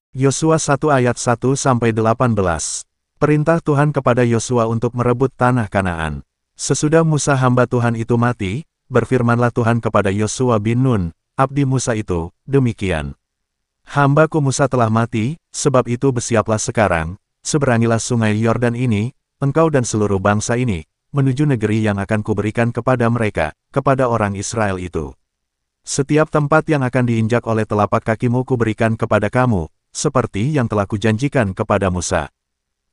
Yosua 1 ayat 1-18. Perintah Tuhan kepada Yosua untuk merebut tanah Kanaan. Sesudah Musa hamba Tuhan itu mati, berfirmanlah Tuhan kepada Yosua bin Nun, abdi Musa itu, demikian. Hambaku Musa telah mati, sebab itu bersiaplah sekarang, seberangilah sungai Yordan ini, engkau dan seluruh bangsa ini, menuju negeri yang akan kuberikan kepada mereka, kepada orang Israel itu. Setiap tempat yang akan diinjak oleh telapak kakimu kuberikan kepada kamu, seperti yang telah kujanjikan kepada Musa.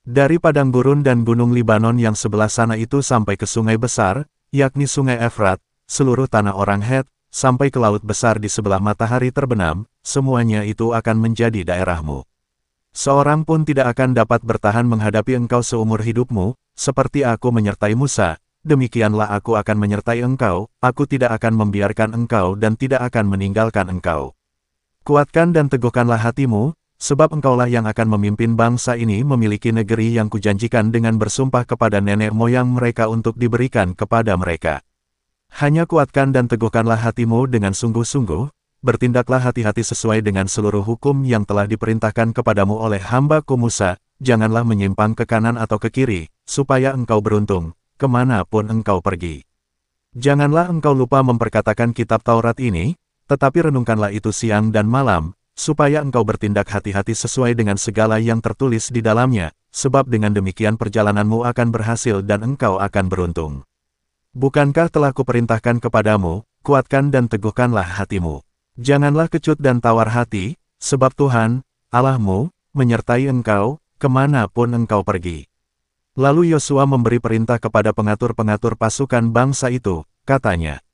Dari padang gurun dan gunung Libanon yang sebelah sana itu sampai ke sungai besar, yakni sungai Efrat, seluruh tanah orang Het, sampai ke laut besar di sebelah matahari terbenam, semuanya itu akan menjadi daerahmu. Seorang pun tidak akan dapat bertahan menghadapi engkau seumur hidupmu, seperti aku menyertai Musa, demikianlah aku akan menyertai engkau, aku tidak akan membiarkan engkau dan tidak akan meninggalkan engkau. Kuatkan dan teguhkanlah hatimu, sebab engkaulah yang akan memimpin bangsa ini memiliki negeri yang kujanjikan dengan bersumpah kepada nenek moyang mereka untuk diberikan kepada mereka. Hanya kuatkan dan teguhkanlah hatimu dengan sungguh-sungguh, bertindaklah hati-hati sesuai dengan seluruh hukum yang telah diperintahkan kepadamu oleh hamba-Ku Musa, janganlah menyimpang ke kanan atau ke kiri, supaya engkau beruntung, kemanapun engkau pergi. Janganlah engkau lupa memperkatakan kitab Taurat ini, tetapi renungkanlah itu siang dan malam, supaya engkau bertindak hati-hati sesuai dengan segala yang tertulis di dalamnya, sebab dengan demikian perjalananmu akan berhasil dan engkau akan beruntung. Bukankah telah kuperintahkan kepadamu, kuatkan dan teguhkanlah hatimu. Janganlah kecut dan tawar hati, sebab Tuhan, Allahmu, menyertai engkau, kemanapun engkau pergi. Lalu Yosua memberi perintah kepada pengatur-pengatur pasukan bangsa itu, katanya,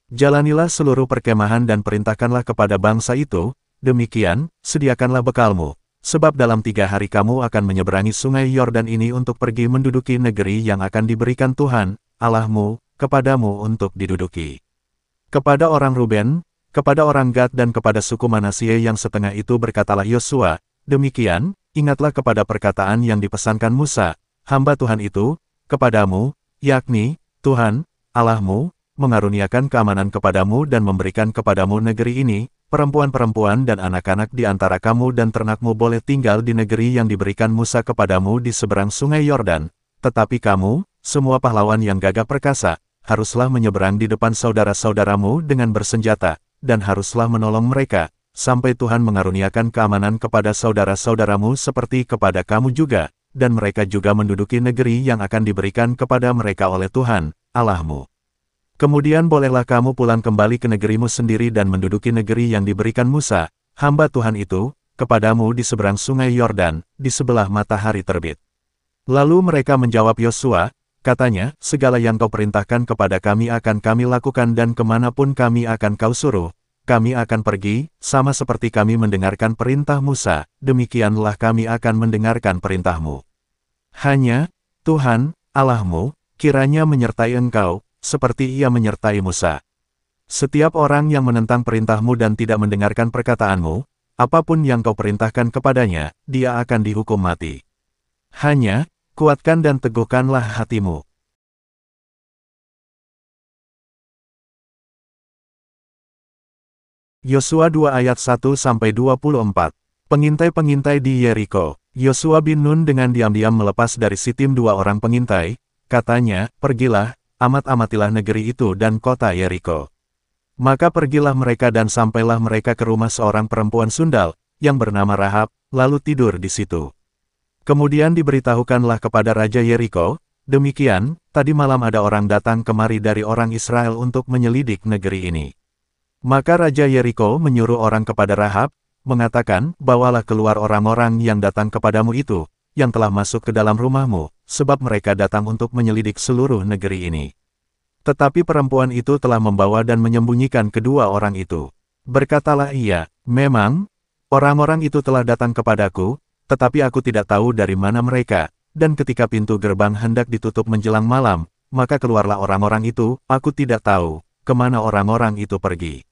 jalanilah seluruh perkemahan dan perintahkanlah kepada bangsa itu, demikian, sediakanlah bekalmu, sebab dalam 3 hari kamu akan menyeberangi sungai Yordan ini untuk pergi menduduki negeri yang akan diberikan Tuhan, Allahmu, kepadamu untuk diduduki. Kepada orang Ruben, kepada orang Gad dan kepada suku Manasye yang setengah itu berkatalah Yosua, demikian, ingatlah kepada perkataan yang dipesankan Musa, hamba Tuhan itu, kepadamu, yakni, Tuhan, Allahmu, mengaruniakan keamanan kepadamu dan memberikan kepadamu negeri ini, perempuan-perempuan dan anak-anak di antara kamu dan ternakmu boleh tinggal di negeri yang diberikan Musa kepadamu di seberang sungai Yordan, tetapi kamu, semua pahlawan yang gagah perkasa, haruslah menyeberang di depan saudara-saudaramu dengan bersenjata, dan haruslah menolong mereka, sampai Tuhan mengaruniakan keamanan kepada saudara-saudaramu seperti kepada kamu juga, dan mereka juga menduduki negeri yang akan diberikan kepada mereka oleh Tuhan, Allahmu. Kemudian bolehlah kamu pulang kembali ke negerimu sendiri dan menduduki negeri yang diberikan Musa, hamba Tuhan itu, kepadamu di seberang sungai Yordan, di sebelah matahari terbit. Lalu mereka menjawab Yosua, katanya, segala yang kau perintahkan kepada kami akan kami lakukan dan kemanapun kami akan kau suruh, kami akan pergi, sama seperti kami mendengarkan perintah Musa, demikianlah kami akan mendengarkan perintahmu. Hanya, Tuhan, Allahmu, kiranya menyertai engkau, seperti ia menyertai Musa. Setiap orang yang menentang perintahmu dan tidak mendengarkan perkataanmu, apapun yang kau perintahkan kepadanya, dia akan dihukum mati. Hanya, kuatkan dan teguhkanlah hatimu. Yosua 2 ayat 1-24. Pengintai-pengintai di Yeriko. Yosua bin Nun dengan diam-diam melepas dari Sitim 2 orang pengintai, katanya, pergilah, amat-amatilah negeri itu dan kota Yeriko. Maka pergilah mereka dan sampailah mereka ke rumah seorang perempuan sundal, yang bernama Rahab, lalu tidur di situ. Kemudian diberitahukanlah kepada Raja Yeriko, demikian, tadi malam ada orang datang kemari dari orang Israel untuk menyelidik negeri ini. Maka Raja Yeriko menyuruh orang kepada Rahab, mengatakan, bawalah keluar orang-orang yang datang kepadamu itu, yang telah masuk ke dalam rumahmu, sebab mereka datang untuk menyelidik seluruh negeri ini. Tetapi perempuan itu telah membawa dan menyembunyikan kedua orang itu. Berkatalah ia, memang, orang-orang itu telah datang kepadaku, tetapi aku tidak tahu dari mana mereka, dan ketika pintu gerbang hendak ditutup menjelang malam, maka keluarlah orang-orang itu, aku tidak tahu, kemana orang-orang itu pergi.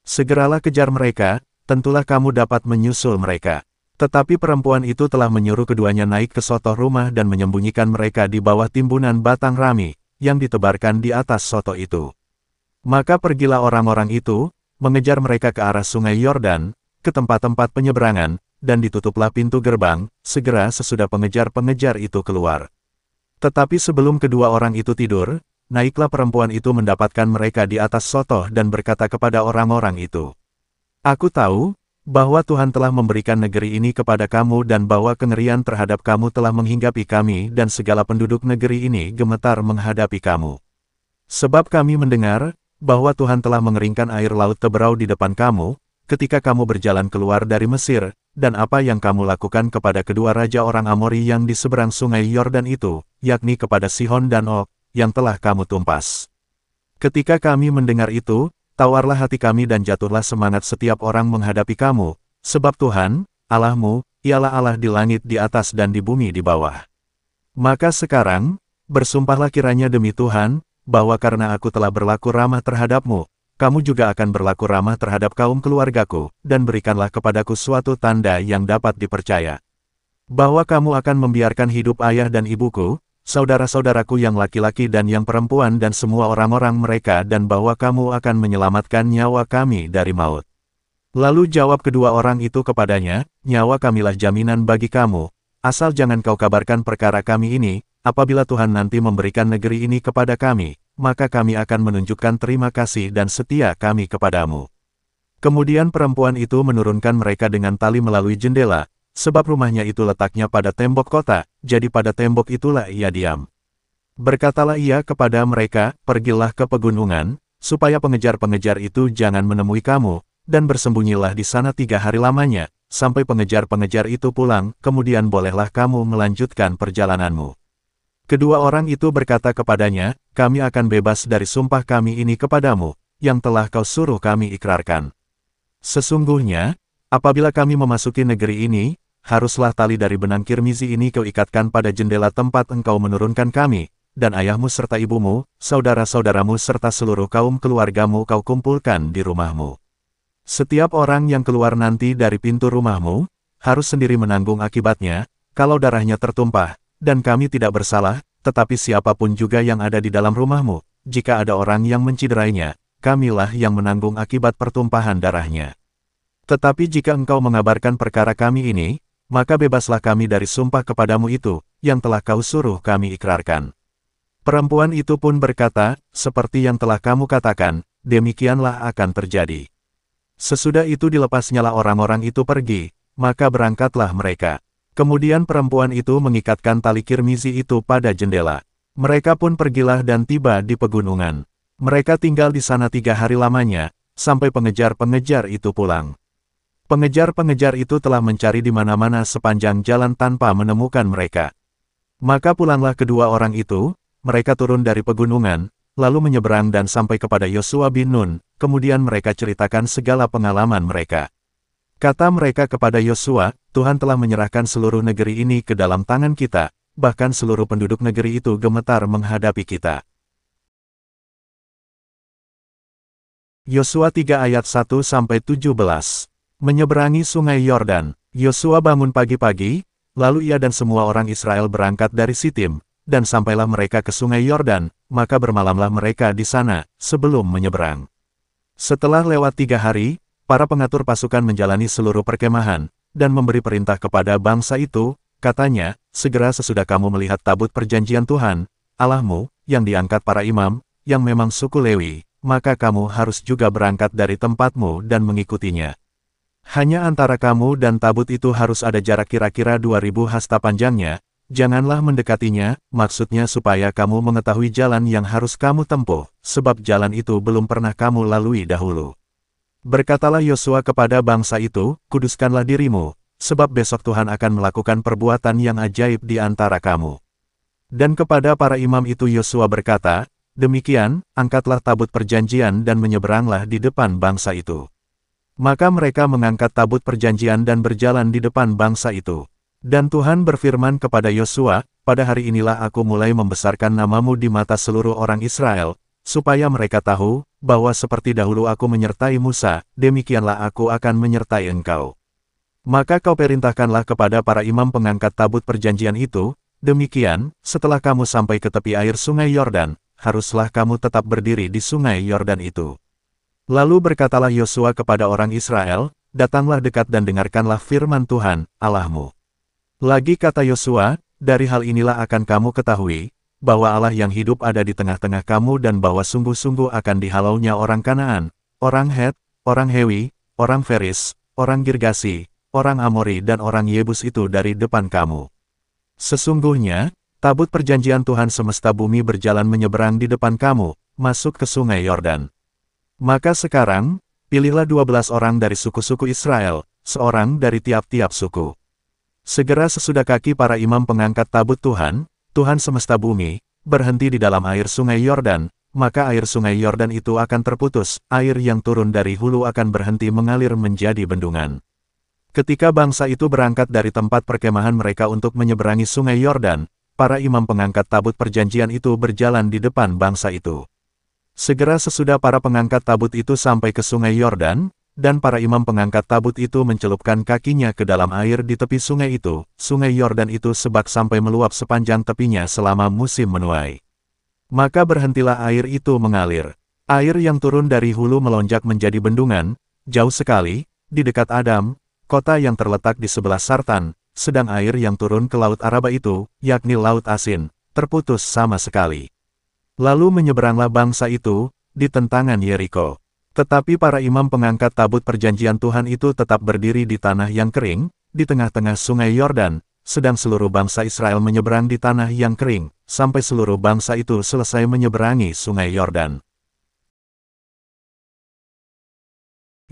Segeralah kejar mereka, tentulah kamu dapat menyusul mereka. Tetapi perempuan itu telah menyuruh keduanya naik ke sotoh rumah dan menyembunyikan mereka di bawah timbunan batang rami, yang ditebarkan di atas sotoh itu. Maka pergilah orang-orang itu, mengejar mereka ke arah sungai Yordan, ke tempat-tempat penyeberangan, dan ditutuplah pintu gerbang, segera sesudah pengejar-pengejar itu keluar. Tetapi sebelum kedua orang itu tidur, naiklah perempuan itu mendapatkan mereka di atas sotoh dan berkata kepada orang-orang itu, "Aku tahu bahwa Tuhan telah memberikan negeri ini kepada kamu dan bahwa kengerian terhadap kamu telah menghinggapi kami dan segala penduduk negeri ini gemetar menghadapi kamu. Sebab kami mendengar bahwa Tuhan telah mengeringkan air laut Teberau di depan kamu, ketika kamu berjalan keluar dari Mesir, dan apa yang kamu lakukan kepada kedua raja orang Amori yang di seberang sungai Yordan itu, yakni kepada Sihon dan Og, yang telah kamu tumpas. Ketika kami mendengar itu, tawarlah hati kami dan jatuhlah semangat setiap orang menghadapi kamu, sebab Tuhan, Allahmu, ialah Allah di langit di atas dan di bumi di bawah. Maka sekarang, bersumpahlah kiranya demi Tuhan, bahwa karena aku telah berlaku ramah terhadapmu, kamu juga akan berlaku ramah terhadap kaum keluargaku, dan berikanlah kepadaku suatu tanda yang dapat dipercaya. Bahwa kamu akan membiarkan hidup ayah dan ibuku, saudara-saudaraku yang laki-laki dan yang perempuan dan semua orang-orang mereka dan bahwa kamu akan menyelamatkan nyawa kami dari maut." Lalu jawab kedua orang itu kepadanya, "Nyawa kamilah jaminan bagi kamu, asal jangan kau kabarkan perkara kami ini, apabila Tuhan nanti memberikan negeri ini kepada kami, maka kami akan menunjukkan terima kasih dan setia kami kepadamu." Kemudian perempuan itu menurunkan mereka dengan tali melalui jendela, sebab rumahnya itu letaknya pada tembok kota, jadi pada tembok itulah ia diam. Berkatalah ia kepada mereka, "Pergilah ke pegunungan, supaya pengejar-pengejar itu jangan menemui kamu, dan bersembunyilah di sana 3 hari lamanya, sampai pengejar-pengejar itu pulang, kemudian bolehlah kamu melanjutkan perjalananmu." Kedua orang itu berkata kepadanya, "Kami akan bebas dari sumpah kami ini kepadamu, yang telah kau suruh kami ikrarkan. Sesungguhnya, apabila kami memasuki negeri ini, haruslah tali dari benang kirmizi ini kau ikatkan pada jendela tempat engkau menurunkan kami, dan ayahmu serta ibumu, saudara-saudaramu serta seluruh kaum keluargamu kau kumpulkan di rumahmu. Setiap orang yang keluar nanti dari pintu rumahmu, harus sendiri menanggung akibatnya, kalau darahnya tertumpah, dan kami tidak bersalah, tetapi siapapun juga yang ada di dalam rumahmu, jika ada orang yang menciderainya, kamilah yang menanggung akibat pertumpahan darahnya. Tetapi jika engkau mengabarkan perkara kami ini, maka bebaslah kami dari sumpah kepadamu itu, yang telah kau suruh kami ikrarkan." Perempuan itu pun berkata, "Seperti yang telah kamu katakan, demikianlah akan terjadi." Sesudah itu dilepasnyalah orang-orang itu pergi, maka berangkatlah mereka. Kemudian perempuan itu mengikatkan tali kirmizi itu pada jendela. Mereka pun pergilah dan tiba di pegunungan. Mereka tinggal di sana 3 hari lamanya, sampai pengejar-pengejar itu pulang. Pengejar-pengejar itu telah mencari di mana-mana sepanjang jalan tanpa menemukan mereka. Maka pulanglah kedua orang itu, mereka turun dari pegunungan, lalu menyeberang dan sampai kepada Yosua bin Nun, kemudian mereka ceritakan segala pengalaman mereka. Kata mereka kepada Yosua, "Tuhan telah menyerahkan seluruh negeri ini ke dalam tangan kita, bahkan seluruh penduduk negeri itu gemetar menghadapi kita." Yosua 3 ayat 1-17. Menyeberangi sungai Yordan. Yosua bangun pagi-pagi, lalu ia dan semua orang Israel berangkat dari Sitim, dan sampailah mereka ke sungai Yordan, maka bermalamlah mereka di sana, sebelum menyeberang. Setelah lewat 3 hari, para pengatur pasukan menjalani seluruh perkemahan, dan memberi perintah kepada bangsa itu, katanya, "Segera sesudah kamu melihat tabut perjanjian Tuhan, Allahmu, yang diangkat para imam, yang memang suku Lewi, maka kamu harus juga berangkat dari tempatmu dan mengikutinya. Hanya antara kamu dan tabut itu harus ada jarak kira-kira 2000 hasta panjangnya, janganlah mendekatinya, maksudnya supaya kamu mengetahui jalan yang harus kamu tempuh, sebab jalan itu belum pernah kamu lalui dahulu." Berkatalah Yosua kepada bangsa itu, "Kuduskanlah dirimu, sebab besok Tuhan akan melakukan perbuatan yang ajaib di antara kamu." Dan kepada para imam itu Yosua berkata, "Demikian, angkatlah tabut perjanjian dan menyeberanglah di depan bangsa itu." Maka mereka mengangkat tabut perjanjian dan berjalan di depan bangsa itu. Dan Tuhan berfirman kepada Yosua, "Pada hari inilah aku mulai membesarkan namamu di mata seluruh orang Israel, supaya mereka tahu, bahwa seperti dahulu aku menyertai Musa, demikianlah aku akan menyertai engkau." Maka kau perintahkanlah kepada para imam pengangkat tabut perjanjian itu, "Demikian, setelah kamu sampai ke tepi air sungai Yordan, haruslah kamu tetap berdiri di sungai Yordan itu." Lalu berkatalah Yosua kepada orang Israel, datanglah dekat dan dengarkanlah firman Tuhan, Allahmu. Lagi kata Yosua, dari hal inilah akan kamu ketahui, bahwa Allah yang hidup ada di tengah-tengah kamu dan bahwa sungguh-sungguh akan dihalaunya orang Kanaan, orang Het, orang Hewi, orang Feris, orang Girgasi, orang Amori dan orang Yebus itu dari depan kamu. Sesungguhnya, tabut perjanjian Tuhan semesta bumi berjalan menyeberang di depan kamu, masuk ke sungai Yordan. Maka sekarang, pilihlah 12 orang dari suku-suku Israel, seorang dari tiap-tiap suku. Segera sesudah kaki para imam pengangkat tabut Tuhan, Tuhan semesta bumi, berhenti di dalam air sungai Yordan, maka air sungai Yordan itu akan terputus, air yang turun dari hulu akan berhenti mengalir menjadi bendungan. Ketika bangsa itu berangkat dari tempat perkemahan mereka untuk menyeberangi sungai Yordan, para imam pengangkat tabut perjanjian itu berjalan di depan bangsa itu. Segera sesudah para pengangkat tabut itu sampai ke sungai Yordan, dan para imam pengangkat tabut itu mencelupkan kakinya ke dalam air di tepi sungai itu, sungai Yordan itu sebak sampai meluap sepanjang tepinya selama musim menuai. Maka berhentilah air itu mengalir. Air yang turun dari hulu melonjak menjadi bendungan, jauh sekali, di dekat Adam, kota yang terletak di sebelah Sartan, sedang air yang turun ke Laut Araba itu, yakni Laut Asin, terputus sama sekali. Lalu menyeberanglah bangsa itu, di tentangan Yeriko. Tetapi para imam pengangkat tabut perjanjian Tuhan itu tetap berdiri di tanah yang kering, di tengah-tengah sungai Yordan, sedang seluruh bangsa Israel menyeberang di tanah yang kering, sampai seluruh bangsa itu selesai menyeberangi sungai Yordan.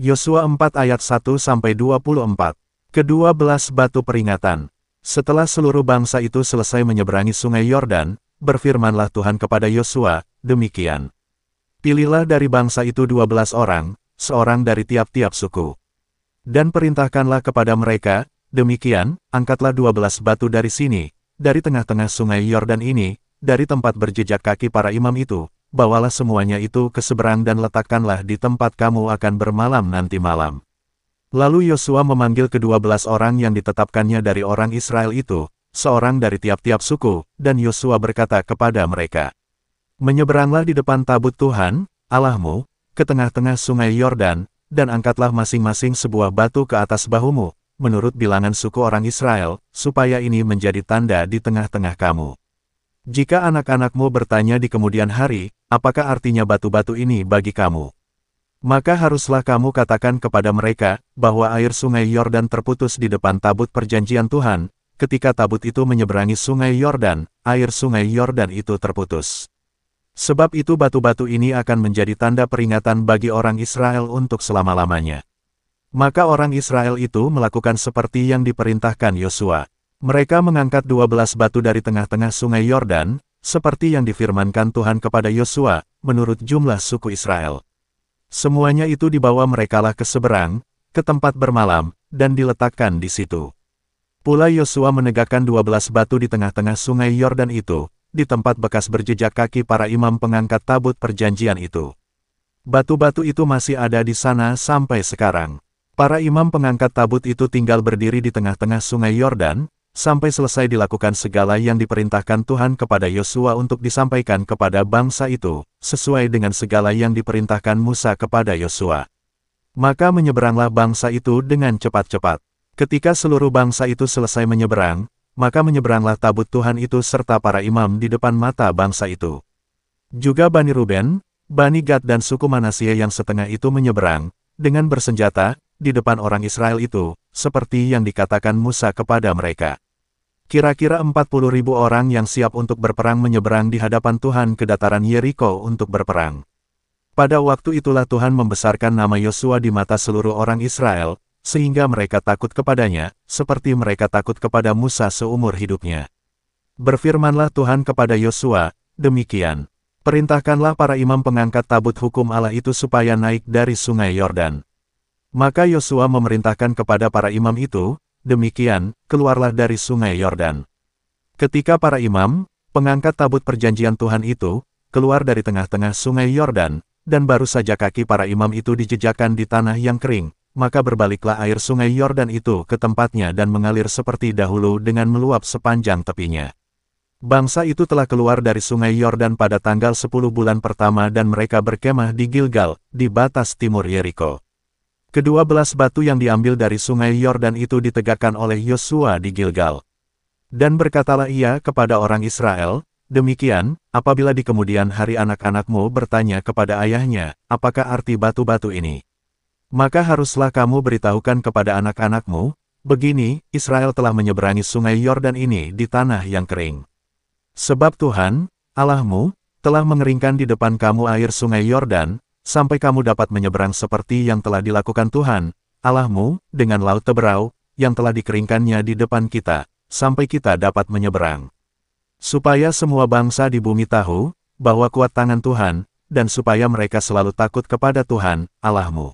Yosua 4 ayat 1-24. Kedua belas batu peringatan. Setelah seluruh bangsa itu selesai menyeberangi sungai Yordan, berfirmanlah Tuhan kepada Yosua, demikian. Pilihlah dari bangsa itu 12 orang, seorang dari tiap-tiap suku. Dan perintahkanlah kepada mereka, demikian, angkatlah 12 batu dari sini, dari tengah-tengah sungai Yordan ini, dari tempat berjejak kaki para imam itu, bawalah semuanya itu ke seberang dan letakkanlah di tempat kamu akan bermalam nanti malam. Lalu Yosua memanggil ke-12 orang yang ditetapkannya dari orang Israel itu, seorang dari tiap-tiap suku, dan Yosua berkata kepada mereka, menyeberanglah di depan tabut Tuhan, Allahmu, ke tengah-tengah sungai Yordan, dan angkatlah masing-masing sebuah batu ke atas bahumu, menurut bilangan suku orang Israel, supaya ini menjadi tanda di tengah-tengah kamu. Jika anak-anakmu bertanya di kemudian hari, apakah artinya batu-batu ini bagi kamu? Maka haruslah kamu katakan kepada mereka, bahwa air sungai Yordan terputus di depan tabut perjanjian Tuhan, ketika tabut itu menyeberangi sungai Yordan, air sungai Yordan itu terputus. Sebab itu batu-batu ini akan menjadi tanda peringatan bagi orang Israel untuk selama-lamanya. Maka orang Israel itu melakukan seperti yang diperintahkan Yosua. Mereka mengangkat 12 batu dari tengah-tengah sungai Yordan, seperti yang difirmankan Tuhan kepada Yosua, menurut jumlah suku Israel. Semuanya itu dibawa merekalah ke seberang, ke tempat bermalam, dan diletakkan di situ. Pula Yosua menegakkan 12 batu di tengah-tengah sungai Yordan itu, di tempat bekas berjejak kaki para imam pengangkat tabut perjanjian itu. Batu-batu itu masih ada di sana sampai sekarang. Para imam pengangkat tabut itu tinggal berdiri di tengah-tengah sungai Yordan, sampai selesai dilakukan segala yang diperintahkan Tuhan kepada Yosua untuk disampaikan kepada bangsa itu, sesuai dengan segala yang diperintahkan Musa kepada Yosua. Maka menyeberanglah bangsa itu dengan cepat-cepat. Ketika seluruh bangsa itu selesai menyeberang, maka menyeberanglah tabut Tuhan itu serta para imam di depan mata bangsa itu. Juga Bani Ruben, Bani Gad dan suku Manasye yang setengah itu menyeberang, dengan bersenjata, di depan orang Israel itu, seperti yang dikatakan Musa kepada mereka. Kira-kira 40.000 orang yang siap untuk berperang menyeberang di hadapan Tuhan ke dataran Yeriko untuk berperang. Pada waktu itulah Tuhan membesarkan nama Yosua di mata seluruh orang Israel, sehingga mereka takut kepadanya, seperti mereka takut kepada Musa seumur hidupnya. Berfirmanlah Tuhan kepada Yosua, demikian. Perintahkanlah para imam pengangkat tabut hukum Allah itu supaya naik dari sungai Yordan. Maka Yosua memerintahkan kepada para imam itu, demikian, keluarlah dari sungai Yordan. Ketika para imam, pengangkat tabut perjanjian Tuhan itu, keluar dari tengah-tengah sungai Yordan, dan baru saja kaki para imam itu dijejakkan di tanah yang kering, maka berbaliklah air sungai Yordan itu ke tempatnya dan mengalir seperti dahulu dengan meluap sepanjang tepinya. Bangsa itu telah keluar dari sungai Yordan pada tanggal 10 bulan pertama dan mereka berkemah di Gilgal, di batas timur Yeriko. Kedua belas batu yang diambil dari sungai Yordan itu ditegakkan oleh Yosua di Gilgal. Dan berkatalah ia kepada orang Israel, demikian, apabila di kemudian hari anak-anakmu bertanya kepada ayahnya, apakah arti batu-batu ini? Maka haruslah kamu beritahukan kepada anak-anakmu, begini, Israel telah menyeberangi sungai Yordan ini di tanah yang kering. Sebab Tuhan, Allahmu, telah mengeringkan di depan kamu air sungai Yordan, sampai kamu dapat menyeberang seperti yang telah dilakukan Tuhan, Allahmu, dengan laut Teberau, yang telah dikeringkannya di depan kita, sampai kita dapat menyeberang. Supaya semua bangsa di bumi tahu, bahwa kuat tangan Tuhan, dan supaya mereka selalu takut kepada Tuhan, Allahmu.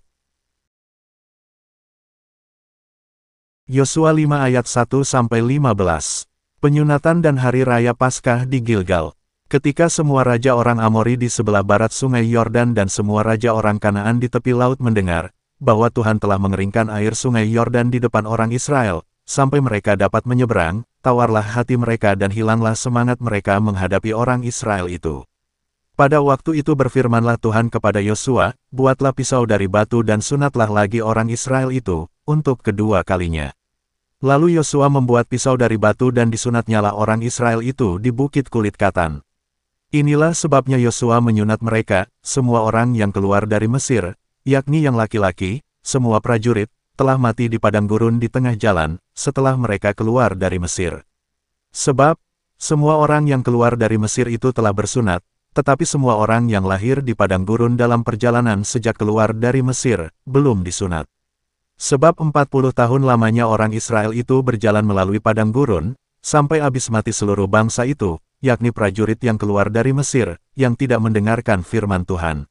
Yosua 5 ayat 1-15. Penyunatan dan Hari Raya Paskah di Gilgal. Ketika semua raja orang Amori di sebelah barat sungai Yordan dan semua raja orang Kanaan di tepi laut mendengar, bahwa Tuhan telah mengeringkan air sungai Yordan di depan orang Israel, sampai mereka dapat menyeberang, tawarlah hati mereka dan hilanglah semangat mereka menghadapi orang Israel itu. Pada waktu itu berfirmanlah Tuhan kepada Yosua, buatlah pisau dari batu dan sunatlah lagi orang Israel itu, untuk kedua kalinya. Lalu Yosua membuat pisau dari batu dan disunatnyalah orang Israel itu di bukit kulit katan. Inilah sebabnya Yosua menyunat mereka, semua orang yang keluar dari Mesir, yakni yang laki-laki, semua prajurit, telah mati di padang gurun di tengah jalan, setelah mereka keluar dari Mesir. Sebab, semua orang yang keluar dari Mesir itu telah bersunat, tetapi semua orang yang lahir di padang gurun dalam perjalanan sejak keluar dari Mesir, belum disunat. Sebab 40 tahun lamanya orang Israel itu berjalan melalui padang gurun, sampai habis mati seluruh bangsa itu, yakni prajurit yang keluar dari Mesir, yang tidak mendengarkan firman Tuhan.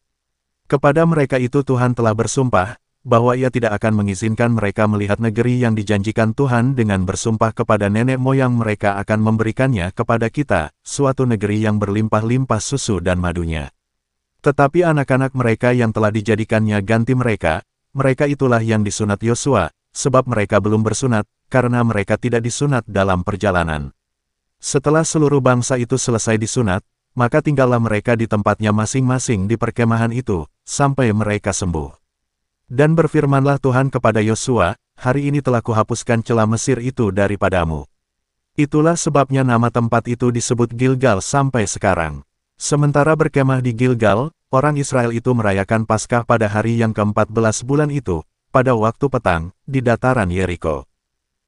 Kepada mereka itu Tuhan telah bersumpah, bahwa ia tidak akan mengizinkan mereka melihat negeri yang dijanjikan Tuhan dengan bersumpah kepada nenek moyang mereka akan memberikannya kepada kita, suatu negeri yang berlimpah-limpah susu dan madunya. Tetapi anak-anak mereka yang telah dijadikannya ganti mereka itulah yang disunat Yosua, sebab mereka belum bersunat, karena mereka tidak disunat dalam perjalanan. Setelah seluruh bangsa itu selesai disunat, maka tinggallah mereka di tempatnya masing-masing di perkemahan itu, sampai mereka sembuh. Dan berfirmanlah Tuhan kepada Yosua, hari ini telah kuhapuskan celah Mesir itu daripadamu. Itulah sebabnya nama tempat itu disebut Gilgal sampai sekarang. Sementara berkemah di Gilgal, orang Israel itu merayakan Paskah pada hari yang ke-14 bulan itu, pada waktu petang, di dataran Yeriko.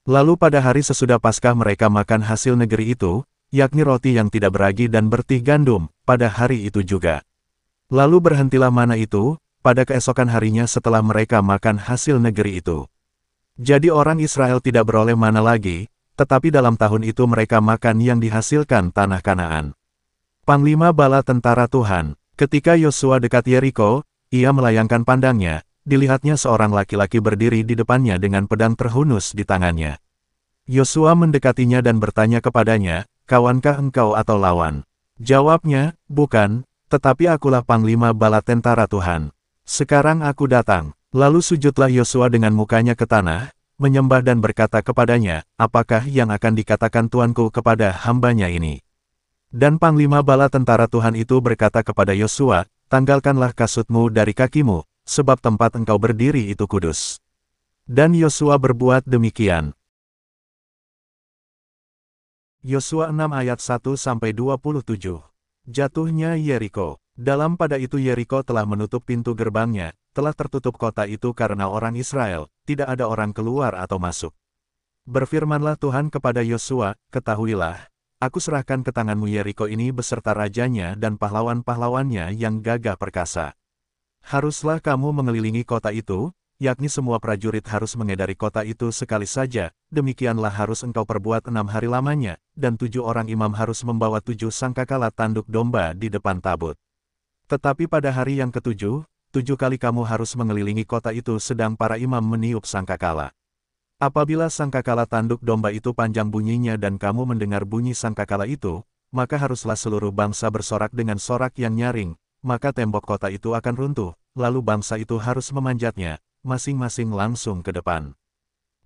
Lalu pada hari sesudah Paskah mereka makan hasil negeri itu, yakni roti yang tidak beragi dan bertih gandum, pada hari itu juga. Lalu berhentilah mana itu, pada keesokan harinya setelah mereka makan hasil negeri itu. Jadi orang Israel tidak beroleh mana lagi, tetapi dalam tahun itu mereka makan yang dihasilkan tanah Kanaan. Panglima bala tentara Tuhan, ketika Yosua dekat Yeriko, ia melayangkan pandangnya, dilihatnya seorang laki-laki berdiri di depannya dengan pedang terhunus di tangannya. Yosua mendekatinya dan bertanya kepadanya, kawankah engkau atau lawan? Jawabnya, bukan, tetapi akulah panglima bala tentara Tuhan. Sekarang aku datang. Lalu sujudlah Yosua dengan mukanya ke tanah, menyembah dan berkata kepadanya, apakah yang akan dikatakan Tuanku kepada hambanya ini? Dan panglima bala tentara Tuhan itu berkata kepada Yosua, tanggalkanlah kasutmu dari kakimu, sebab tempat engkau berdiri itu kudus. Dan Yosua berbuat demikian. Yosua 6 ayat 1-27. Jatuhnya Yeriko. Dalam pada itu Yeriko telah menutup pintu gerbangnya, telah tertutup kota itu karena orang Israel, tidak ada orang keluar atau masuk. Berfirmanlah Tuhan kepada Yosua, ketahuilah, aku serahkan ke tanganmu Yeriko ini beserta rajanya dan pahlawan-pahlawannya yang gagah perkasa. Haruslah kamu mengelilingi kota itu, yakni semua prajurit harus mengedari kota itu sekali saja, demikianlah harus engkau perbuat 6 hari lamanya, dan 7 orang imam harus membawa 7 sangkakala tanduk domba di depan tabut. Tetapi pada hari yang ke-7, 7 kali kamu harus mengelilingi kota itu sedang para imam meniup sangkakala. Apabila sangkakala tanduk domba itu panjang bunyinya dan kamu mendengar bunyi sangkakala itu, maka haruslah seluruh bangsa bersorak dengan sorak yang nyaring, maka tembok kota itu akan runtuh, lalu bangsa itu harus memanjatnya, masing-masing langsung ke depan.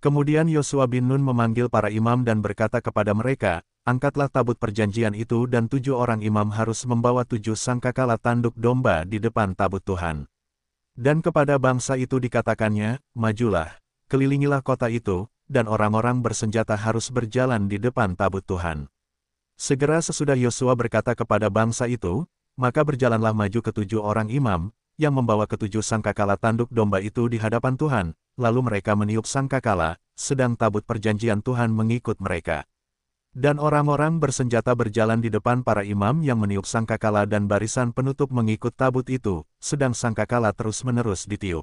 Kemudian Yosua bin Nun memanggil para imam dan berkata kepada mereka, angkatlah tabut perjanjian itu dan 7 orang imam harus membawa 7 sangkakala tanduk domba di depan tabut Tuhan. Dan kepada bangsa itu dikatakannya, majulah, kelilingilah kota itu, dan orang-orang bersenjata harus berjalan di depan tabut Tuhan. Segera sesudah Yosua berkata kepada bangsa itu, maka berjalanlah maju ketujuh orang imam, yang membawa ketujuh sangkakala tanduk domba itu di hadapan Tuhan, lalu mereka meniup sangkakala, sedang tabut perjanjian Tuhan mengikut mereka. Dan orang-orang bersenjata berjalan di depan para imam yang meniup sangkakala dan barisan penutup mengikut tabut itu, sedang sangkakala terus-menerus ditiup.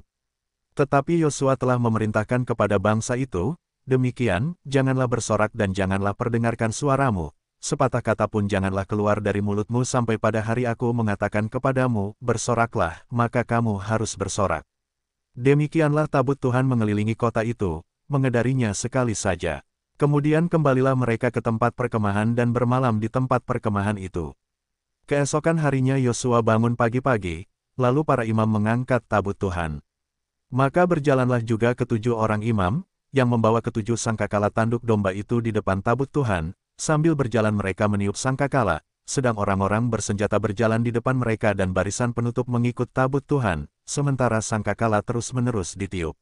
Tetapi Yosua telah memerintahkan kepada bangsa itu, demikian, janganlah bersorak dan janganlah perdengarkan suaramu, sepatah kata pun janganlah keluar dari mulutmu sampai pada hari aku mengatakan kepadamu, bersoraklah, maka kamu harus bersorak. Demikianlah tabut Tuhan mengelilingi kota itu, mengedarinya sekali saja. Kemudian kembalilah mereka ke tempat perkemahan dan bermalam di tempat perkemahan itu. Keesokan harinya Yosua bangun pagi-pagi, lalu para imam mengangkat tabut Tuhan. Maka berjalanlah juga ketujuh orang imam, yang membawa ketujuh sangkakala tanduk domba itu di depan tabut Tuhan, sambil berjalan mereka meniup sangkakala, sedang orang-orang bersenjata berjalan di depan mereka dan barisan penutup mengikut tabut Tuhan, sementara sangkakala terus-menerus ditiup.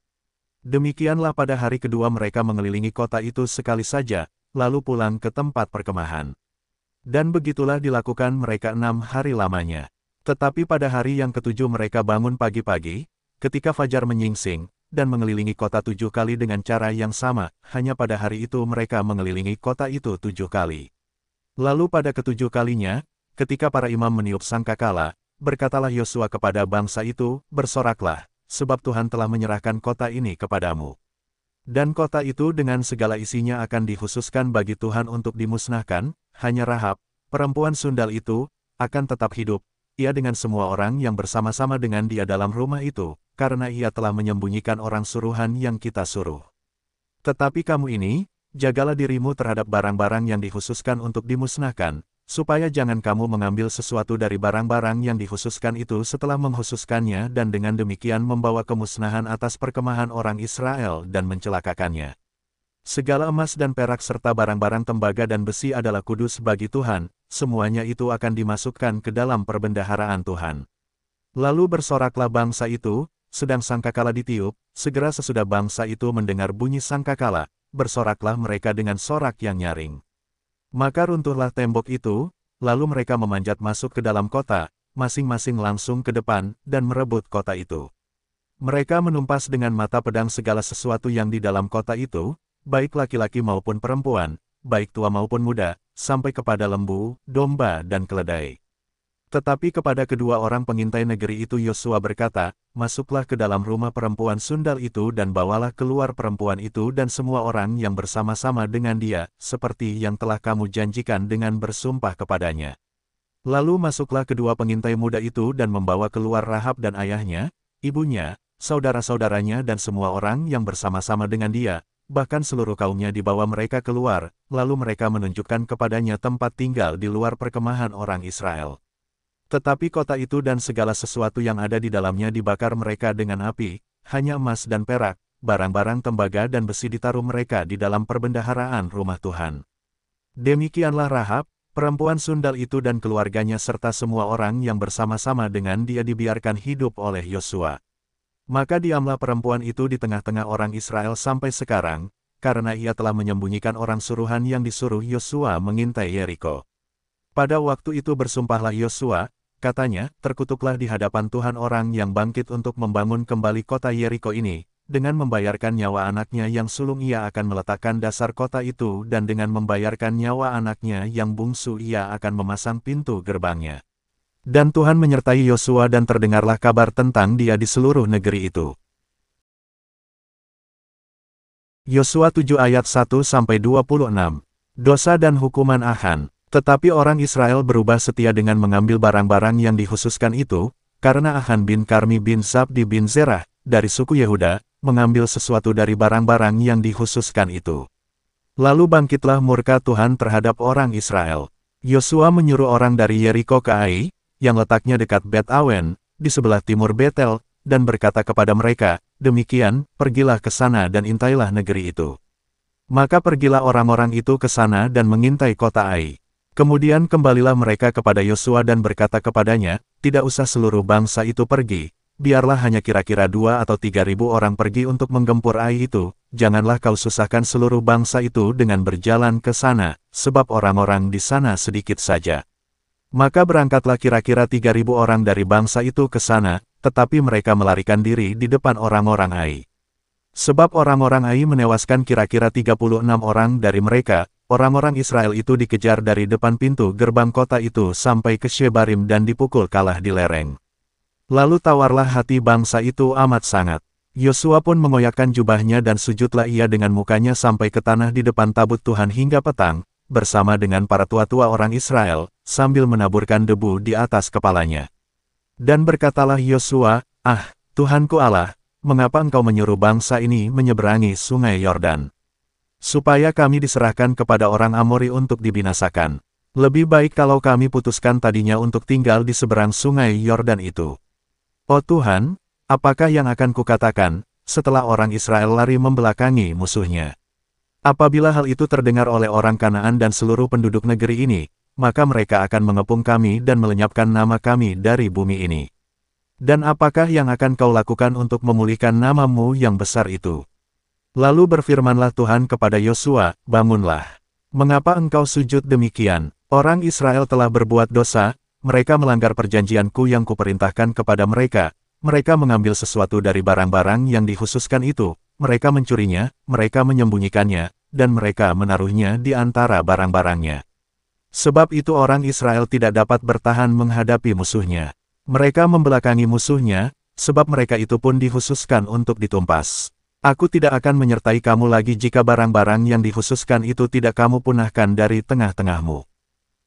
Demikianlah pada hari kedua mereka mengelilingi kota itu sekali saja, lalu pulang ke tempat perkemahan. Dan begitulah dilakukan mereka 6 hari lamanya. Tetapi pada hari yang ketujuh mereka bangun pagi-pagi, ketika fajar menyingsing, dan mengelilingi kota 7 kali dengan cara yang sama, hanya pada hari itu mereka mengelilingi kota itu 7 kali. Lalu pada ketujuh kalinya, ketika para imam meniup sangkakala, berkatalah Yosua kepada bangsa itu, bersoraklah, sebab Tuhan telah menyerahkan kota ini kepadamu. Dan kota itu dengan segala isinya akan dikhususkan bagi Tuhan untuk dimusnahkan, hanya Rahab, perempuan sundal itu, akan tetap hidup, ia dengan semua orang yang bersama-sama dengan dia dalam rumah itu, karena ia telah menyembunyikan orang suruhan yang kita suruh. Tetapi kamu ini, jagalah dirimu terhadap barang-barang yang dikhususkan untuk dimusnahkan, supaya jangan kamu mengambil sesuatu dari barang-barang yang dikhususkan itu setelah menghususkannya dan dengan demikian membawa kemusnahan atas perkemahan orang Israel dan mencelakakannya. Segala emas dan perak serta barang-barang tembaga dan besi adalah kudus bagi Tuhan, semuanya itu akan dimasukkan ke dalam perbendaharaan Tuhan. Lalu bersoraklah bangsa itu, sedang sangkakala ditiup, segera sesudah bangsa itu mendengar bunyi sangkakala, bersoraklah mereka dengan sorak yang nyaring. Maka runtuhlah tembok itu, lalu mereka memanjat masuk ke dalam kota, masing-masing langsung ke depan, dan merebut kota itu. Mereka menumpas dengan mata pedang segala sesuatu yang di dalam kota itu, baik laki-laki maupun perempuan, baik tua maupun muda, sampai kepada lembu, domba dan keledai. Tetapi kepada kedua orang pengintai negeri itu Yosua berkata, masuklah ke dalam rumah perempuan sundal itu dan bawalah keluar perempuan itu dan semua orang yang bersama-sama dengan dia, seperti yang telah kamu janjikan dengan bersumpah kepadanya. Lalu masuklah kedua pengintai muda itu dan membawa keluar Rahab dan ayahnya, ibunya, saudara-saudaranya dan semua orang yang bersama-sama dengan dia, bahkan seluruh kaumnya dibawa mereka keluar, lalu mereka menunjukkan kepadanya tempat tinggal di luar perkemahan orang Israel. Tetapi kota itu dan segala sesuatu yang ada di dalamnya dibakar mereka dengan api, hanya emas dan perak, barang-barang tembaga dan besi ditaruh mereka di dalam perbendaharaan rumah Tuhan. Demikianlah Rahab, perempuan sundal itu dan keluarganya serta semua orang yang bersama-sama dengan dia dibiarkan hidup oleh Yosua. Maka diamlah perempuan itu di tengah-tengah orang Israel sampai sekarang, karena ia telah menyembunyikan orang suruhan yang disuruh Yosua mengintai Yeriko. Pada waktu itu bersumpahlah Yosua, katanya, terkutuklah di hadapan Tuhan orang yang bangkit untuk membangun kembali kota Yeriko ini, dengan membayarkan nyawa anaknya yang sulung ia akan meletakkan dasar kota itu dan dengan membayarkan nyawa anaknya yang bungsu ia akan memasang pintu gerbangnya. Dan Tuhan menyertai Yosua dan terdengarlah kabar tentang dia di seluruh negeri itu. Yosua 7 ayat 1-26. Dosa dan hukuman Achan. Tetapi orang Israel berubah setia dengan mengambil barang-barang yang dikhususkan itu, karena Achan bin Karmi bin Zabdi bin Zerah, dari suku Yehuda, mengambil sesuatu dari barang-barang yang dikhususkan itu. Lalu bangkitlah murka Tuhan terhadap orang Israel. Yosua menyuruh orang dari Yeriko ke Ai, yang letaknya dekat Bet Awen, di sebelah timur Betel, dan berkata kepada mereka, demikian, pergilah ke sana dan intailah negeri itu. Maka pergilah orang-orang itu ke sana dan mengintai kota Ai. Kemudian kembalilah mereka kepada Yosua dan berkata kepadanya, tidak usah seluruh bangsa itu pergi, biarlah hanya kira-kira 2 atau 3.000 orang pergi untuk menggempur Ai itu, janganlah kau susahkan seluruh bangsa itu dengan berjalan ke sana, sebab orang-orang di sana sedikit saja. Maka berangkatlah kira-kira 3.000 orang dari bangsa itu ke sana, tetapi mereka melarikan diri di depan orang-orang Ai. Sebab orang-orang Ai menewaskan kira-kira 36 orang dari mereka, orang-orang Israel itu dikejar dari depan pintu gerbang kota itu sampai ke Shebarim dan dipukul kalah di lereng. Lalu tawarlah hati bangsa itu amat sangat. Yosua pun mengoyakkan jubahnya dan sujudlah ia dengan mukanya sampai ke tanah di depan tabut Tuhan hingga petang, bersama dengan para tua-tua orang Israel, sambil menaburkan debu di atas kepalanya. Dan berkatalah Yosua, "Ah, Tuhanku Allah, mengapa engkau menyuruh bangsa ini menyeberangi sungai Yordan? Supaya kami diserahkan kepada orang Amori untuk dibinasakan. Lebih baik kalau kami putuskan tadinya untuk tinggal di seberang sungai Yordan itu. Oh Tuhan, apakah yang akan kukatakan, setelah orang Israel lari membelakangi musuhnya? Apabila hal itu terdengar oleh orang Kanaan dan seluruh penduduk negeri ini, maka mereka akan mengepung kami dan melenyapkan nama kami dari bumi ini. Dan apakah yang akan kau lakukan untuk memulihkan namamu yang besar itu?" Lalu berfirmanlah Tuhan kepada Yosua, "Bangunlah. Mengapa engkau sujud demikian? Orang Israel telah berbuat dosa, mereka melanggar perjanjianku yang kuperintahkan kepada mereka, mereka mengambil sesuatu dari barang-barang yang dikhususkan itu, mereka mencurinya, mereka menyembunyikannya, dan mereka menaruhnya di antara barang-barangnya. Sebab itu orang Israel tidak dapat bertahan menghadapi musuhnya. Mereka membelakangi musuhnya, sebab mereka itu pun dikhususkan untuk ditumpas. Aku tidak akan menyertai kamu lagi jika barang-barang yang dikhususkan itu tidak kamu punahkan dari tengah-tengahmu.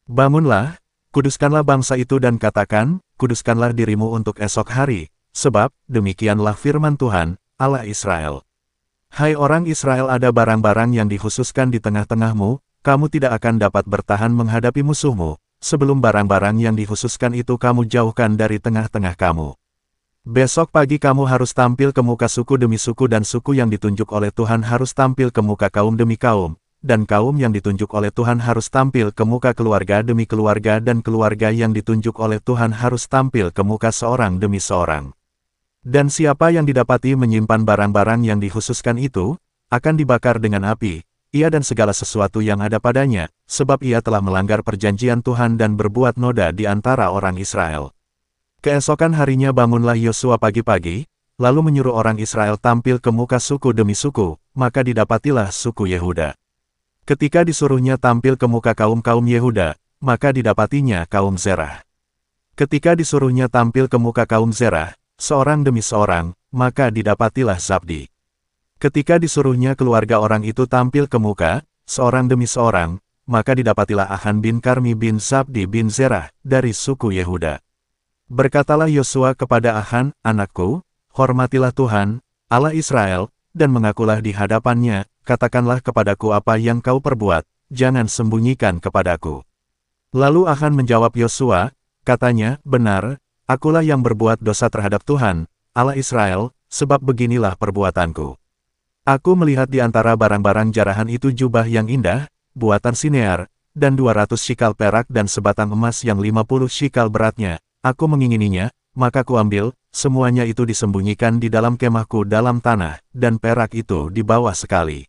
Bangunlah, kuduskanlah bangsa itu dan katakan, kuduskanlah dirimu untuk esok hari, sebab, demikianlah firman Tuhan, Allah Israel. Hai orang Israel, ada barang-barang yang dikhususkan di tengah-tengahmu, kamu tidak akan dapat bertahan menghadapi musuhmu, sebelum barang-barang yang dikhususkan itu kamu jauhkan dari tengah-tengah kamu. Besok pagi kamu harus tampil ke muka suku demi suku dan suku yang ditunjuk oleh Tuhan harus tampil ke muka kaum demi kaum, dan kaum yang ditunjuk oleh Tuhan harus tampil ke muka keluarga demi keluarga dan keluarga yang ditunjuk oleh Tuhan harus tampil ke muka seorang demi seorang. Dan siapa yang didapati menyimpan barang-barang yang dikhususkan itu, akan dibakar dengan api, ia dan segala sesuatu yang ada padanya, sebab ia telah melanggar perjanjian Tuhan dan berbuat noda di antara orang Israel. Keesokan harinya bangunlah Yosua pagi-pagi, lalu menyuruh orang Israel tampil ke muka suku demi suku, maka didapatilah suku Yehuda. Ketika disuruhnya tampil ke muka kaum-kaum Yehuda, maka didapatinya kaum Zerah. Ketika disuruhnya tampil ke muka kaum Zerah, seorang demi seorang, maka didapatilah Zabdi. Ketika disuruhnya keluarga orang itu tampil ke muka, seorang demi seorang, maka didapatilah Achan bin Karmi bin Zabdi bin Zerah, dari suku Yehuda. Berkatalah Yosua kepada Achan, "Anakku, hormatilah Tuhan, Allah Israel, dan mengakulah di hadapannya, katakanlah kepadaku apa yang kau perbuat, jangan sembunyikan kepadaku." Lalu Achan menjawab Yosua, katanya, "Benar, akulah yang berbuat dosa terhadap Tuhan, Allah Israel, sebab beginilah perbuatanku. Aku melihat di antara barang-barang jarahan itu jubah yang indah, buatan Sinear, dan 200 shikal perak dan sebatang emas yang 50 shikal beratnya. Aku mengingininya, maka kuambil, semuanya itu disembunyikan di dalam kemahku dalam tanah, dan perak itu dibawa sekali."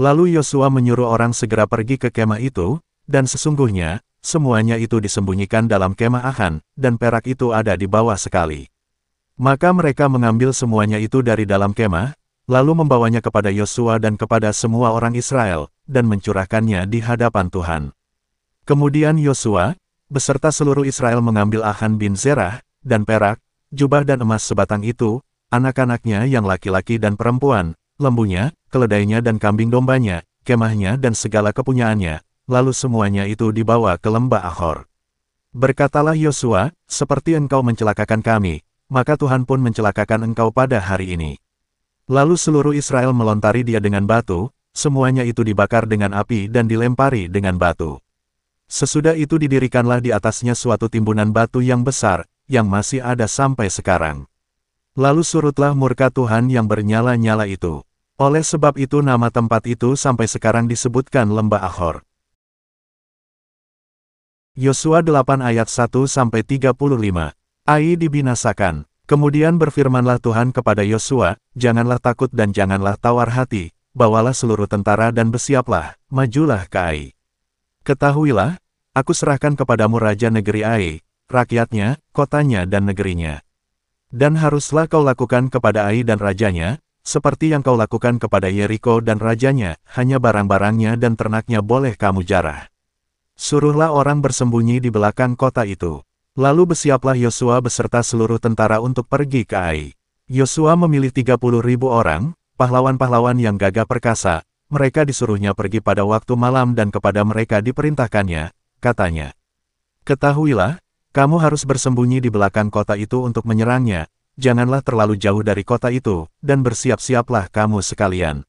Lalu Yosua menyuruh orang segera pergi ke kemah itu, dan sesungguhnya, semuanya itu disembunyikan dalam kemah Achan, dan perak itu ada di bawah sekali. Maka mereka mengambil semuanya itu dari dalam kemah, lalu membawanya kepada Yosua dan kepada semua orang Israel, dan mencurahkannya di hadapan Tuhan. Kemudian Yosua, beserta seluruh Israel mengambil Achan bin Zerah, dan perak, jubah dan emas sebatang itu, anak-anaknya yang laki-laki dan perempuan, lembunya, keledainya dan kambing dombanya, kemahnya dan segala kepunyaannya, lalu semuanya itu dibawa ke lembah Achor. Berkatalah Yosua, "Seperti engkau mencelakakan kami, maka Tuhan pun mencelakakan engkau pada hari ini." Lalu seluruh Israel melontari dia dengan batu, semuanya itu dibakar dengan api dan dilempari dengan batu. Sesudah itu didirikanlah di atasnya suatu timbunan batu yang besar, yang masih ada sampai sekarang. Lalu surutlah murka Tuhan yang bernyala-nyala itu. Oleh sebab itu nama tempat itu sampai sekarang disebutkan lembah Achor. Yosua 8 ayat 1-35. Ai dibinasakan. Kemudian berfirmanlah Tuhan kepada Yosua, "Janganlah takut dan janganlah tawar hati, bawalah seluruh tentara dan bersiaplah, majulah ke Ai. Ketahuilah, aku serahkan kepadamu raja negeri Ai, rakyatnya, kotanya dan negerinya. Dan haruslah kau lakukan kepada Ai dan rajanya, seperti yang kau lakukan kepada Yeriko dan rajanya, hanya barang-barangnya dan ternaknya boleh kamu jarah. Suruhlah orang bersembunyi di belakang kota itu." Lalu bersiaplah Yosua beserta seluruh tentara untuk pergi ke Ai. Yosua memilih 30.000 orang, pahlawan-pahlawan yang gagah perkasa. Mereka disuruhnya pergi pada waktu malam dan kepada mereka diperintahkannya, katanya, "Ketahuilah, kamu harus bersembunyi di belakang kota itu untuk menyerangnya, janganlah terlalu jauh dari kota itu, dan bersiap-siaplah kamu sekalian.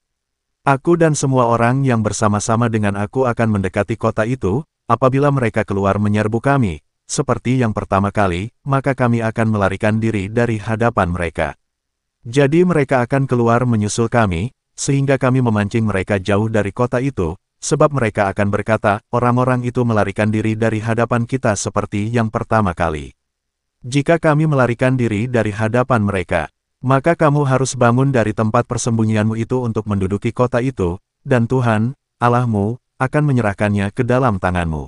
Aku dan semua orang yang bersama-sama dengan aku akan mendekati kota itu, apabila mereka keluar menyerbu kami, seperti yang pertama kali, maka kami akan melarikan diri dari hadapan mereka. Jadi mereka akan keluar menyusul kami, sehingga kami memancing mereka jauh dari kota itu, sebab mereka akan berkata, orang-orang itu melarikan diri dari hadapan kita seperti yang pertama kali. Jika kami melarikan diri dari hadapan mereka, maka kamu harus bangun dari tempat persembunyianmu itu untuk menduduki kota itu, dan Tuhan, Allahmu, akan menyerahkannya ke dalam tanganmu.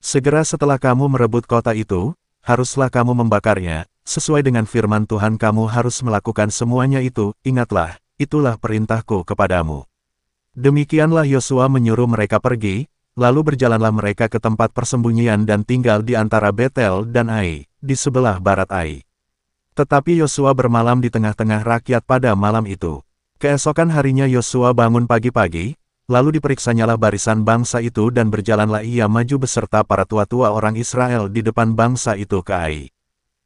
Segera setelah kamu merebut kota itu, haruslah kamu membakarnya, sesuai dengan firman Tuhan kamu harus melakukan semuanya itu, ingatlah, itulah perintahku kepadamu." Demikianlah Yosua menyuruh mereka pergi, lalu berjalanlah mereka ke tempat persembunyian dan tinggal di antara Betel dan Ai, di sebelah barat Ai. Tetapi Yosua bermalam di tengah-tengah rakyat pada malam itu. Keesokan harinya Yosua bangun pagi-pagi, lalu diperiksanyalah barisan bangsa itu dan berjalanlah ia maju beserta para tua-tua orang Israel di depan bangsa itu ke Ai.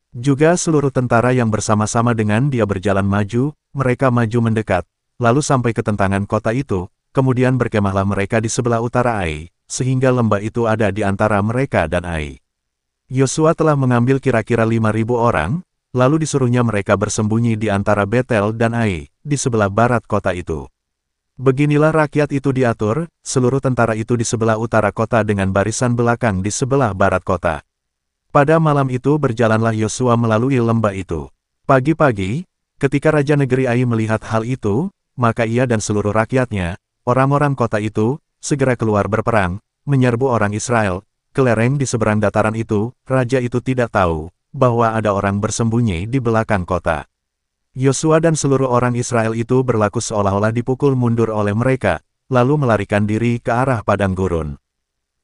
Juga seluruh tentara yang bersama-sama dengan dia berjalan maju, mereka maju mendekat, lalu sampai ke tentangan kota itu, kemudian berkemahlah mereka di sebelah utara Ai, sehingga lembah itu ada di antara mereka dan Ai. Yosua telah mengambil kira-kira 5.000 orang, lalu disuruhnya mereka bersembunyi di antara Betel dan Ai, di sebelah barat kota itu. Beginilah rakyat itu diatur, seluruh tentara itu di sebelah utara kota dengan barisan belakang di sebelah barat kota. Pada malam itu berjalanlah Yosua melalui lembah itu. Pagi-pagi, ketika Raja Negeri Ai melihat hal itu, maka ia dan seluruh rakyatnya, orang-orang kota itu, segera keluar berperang, menyerbu orang Israel, ke lereng di seberang dataran itu. Raja itu tidak tahu, bahwa ada orang bersembunyi di belakang kota. Yosua dan seluruh orang Israel itu berlaku seolah-olah dipukul mundur oleh mereka, lalu melarikan diri ke arah padang gurun.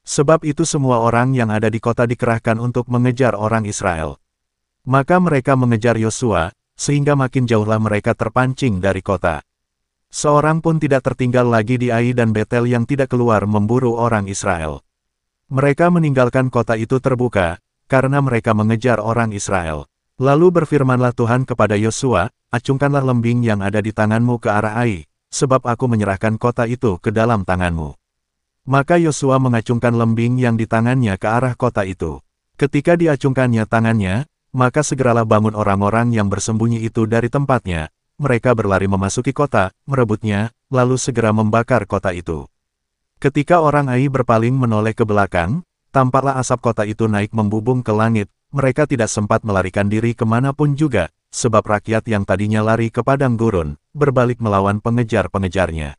Sebab itu semua orang yang ada di kota dikerahkan untuk mengejar orang Israel. Maka mereka mengejar Yosua, sehingga makin jauhlah mereka terpancing dari kota. Seorang pun tidak tertinggal lagi di Ai dan Betel yang tidak keluar memburu orang Israel. Mereka meninggalkan kota itu terbuka, karena mereka mengejar orang Israel. Lalu berfirmanlah Tuhan kepada Yosua, "Acungkanlah lembing yang ada di tanganmu ke arah Ai, sebab aku menyerahkan kota itu ke dalam tanganmu." Maka Yosua mengacungkan lembing yang di tangannya ke arah kota itu. Ketika diacungkannya tangannya, maka segeralah bangun orang-orang yang bersembunyi itu dari tempatnya. Mereka berlari memasuki kota, merebutnya, lalu segera membakar kota itu. Ketika orang Ai berpaling menoleh ke belakang, tampaklah asap kota itu naik membubung ke langit. Mereka tidak sempat melarikan diri kemanapun juga, sebab rakyat yang tadinya lari ke padang gurun, berbalik melawan pengejar-pengejarnya.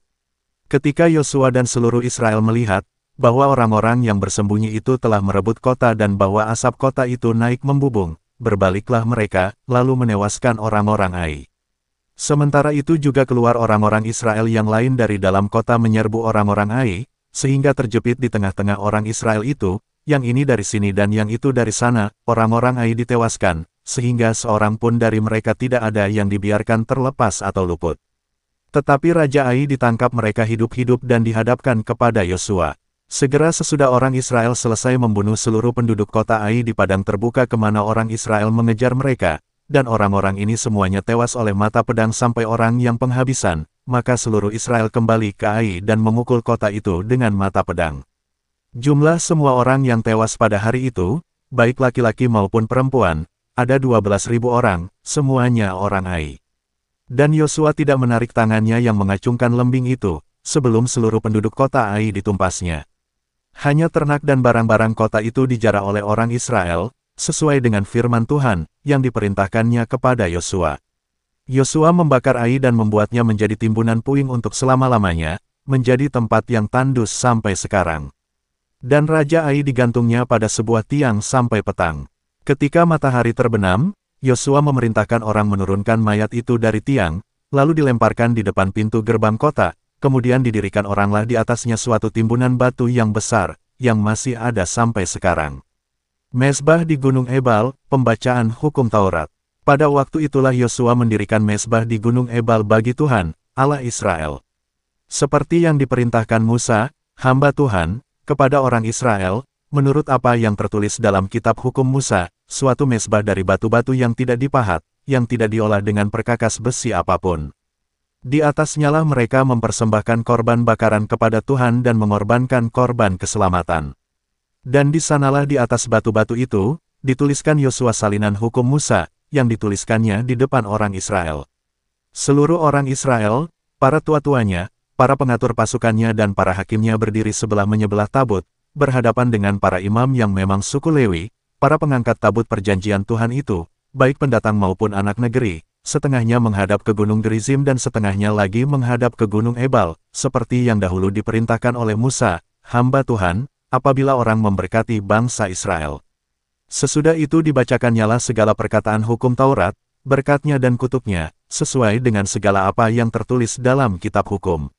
Ketika Yosua dan seluruh Israel melihat, bahwa orang-orang yang bersembunyi itu telah merebut kota dan bahwa asap kota itu naik membubung, berbaliklah mereka, lalu menewaskan orang-orang Ai. Sementara itu juga keluar orang-orang Israel yang lain dari dalam kota menyerbu orang-orang Ai, sehingga terjepit di tengah-tengah orang Israel itu, yang ini dari sini dan yang itu dari sana, orang-orang Ai ditewaskan, sehingga seorang pun dari mereka tidak ada yang dibiarkan terlepas atau luput. Tetapi Raja Ai ditangkap mereka hidup-hidup dan dihadapkan kepada Yosua. Segera sesudah orang Israel selesai membunuh seluruh penduduk kota Ai di padang terbuka kemana orang Israel mengejar mereka, dan orang-orang ini semuanya tewas oleh mata pedang sampai orang yang penghabisan, maka seluruh Israel kembali ke Ai dan memukul kota itu dengan mata pedang. Jumlah semua orang yang tewas pada hari itu, baik laki-laki maupun perempuan, ada 12.000 orang, semuanya orang Ai. Dan Yosua tidak menarik tangannya yang mengacungkan lembing itu, sebelum seluruh penduduk kota Ai ditumpasnya. Hanya ternak dan barang-barang kota itu dijara oleh orang Israel, sesuai dengan firman Tuhan yang diperintahkannya kepada Yosua. Yosua membakar Ai dan membuatnya menjadi timbunan puing untuk selama-lamanya, menjadi tempat yang tandus sampai sekarang. Dan Raja Ai digantungnya pada sebuah tiang sampai petang. Ketika matahari terbenam, Yosua memerintahkan orang menurunkan mayat itu dari tiang, lalu dilemparkan di depan pintu gerbang kota, kemudian didirikan oranglah di atasnya suatu timbunan batu yang besar, yang masih ada sampai sekarang. Mezbah di Gunung Ebal, pembacaan hukum Taurat. Pada waktu itulah Yosua mendirikan mezbah di Gunung Ebal bagi Tuhan, Allah Israel. Seperti yang diperintahkan Musa, hamba Tuhan, kepada orang Israel, menurut apa yang tertulis dalam kitab hukum Musa, suatu mezbah dari batu-batu yang tidak dipahat, yang tidak diolah dengan perkakas besi apapun. Di atasnyalah mereka mempersembahkan korban bakaran kepada Tuhan dan mengorbankan korban keselamatan. Dan di sanalah di atas batu-batu itu, dituliskan Yosua salinan hukum Musa, yang dituliskannya di depan orang Israel. Seluruh orang Israel, para tua-tuanya, para pengatur pasukannya dan para hakimnya berdiri sebelah menyebelah tabut, berhadapan dengan para imam yang memang suku Lewi, para pengangkat tabut perjanjian Tuhan itu, baik pendatang maupun anak negeri, setengahnya menghadap ke Gunung Gerizim dan setengahnya lagi menghadap ke Gunung Ebal, seperti yang dahulu diperintahkan oleh Musa, hamba Tuhan, apabila orang memberkati bangsa Israel. Sesudah itu dibacakannya segala perkataan hukum Taurat, berkatnya dan kutuknya, sesuai dengan segala apa yang tertulis dalam kitab hukum.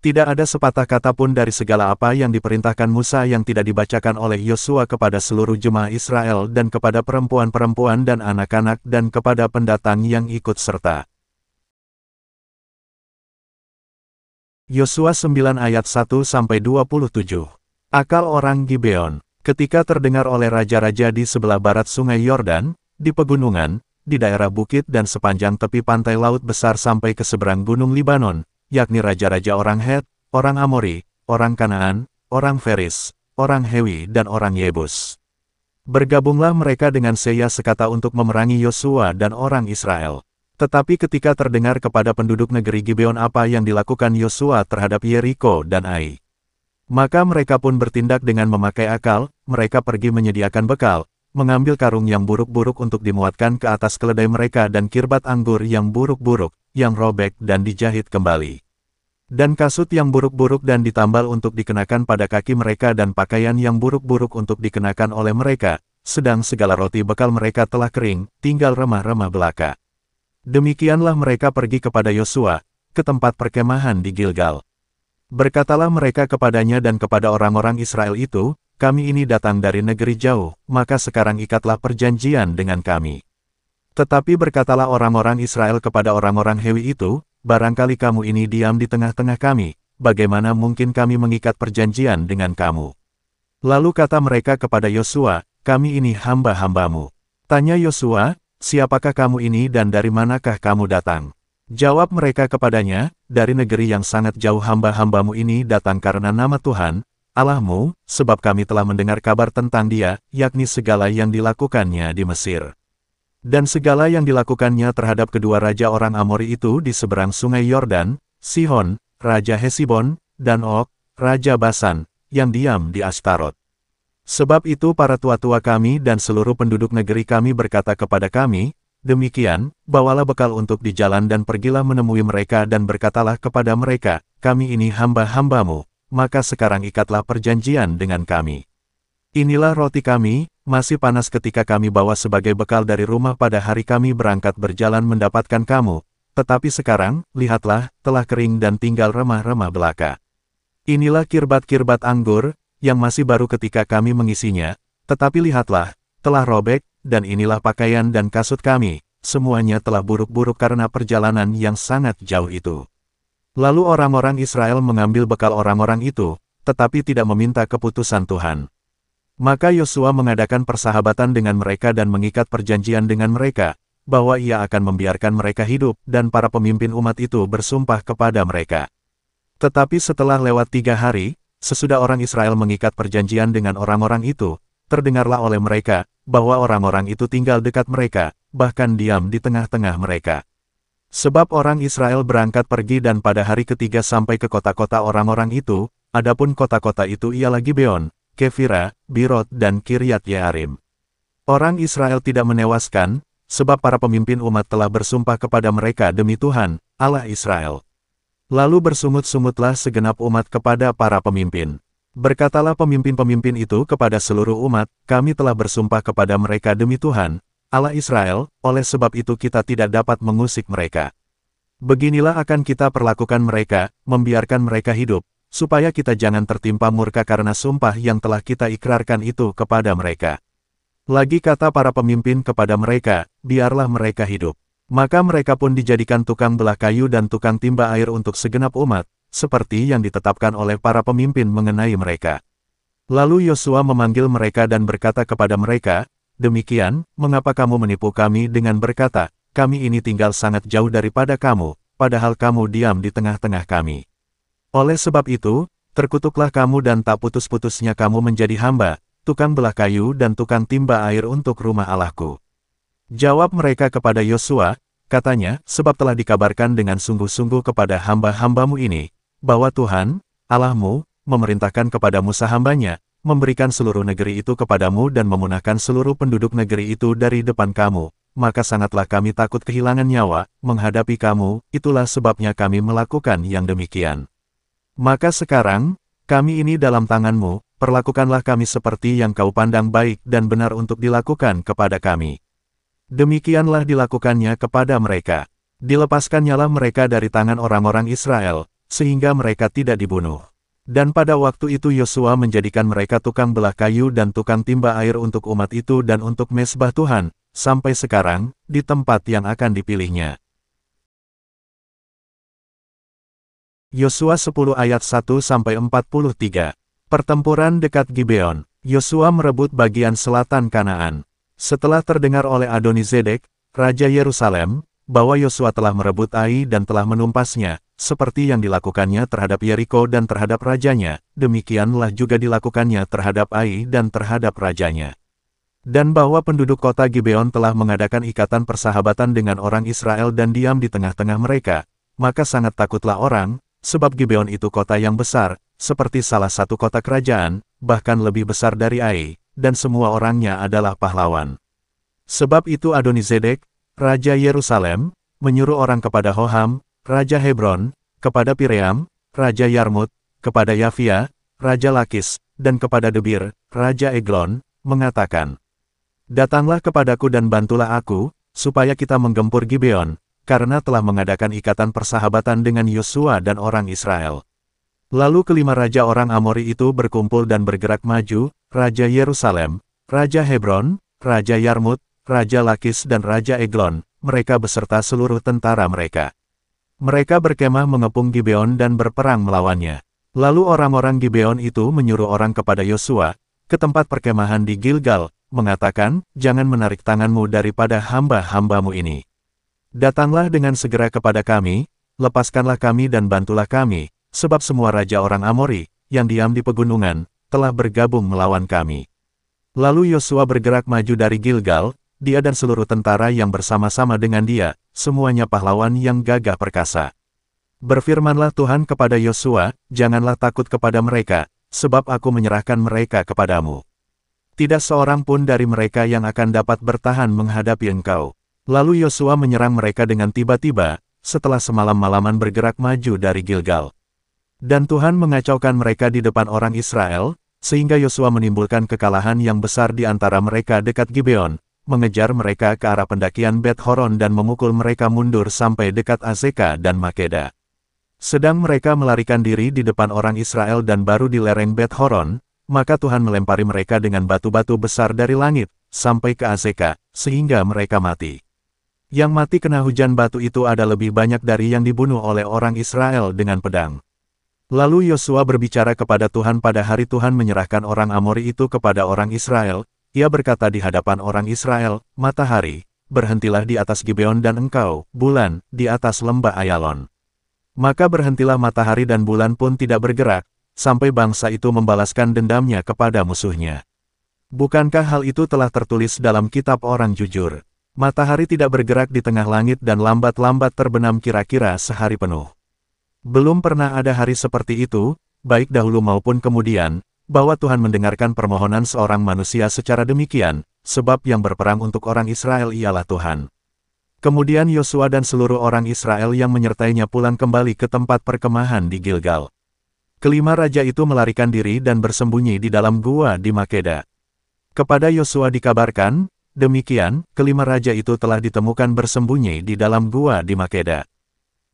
Tidak ada sepatah kata pun dari segala apa yang diperintahkan Musa yang tidak dibacakan oleh Yosua kepada seluruh jemaah Israel dan kepada perempuan-perempuan dan anak-anak dan kepada pendatang yang ikut serta. Yosua 9 ayat 1-27. Akal orang Gibeon. Ketika terdengar oleh raja-raja di sebelah barat sungai Yordan, di pegunungan, di daerah bukit dan sepanjang tepi pantai laut besar sampai ke seberang gunung Libanon, yakni raja-raja orang Het, orang Amori, orang Kanaan, orang Feris, orang Hewi dan orang Yebus. Bergabunglah mereka dengan Seya sekata untuk memerangi Yosua dan orang Israel. Tetapi ketika terdengar kepada penduduk negeri Gibeon apa yang dilakukan Yosua terhadap Yeriko dan Ai, maka mereka pun bertindak dengan memakai akal, mereka pergi menyediakan bekal, mengambil karung yang buruk-buruk untuk dimuatkan ke atas keledai mereka dan kirbat anggur yang buruk-buruk, yang robek dan dijahit kembali. Dan kasut yang buruk-buruk dan ditambal untuk dikenakan pada kaki mereka dan pakaian yang buruk-buruk untuk dikenakan oleh mereka, sedang segala roti bekal mereka telah kering, tinggal remah-remah belaka. Demikianlah mereka pergi kepada Yosua, ke tempat perkemahan di Gilgal. Berkatalah mereka kepadanya dan kepada orang-orang Israel itu, kami ini datang dari negeri jauh, maka sekarang ikatlah perjanjian dengan kami. Tetapi berkatalah orang-orang Israel kepada orang-orang Hewi itu, barangkali kamu ini diam di tengah-tengah kami, bagaimana mungkin kami mengikat perjanjian dengan kamu? Lalu kata mereka kepada Yosua, kami ini hamba-hambamu. Tanya Yosua, siapakah kamu ini dan dari manakah kamu datang? Jawab mereka kepadanya, dari negeri yang sangat jauh hamba-hambamu ini datang karena nama Tuhan, Allahmu, sebab kami telah mendengar kabar tentang dia, yakni segala yang dilakukannya di Mesir. Dan segala yang dilakukannya terhadap kedua raja orang Amori itu di seberang sungai Yordan, Sihon, Raja Hesibon, dan Og, Raja Basan, yang diam di Astarot. Sebab itu para tua-tua kami dan seluruh penduduk negeri kami berkata kepada kami, demikian, bawalah bekal untuk di jalan dan pergilah menemui mereka dan berkatalah kepada mereka, kami ini hamba-hambamu, maka sekarang ikatlah perjanjian dengan kami. Inilah roti kami, masih panas ketika kami bawa sebagai bekal dari rumah pada hari kami berangkat berjalan mendapatkan kamu, tetapi sekarang, lihatlah, telah kering dan tinggal remah-remah belaka. Inilah kirbat-kirbat anggur, yang masih baru ketika kami mengisinya, tetapi lihatlah, telah robek, dan inilah pakaian dan kasut kami, semuanya telah buruk-buruk karena perjalanan yang sangat jauh itu. Lalu orang-orang Israel mengambil bekal orang-orang itu, tetapi tidak meminta keputusan Tuhan. Maka Yosua mengadakan persahabatan dengan mereka dan mengikat perjanjian dengan mereka, bahwa ia akan membiarkan mereka hidup, dan para pemimpin umat itu bersumpah kepada mereka. Tetapi setelah lewat 3 hari, sesudah orang Israel mengikat perjanjian dengan orang-orang itu, terdengarlah oleh mereka, bahwa orang-orang itu tinggal dekat mereka, bahkan diam di tengah-tengah mereka. Sebab orang Israel berangkat pergi dan pada hari ketiga sampai ke kota-kota orang-orang itu, adapun kota-kota itu ialah Gibeon, Kefira, Birot dan Kiryat Yearim. Orang Israel tidak menewaskan, sebab para pemimpin umat telah bersumpah kepada mereka demi Tuhan, Allah Israel. Lalu bersungut-sungutlah segenap umat kepada para pemimpin. Berkatalah pemimpin-pemimpin itu kepada seluruh umat, kami telah bersumpah kepada mereka demi Tuhan, Allah Israel, oleh sebab itu kita tidak dapat mengusik mereka. Beginilah akan kita perlakukan mereka, membiarkan mereka hidup, supaya kita jangan tertimpa murka karena sumpah yang telah kita ikrarkan itu kepada mereka. Lagi kata para pemimpin kepada mereka, biarlah mereka hidup. Maka mereka pun dijadikan tukang belah kayu dan tukang timba air untuk segenap umat, seperti yang ditetapkan oleh para pemimpin mengenai mereka. Lalu Yosua memanggil mereka dan berkata kepada mereka, demikian, mengapa kamu menipu kami dengan berkata, kami ini tinggal sangat jauh daripada kamu, padahal kamu diam di tengah-tengah kami. Oleh sebab itu, terkutuklah kamu dan tak putus-putusnya kamu menjadi hamba, tukang belah kayu dan tukang timba air untuk rumah Allahku. Jawab mereka kepada Yosua, katanya, sebab telah dikabarkan dengan sungguh-sungguh kepada hamba-hambamu ini, bahwa Tuhan, Allahmu, memerintahkan kepada Musa hambanya, memberikan seluruh negeri itu kepadamu dan memunahkan seluruh penduduk negeri itu dari depan kamu, maka sangatlah kami takut kehilangan nyawa, menghadapi kamu, itulah sebabnya kami melakukan yang demikian. Maka sekarang, kami ini dalam tanganmu, perlakukanlah kami seperti yang kau pandang baik dan benar untuk dilakukan kepada kami. Demikianlah dilakukannya kepada mereka. Dilepaskannyalah mereka dari tangan orang-orang Israel, sehingga mereka tidak dibunuh. Dan pada waktu itu Yosua menjadikan mereka tukang belah kayu dan tukang timba air untuk umat itu dan untuk mezbah Tuhan, sampai sekarang, di tempat yang akan dipilihnya. Yosua 10 ayat 1-43. Pertempuran dekat Gibeon. Yosua merebut bagian selatan Kanaan. Setelah terdengar oleh Adonizedek, Raja Yerusalem, bahwa Yosua telah merebut Ai dan telah menumpasnya, seperti yang dilakukannya terhadap Yeriko dan terhadap rajanya, demikianlah juga dilakukannya terhadap Ai dan terhadap rajanya. Dan bahwa penduduk kota Gibeon telah mengadakan ikatan persahabatan dengan orang Israel dan diam di tengah-tengah mereka, maka sangat takutlah orang, sebab Gibeon itu kota yang besar, seperti salah satu kota kerajaan, bahkan lebih besar dari Ai, dan semua orangnya adalah pahlawan. Sebab itu Adonizedek, Raja Yerusalem, menyuruh orang kepada Hoham, Raja Hebron, kepada Piream, Raja Yarmut, kepada Yafia, Raja Lakis, dan kepada Debir, Raja Eglon, mengatakan, datanglah kepadaku dan bantulah aku, supaya kita menggempur Gibeon, karena telah mengadakan ikatan persahabatan dengan Yosua dan orang Israel. Lalu kelima raja orang Amori itu berkumpul dan bergerak maju, Raja Yerusalem, Raja Hebron, Raja Yarmut, Raja Lakis dan Raja Eglon, mereka beserta seluruh tentara mereka. Mereka berkemah mengepung Gibeon dan berperang melawannya. Lalu orang-orang Gibeon itu menyuruh orang kepada Yosua, ke tempat perkemahan di Gilgal, mengatakan, jangan menarik tanganmu daripada hamba-hambamu ini. Datanglah dengan segera kepada kami, lepaskanlah kami dan bantulah kami, sebab semua raja orang Amori, yang diam di pegunungan, telah bergabung melawan kami. Lalu Yosua bergerak maju dari Gilgal, dia dan seluruh tentara yang bersama-sama dengan dia, semuanya pahlawan yang gagah perkasa. Berfirmanlah Tuhan kepada Yosua, janganlah takut kepada mereka, sebab aku menyerahkan mereka kepadamu. Tidak seorang pun dari mereka yang akan dapat bertahan menghadapi engkau. Lalu Yosua menyerang mereka dengan tiba-tiba, setelah semalam-malaman bergerak maju dari Gilgal. Dan Tuhan mengacaukan mereka di depan orang Israel, sehingga Yosua menimbulkan kekalahan yang besar di antara mereka dekat Gibeon, mengejar mereka ke arah pendakian Bet Horon dan memukul mereka mundur sampai dekat Azeka dan Makeda. Sedang mereka melarikan diri di depan orang Israel dan baru di lereng Bet Horon, maka Tuhan melempari mereka dengan batu-batu besar dari langit, sampai ke Azeka, sehingga mereka mati. Yang mati kena hujan batu itu ada lebih banyak dari yang dibunuh oleh orang Israel dengan pedang. Lalu Yosua berbicara kepada Tuhan pada hari Tuhan menyerahkan orang Amori itu kepada orang Israel, ia berkata di hadapan orang Israel, matahari, berhentilah di atas Gibeon dan engkau, bulan, di atas lembah Ayalon. Maka berhentilah matahari dan bulan pun tidak bergerak, sampai bangsa itu membalaskan dendamnya kepada musuhnya. Bukankah hal itu telah tertulis dalam kitab orang jujur? Matahari tidak bergerak di tengah langit dan lambat-lambat terbenam kira-kira sehari penuh. Belum pernah ada hari seperti itu, baik dahulu maupun kemudian, bahwa Tuhan mendengarkan permohonan seorang manusia secara demikian, sebab yang berperang untuk orang Israel ialah Tuhan. Kemudian Yosua dan seluruh orang Israel yang menyertainya pulang kembali ke tempat perkemahan di Gilgal. Kelima raja itu melarikan diri dan bersembunyi di dalam gua di Makeda. Kepada Yosua dikabarkan, demikian, kelima raja itu telah ditemukan bersembunyi di dalam gua di Makeda.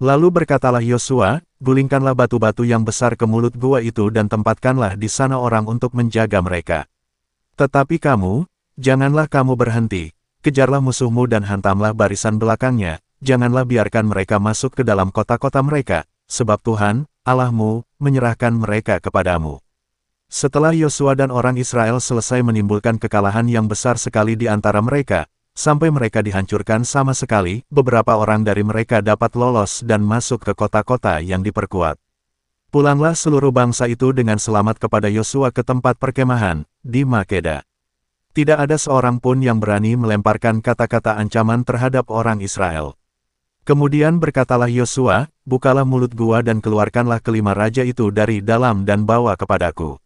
Lalu berkatalah Yosua, gulingkanlah batu-batu yang besar ke mulut gua itu dan tempatkanlah di sana orang untuk menjaga mereka. Tetapi kamu, janganlah kamu berhenti, kejarlah musuhmu dan hantamlah barisan belakangnya, janganlah biarkan mereka masuk ke dalam kota-kota mereka, sebab Tuhan, Allahmu, menyerahkan mereka kepadamu. Setelah Yosua dan orang Israel selesai menimbulkan kekalahan yang besar sekali di antara mereka, sampai mereka dihancurkan sama sekali, beberapa orang dari mereka dapat lolos dan masuk ke kota-kota yang diperkuat. Pulanglah seluruh bangsa itu dengan selamat kepada Yosua ke tempat perkemahan, di Makeda. Tidak ada seorang pun yang berani melemparkan kata-kata ancaman terhadap orang Israel. Kemudian berkatalah Yosua, bukalah mulut gua dan keluarkanlah kelima raja itu dari dalam dan bawa kepadaku.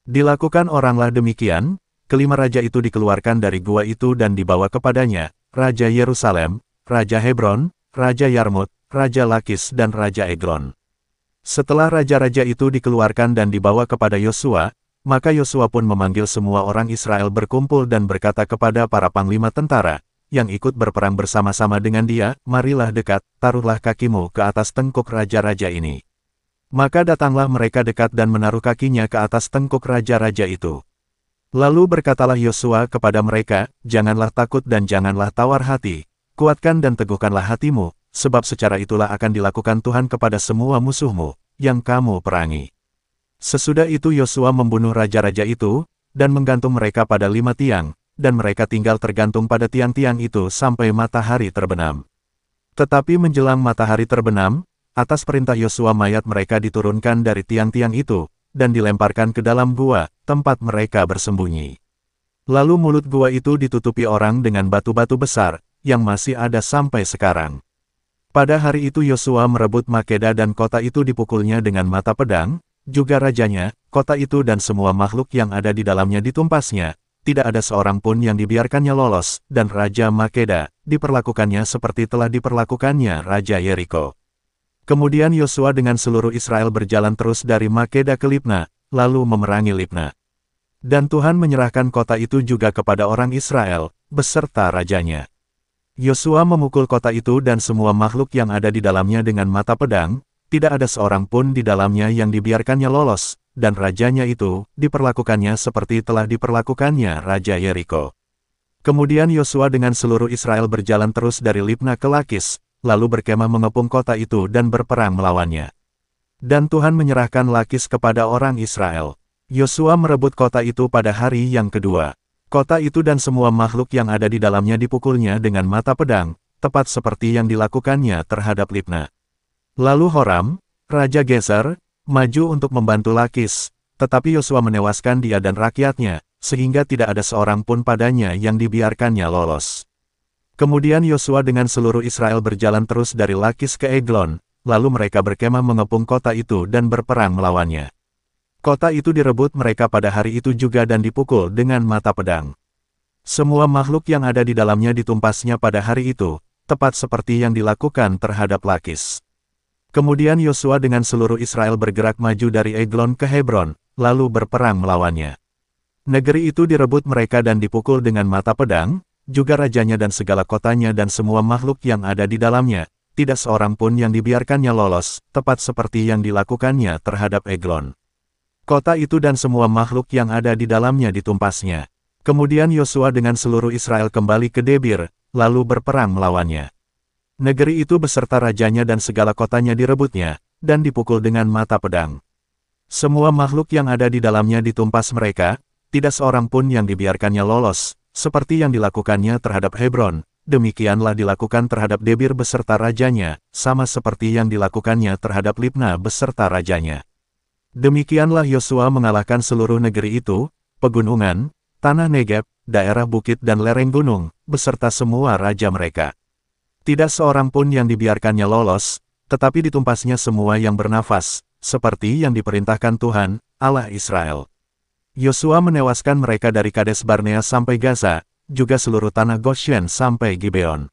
Dilakukan oranglah demikian. Kelima raja itu dikeluarkan dari gua itu dan dibawa kepadanya, Raja Yerusalem, Raja Hebron, Raja Yarmut, Raja Lakis dan Raja Eglon. Setelah raja-raja itu dikeluarkan dan dibawa kepada Yosua, maka Yosua pun memanggil semua orang Israel berkumpul dan berkata kepada para panglima tentara, yang ikut berperang bersama-sama dengan dia, marilah dekat, taruhlah kakimu ke atas tengkuk raja-raja ini. Maka datanglah mereka dekat dan menaruh kakinya ke atas tengkuk raja-raja itu. Lalu berkatalah Yosua kepada mereka, janganlah takut dan janganlah tawar hati, kuatkan dan teguhkanlah hatimu, sebab secara itulah akan dilakukan Tuhan kepada semua musuhmu, yang kamu perangi. Sesudah itu Yosua membunuh raja-raja itu, dan menggantung mereka pada 5 tiang, dan mereka tinggal tergantung pada tiang-tiang itu sampai matahari terbenam. Tetapi menjelang matahari terbenam, atas perintah Yosua mayat mereka diturunkan dari tiang-tiang itu, dan dilemparkan ke dalam gua, tempat mereka bersembunyi. Lalu mulut gua itu ditutupi orang dengan batu-batu besar, yang masih ada sampai sekarang. Pada hari itu Yosua merebut Makeda dan kota itu dipukulnya dengan mata pedang, juga rajanya, kota itu dan semua makhluk yang ada di dalamnya ditumpasnya, tidak ada seorang pun yang dibiarkannya lolos, dan Raja Makeda, diperlakukannya seperti telah diperlakukannya Raja Yeriko. Kemudian Yosua dengan seluruh Israel berjalan terus dari Makeda ke Libna, lalu memerangi Libna. Dan Tuhan menyerahkan kota itu juga kepada orang Israel, beserta rajanya. Yosua memukul kota itu dan semua makhluk yang ada di dalamnya dengan mata pedang, tidak ada seorang pun di dalamnya yang dibiarkannya lolos, dan rajanya itu, diperlakukannya seperti telah diperlakukannya Raja Yeriko. Kemudian Yosua dengan seluruh Israel berjalan terus dari Libna ke Lakis, lalu berkemah mengepung kota itu dan berperang melawannya. Dan Tuhan menyerahkan Lakis kepada orang Israel. Yosua merebut kota itu pada hari yang kedua. Kota itu dan semua makhluk yang ada di dalamnya dipukulnya dengan mata pedang, tepat seperti yang dilakukannya terhadap Libna. Lalu Horam, Raja Geser, maju untuk membantu Lakis, tetapi Yosua menewaskan dia dan rakyatnya, sehingga tidak ada seorang pun padanya yang dibiarkannya lolos. Kemudian Yosua dengan seluruh Israel berjalan terus dari Lakis ke Eglon, lalu mereka berkemah mengepung kota itu dan berperang melawannya. Kota itu direbut mereka pada hari itu juga dan dipukul dengan mata pedang. Semua makhluk yang ada di dalamnya ditumpasnya pada hari itu, tepat seperti yang dilakukan terhadap Lakis. Kemudian Yosua dengan seluruh Israel bergerak maju dari Eglon ke Hebron, lalu berperang melawannya. Negeri itu direbut mereka dan dipukul dengan mata pedang, juga rajanya dan segala kotanya dan semua makhluk yang ada di dalamnya, tidak seorang pun yang dibiarkannya lolos, tepat seperti yang dilakukannya terhadap Eglon. Kota itu dan semua makhluk yang ada di dalamnya ditumpasnya. Kemudian Yosua dengan seluruh Israel kembali ke Debir, lalu berperang melawannya. Negeri itu beserta rajanya dan segala kotanya direbutnya, dan dipukul dengan mata pedang. Semua makhluk yang ada di dalamnya ditumpas mereka, tidak seorang pun yang dibiarkannya lolos, seperti yang dilakukannya terhadap Hebron, demikianlah dilakukan terhadap Debir beserta rajanya, sama seperti yang dilakukannya terhadap Libna beserta rajanya. Demikianlah Yosua mengalahkan seluruh negeri itu, pegunungan, tanah Negeb, daerah bukit dan lereng gunung, beserta semua raja mereka. Tidak seorang pun yang dibiarkannya lolos, tetapi ditumpasnya semua yang bernafas, seperti yang diperintahkan Tuhan, Allah Israel. Yosua menewaskan mereka dari Kades Barnea sampai Gaza, juga seluruh tanah Goshen sampai Gibeon.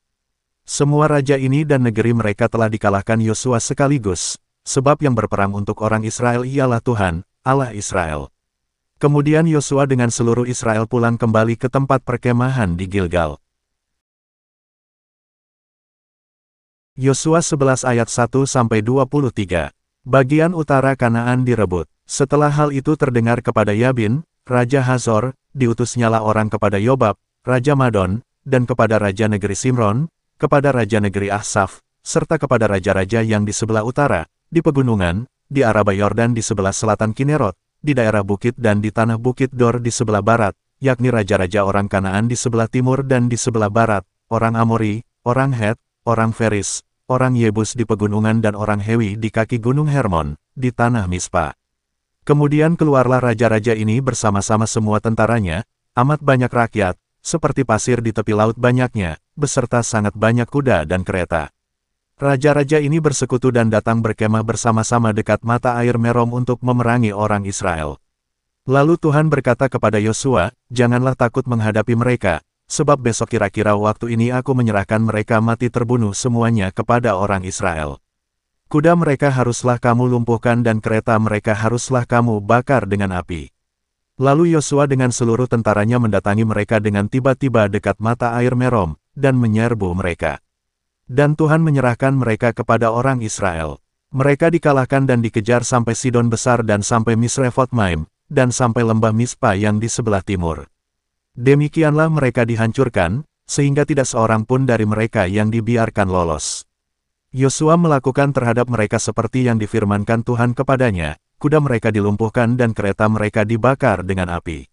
Semua raja ini dan negeri mereka telah dikalahkan Yosua sekaligus, sebab yang berperang untuk orang Israel ialah Tuhan, Allah Israel. Kemudian Yosua dengan seluruh Israel pulang kembali ke tempat perkemahan di Gilgal. Yosua 11 ayat 1-23. Bagian utara Kanaan direbut. Setelah hal itu terdengar kepada Yabin, Raja Hazor, diutusnyalah orang kepada Yobab, Raja Madon, dan kepada Raja Negeri Simron, kepada Raja Negeri Ahsaf, serta kepada raja-raja yang di sebelah utara, di pegunungan, di Araba Yordan di sebelah selatan Kinerot, di daerah bukit dan di tanah bukit Dor di sebelah barat, yakni raja-raja orang Kanaan di sebelah timur dan di sebelah barat, orang Amori, orang Het, orang Feris, orang Yebus di pegunungan dan orang Hewi di kaki gunung Hermon, di tanah Mispa. Kemudian keluarlah raja-raja ini bersama-sama semua tentaranya, amat banyak rakyat, seperti pasir di tepi laut banyaknya, beserta sangat banyak kuda dan kereta. Raja-raja ini bersekutu dan datang berkemah bersama-sama dekat mata air Merom untuk memerangi orang Israel. Lalu Tuhan berkata kepada Yosua, "Janganlah takut menghadapi mereka, sebab besok kira-kira waktu ini aku menyerahkan mereka mati terbunuh semuanya kepada orang Israel. Kuda mereka haruslah kamu lumpuhkan dan kereta mereka haruslah kamu bakar dengan api." Lalu Yosua dengan seluruh tentaranya mendatangi mereka dengan tiba-tiba dekat mata air Merom, dan menyerbu mereka. Dan Tuhan menyerahkan mereka kepada orang Israel. Mereka dikalahkan dan dikejar sampai Sidon Besar dan sampai Misrefot-Maim, dan sampai lembah Mispa yang di sebelah timur. Demikianlah mereka dihancurkan, sehingga tidak seorang pun dari mereka yang dibiarkan lolos. Yosua melakukan terhadap mereka seperti yang difirmankan Tuhan kepadanya, kuda mereka dilumpuhkan dan kereta mereka dibakar dengan api.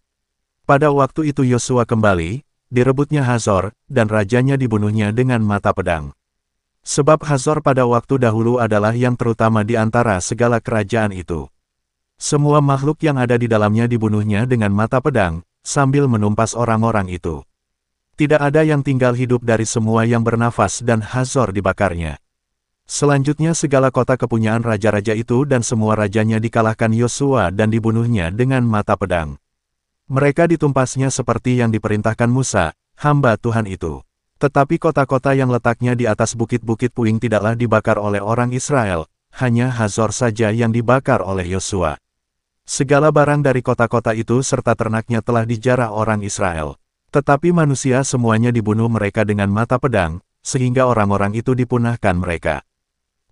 Pada waktu itu Yosua kembali, direbutnya Hazor, dan rajanya dibunuhnya dengan mata pedang. Sebab Hazor pada waktu dahulu adalah yang terutama di antara segala kerajaan itu. Semua makhluk yang ada di dalamnya dibunuhnya dengan mata pedang, sambil menumpas orang-orang itu. Tidak ada yang tinggal hidup dari semua yang bernafas dan Hazor dibakarnya. Selanjutnya segala kota kepunyaan raja-raja itu dan semua rajanya dikalahkan Yosua dan dibunuhnya dengan mata pedang. Mereka ditumpasnya seperti yang diperintahkan Musa, hamba Tuhan itu. Tetapi kota-kota yang letaknya di atas bukit-bukit puing tidaklah dibakar oleh orang Israel, hanya Hazor saja yang dibakar oleh Yosua. Segala barang dari kota-kota itu serta ternaknya telah dijarah orang Israel. Tetapi manusia semuanya dibunuh mereka dengan mata pedang, sehingga orang-orang itu dipunahkan mereka.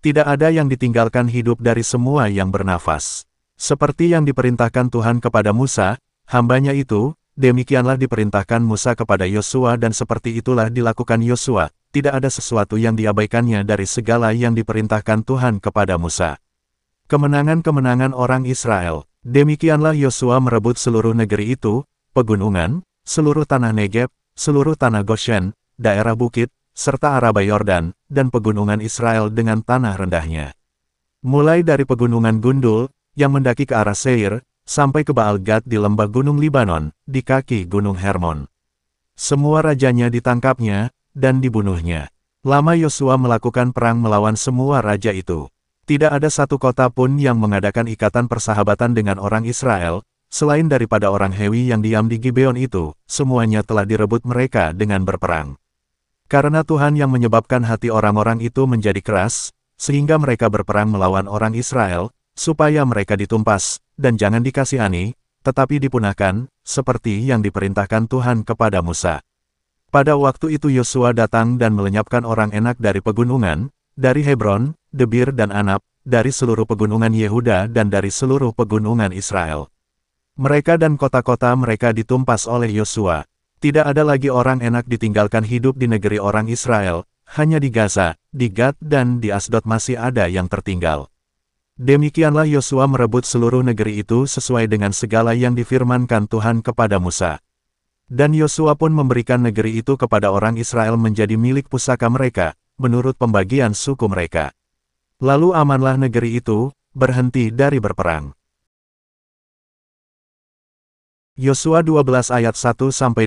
Tidak ada yang ditinggalkan hidup dari semua yang bernafas. Seperti yang diperintahkan Tuhan kepada Musa, hambanya itu, demikianlah diperintahkan Musa kepada Yosua dan seperti itulah dilakukan Yosua. Tidak ada sesuatu yang diabaikannya dari segala yang diperintahkan Tuhan kepada Musa. Kemenangan-kemenangan orang Israel. Demikianlah Yosua merebut seluruh negeri itu, pegunungan, seluruh tanah Negeb, seluruh tanah Goshen, daerah bukit, serta Araba Yordan, dan pegunungan Israel dengan tanah rendahnya. Mulai dari pegunungan Gundul, yang mendaki ke arah Seir, sampai ke Baal Gad di lembah gunung Libanon, di kaki gunung Hermon. Semua rajanya ditangkapnya, dan dibunuhnya. Lama Yosua melakukan perang melawan semua raja itu. Tidak ada satu kota pun yang mengadakan ikatan persahabatan dengan orang Israel, selain daripada orang Hewi yang diam di Gibeon itu, semuanya telah direbut mereka dengan berperang. Karena Tuhan yang menyebabkan hati orang-orang itu menjadi keras, sehingga mereka berperang melawan orang Israel, supaya mereka ditumpas, dan jangan dikasihani, tetapi dipunahkan, seperti yang diperintahkan Tuhan kepada Musa. Pada waktu itu Yosua datang dan melenyapkan orang Enak dari pegunungan, dari Hebron, Debir dan Anab, dari seluruh pegunungan Yehuda dan dari seluruh pegunungan Israel. Mereka dan kota-kota mereka ditumpas oleh Yosua. Tidak ada lagi orang Enak ditinggalkan hidup di negeri orang Israel, hanya di Gaza, di Gad dan di Asdod masih ada yang tertinggal. Demikianlah Yosua merebut seluruh negeri itu sesuai dengan segala yang difirmankan Tuhan kepada Musa. Dan Yosua pun memberikan negeri itu kepada orang Israel menjadi milik pusaka mereka, menurut pembagian suku mereka. Lalu amanlah negeri itu, berhenti dari berperang. Yosua 12 ayat 1-24.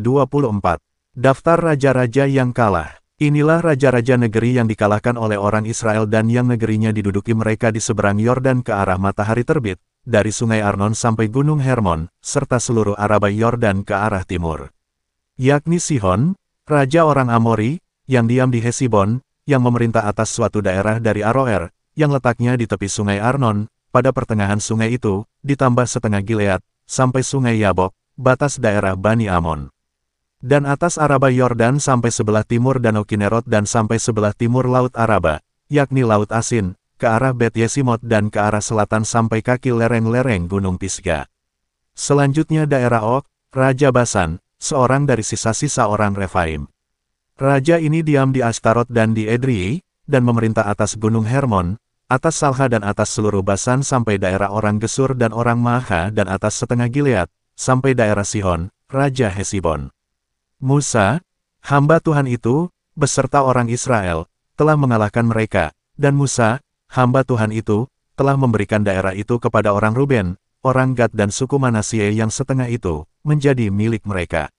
Daftar raja-raja yang kalah. Inilah raja-raja negeri yang dikalahkan oleh orang Israel dan yang negerinya diduduki mereka di seberang Yordan ke arah matahari terbit, dari sungai Arnon sampai gunung Hermon, serta seluruh Araba Yordan ke arah timur. Yakni Sihon, raja orang Amori, yang diam di Hesibon, yang memerintah atas suatu daerah dari Aroer, yang letaknya di tepi sungai Arnon, pada pertengahan sungai itu, ditambah setengah Gilead, sampai sungai Yabok, batas daerah Bani Amon. Dan atas Araba Yordan sampai sebelah timur Danau Kinerot dan sampai sebelah timur Laut Araba, yakni Laut Asin, ke arah Bet Yesimot dan ke arah selatan sampai kaki lereng-lereng Gunung Pisga. Selanjutnya daerah Og, Raja Basan, seorang dari sisa-sisa orang Refaim. Raja ini diam di Ashtarot dan di Edrei, dan memerintah atas Gunung Hermon, atas Salha dan atas seluruh Basan sampai daerah orang Gesur dan orang Maaha dan atas setengah Gilead, sampai daerah Sihon, Raja Hesibon. Musa, hamba Tuhan itu, beserta orang Israel, telah mengalahkan mereka, dan Musa, hamba Tuhan itu, telah memberikan daerah itu kepada orang Ruben, orang Gad dan suku Manasye yang setengah itu, menjadi milik mereka.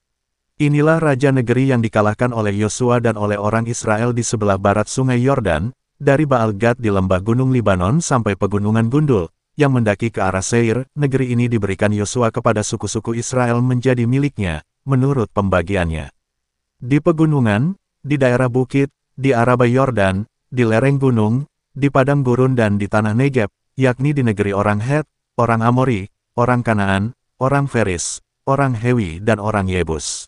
Inilah raja negeri yang dikalahkan oleh Yosua dan oleh orang Israel di sebelah barat sungai Yordan, dari Baal Gad di lembah gunung Libanon sampai pegunungan Gundul, yang mendaki ke arah Seir. Negeri ini diberikan Yosua kepada suku-suku Israel menjadi miliknya, menurut pembagiannya. Di pegunungan, di daerah bukit, di Araba Yordan, di lereng gunung, di padang gurun dan di tanah Negeb, yakni di negeri orang Het, orang Amori, orang Kanaan, orang Feris, orang Hewi dan orang Yebus.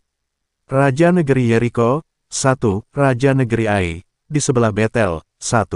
Raja negeri Yeriko, 1. Raja negeri Ai, di sebelah Betel, 1.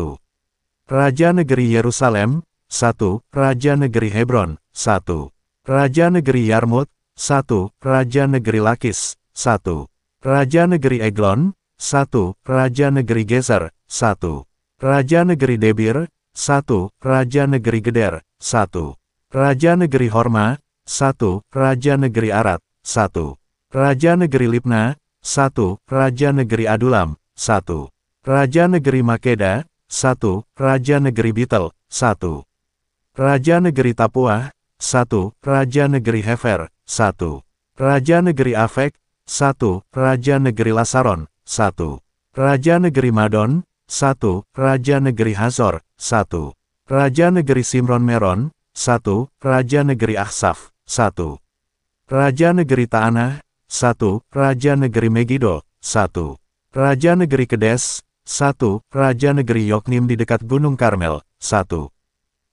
Raja negeri Yerusalem, 1. Raja negeri Hebron, 1. Raja negeri Yarmut, 1. Raja negeri Lakis, 1. Raja negeri Eglon, 1. Raja negeri Gezer, 1. Raja negeri Debir, 1. Raja negeri Geder, 1. Raja negeri Horma, 1. Raja negeri Arad, 1. Raja negeri Libna, 1. Raja negeri Adulam, 1. Raja negeri Makeda, 1. Raja negeri Bitel, 1. Raja negeri Tapuah, 1. Raja negeri Hefer, 1. Raja negeri Afek, 1. Raja negeri Lasaron, 1. Raja negeri Madon, 1. Raja negeri Hazor, 1. Raja negeri Simron Meron, 1. Raja negeri Ahsaf, 1. Raja negeri Taanah, 1. Raja negeri Megido, 1. Raja negeri Kedes, 1. Raja negeri Yoknim di dekat Gunung Karmel, 1.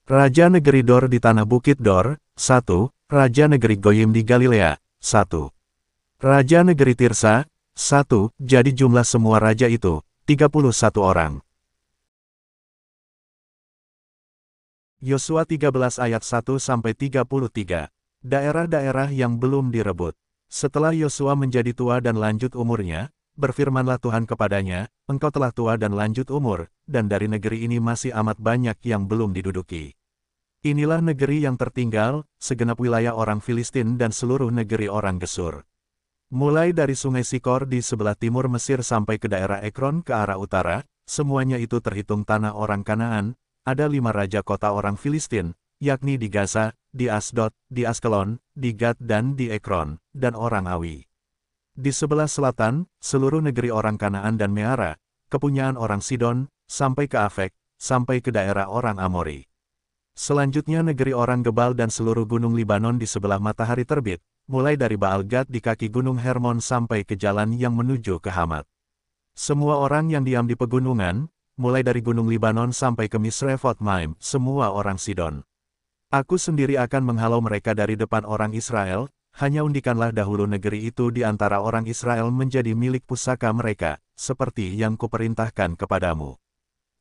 Raja negeri Dor di tanah Bukit Dor, 1. Raja negeri Goyim di Galilea, 1. Raja negeri Tirsa, 1. Jadi jumlah semua raja itu, 31 orang. Yosua 13 ayat 1-33. Daerah-daerah yang belum direbut. Setelah Yosua menjadi tua dan lanjut umurnya, berfirmanlah Tuhan kepadanya, engkau telah tua dan lanjut umur, dan dari negeri ini masih amat banyak yang belum diduduki. Inilah negeri yang tertinggal, segenap wilayah orang Filistin dan seluruh negeri orang Gesur. Mulai dari sungai Sikor di sebelah timur Mesir sampai ke daerah Ekron ke arah utara, semuanya itu terhitung tanah orang Kanaan. Ada 5 raja kota orang Filistin, yakni di Gaza, di Asdod, di Askelon, di Gad dan di Ekron, dan orang Awi. Di sebelah selatan, seluruh negeri orang Kanaan dan Meara, kepunyaan orang Sidon, sampai ke Afek, sampai ke daerah orang Amori. Selanjutnya negeri orang Gebal dan seluruh gunung Libanon di sebelah matahari terbit, mulai dari Baal Gad di kaki gunung Hermon sampai ke jalan yang menuju ke Hamat. Semua orang yang diam di pegunungan, mulai dari gunung Libanon sampai ke Misrefot Maim, semua orang Sidon. Aku sendiri akan menghalau mereka dari depan orang Israel, hanya undikanlah dahulu negeri itu di antara orang Israel menjadi milik pusaka mereka, seperti yang kuperintahkan kepadamu.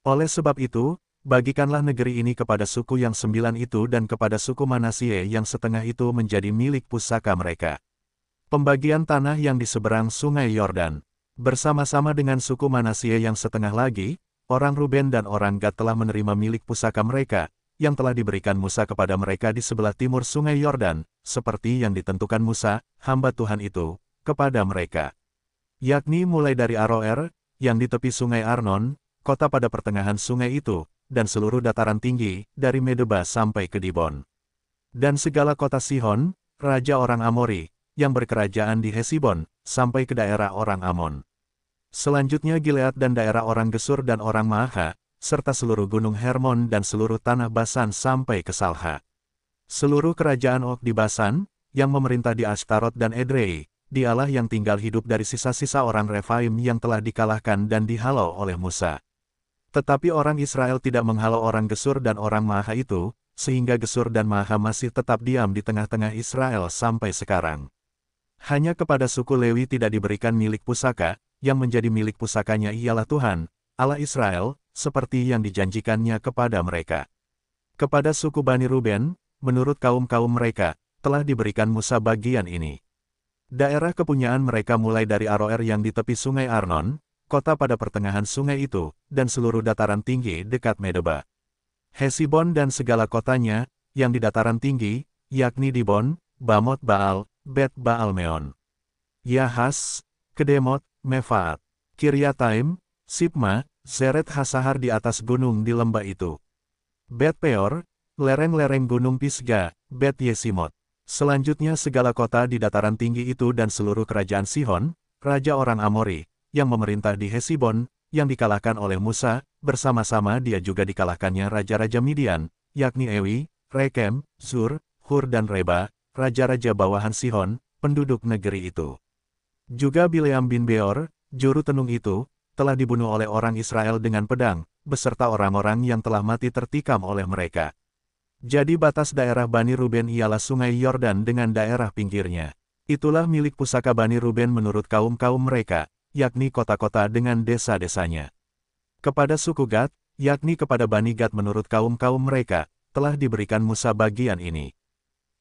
Oleh sebab itu, bagikanlah negeri ini kepada suku yang 9 itu dan kepada suku Manasye yang setengah itu menjadi milik pusaka mereka. Pembagian tanah yang di seberang sungai Yordan. Bersama-sama dengan suku Manasye yang setengah lagi, orang Ruben dan orang Gad telah menerima milik pusaka mereka, yang telah diberikan Musa kepada mereka di sebelah timur sungai Yordan, seperti yang ditentukan Musa, hamba Tuhan itu, kepada mereka. Yakni mulai dari Aroer, yang di tepi sungai Arnon, kota pada pertengahan sungai itu, dan seluruh dataran tinggi, dari Medeba sampai ke Dibon. Dan segala kota Sihon, raja orang Amori, yang berkerajaan di Hesibon, sampai ke daerah orang Amon. Selanjutnya Gilead dan daerah orang Gesur dan orang Maaha, serta seluruh gunung Hermon dan seluruh tanah Basan sampai ke Salha. Seluruh kerajaan Og di Basan, yang memerintah di Ashtarot dan Edrei, dialah yang tinggal hidup dari sisa-sisa orang Refaim yang telah dikalahkan dan dihalau oleh Musa. Tetapi orang Israel tidak menghalau orang Gesur dan orang Maaha itu, sehingga Gesur dan Maaha masih tetap diam di tengah-tengah Israel sampai sekarang. Hanya kepada suku Lewi tidak diberikan milik pusaka, yang menjadi milik pusakanya ialah Tuhan, Allah Israel, seperti yang dijanjikannya kepada mereka. Kepada suku Bani Ruben, menurut kaum-kaum mereka, telah diberikan Musa bagian ini. Daerah kepunyaan mereka mulai dari Aroer yang di tepi sungai Arnon, kota pada pertengahan sungai itu, dan seluruh dataran tinggi dekat Medeba. Hesibon dan segala kotanya, yang di dataran tinggi, yakni Dibon, Bamot Baal, Bet Baal Meon, Yahas, Kedemot, Mefaat, Kiryataim, Sibma, Zeret Hasahar di atas gunung di lembah itu. Bet Peor, lereng-lereng gunung Pisga, Bet Yesimot. Selanjutnya segala kota di dataran tinggi itu dan seluruh kerajaan Sihon, raja orang Amori, yang memerintah di Hesibon, yang dikalahkan oleh Musa, bersama-sama dia juga dikalahkannya raja-raja Midian, yakni Ewi, Rekem, Zur, Hur dan Reba, raja-raja bawahan Sihon, penduduk negeri itu. Juga Bileam bin Beor, juru tenung itu, telah dibunuh oleh orang Israel dengan pedang, beserta orang-orang yang telah mati tertikam oleh mereka. Jadi batas daerah Bani Ruben ialah sungai Yordan dengan daerah pinggirnya. Itulah milik pusaka Bani Ruben menurut kaum-kaum mereka, yakni kota-kota dengan desa-desanya. Kepada suku Gad, yakni kepada Bani Gad menurut kaum-kaum mereka, telah diberikan Musa bagian ini.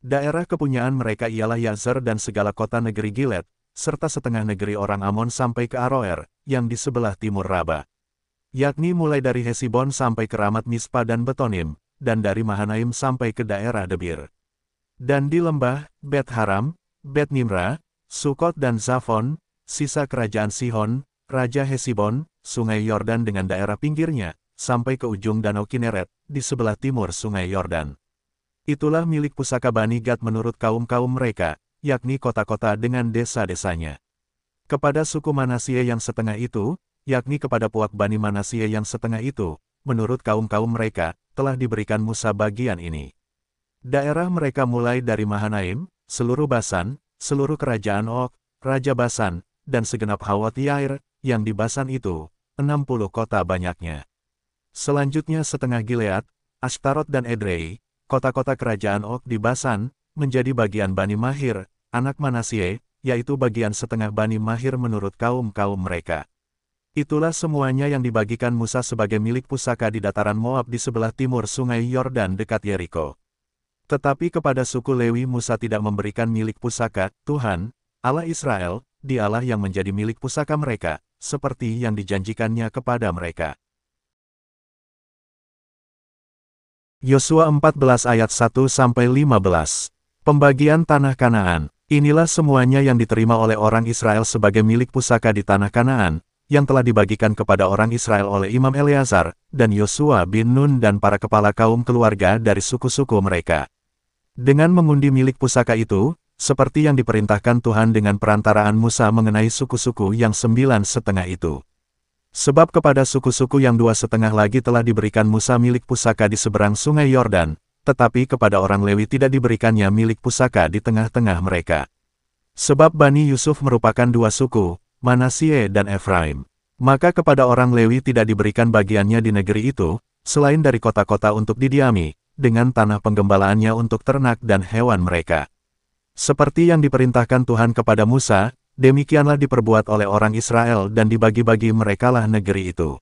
Daerah kepunyaan mereka ialah Yazer dan segala kota negeri Gilead, serta setengah negeri orang Amon sampai ke Aroer, yang di sebelah timur Raba. Yakni mulai dari Hesibon sampai ke Ramat Mispa dan Betonim, dan dari Mahanaim sampai ke daerah Debir. Dan di lembah, Bet Haram, Bet Nimra, Sukot dan Zafon, sisa kerajaan Sihon, Raja Hesibon, sungai Yordan dengan daerah pinggirnya, sampai ke ujung Danau Kineret, di sebelah timur sungai Yordan. Itulah milik pusaka Bani Gad menurut kaum-kaum mereka, yakni kota-kota dengan desa-desanya. Kepada suku Manasye yang setengah itu, yakni kepada puak Bani Manasye yang setengah itu, menurut kaum-kaum mereka, telah diberikan Musa bagian ini. Daerah mereka mulai dari Mahanaim, seluruh Basan, seluruh kerajaan Og, Raja Basan, dan segenap Hawat Yair, yang di Basan itu, 60 kota banyaknya. Selanjutnya setengah Gilead, Ashtarot dan Edrei, kota-kota kerajaan Og di Basan, menjadi bagian Bani Mahir, anak Manasye, yaitu bagian setengah Bani Mahir menurut kaum-kaum mereka. Itulah semuanya yang dibagikan Musa sebagai milik pusaka di dataran Moab di sebelah timur sungai Yordan dekat Yeriko. Tetapi kepada suku Lewi Musa tidak memberikan milik pusaka, Tuhan, Allah Israel, dialah yang menjadi milik pusaka mereka, seperti yang dijanjikannya kepada mereka. Yosua 14 ayat 1-15. Pembagian tanah Kanaan. Inilah semuanya yang diterima oleh orang Israel sebagai milik pusaka di tanah Kanaan, yang telah dibagikan kepada orang Israel oleh Imam Eleazar, dan Yosua bin Nun dan para kepala kaum keluarga dari suku-suku mereka. Dengan mengundi milik pusaka itu, seperti yang diperintahkan Tuhan dengan perantaraan Musa mengenai suku-suku yang 9,5 itu. Sebab kepada suku-suku yang 2,5 lagi telah diberikan Musa milik pusaka di seberang sungai Yordan, tetapi kepada orang Lewi tidak diberikannya milik pusaka di tengah-tengah mereka. Sebab Bani Yusuf merupakan dua suku, Manasye dan Efraim. Maka kepada orang Lewi tidak diberikan bagiannya di negeri itu, selain dari kota-kota untuk didiami, dengan tanah penggembalaannya untuk ternak dan hewan mereka. Seperti yang diperintahkan Tuhan kepada Musa, demikianlah diperbuat oleh orang Israel dan dibagi-bagi merekalah negeri itu.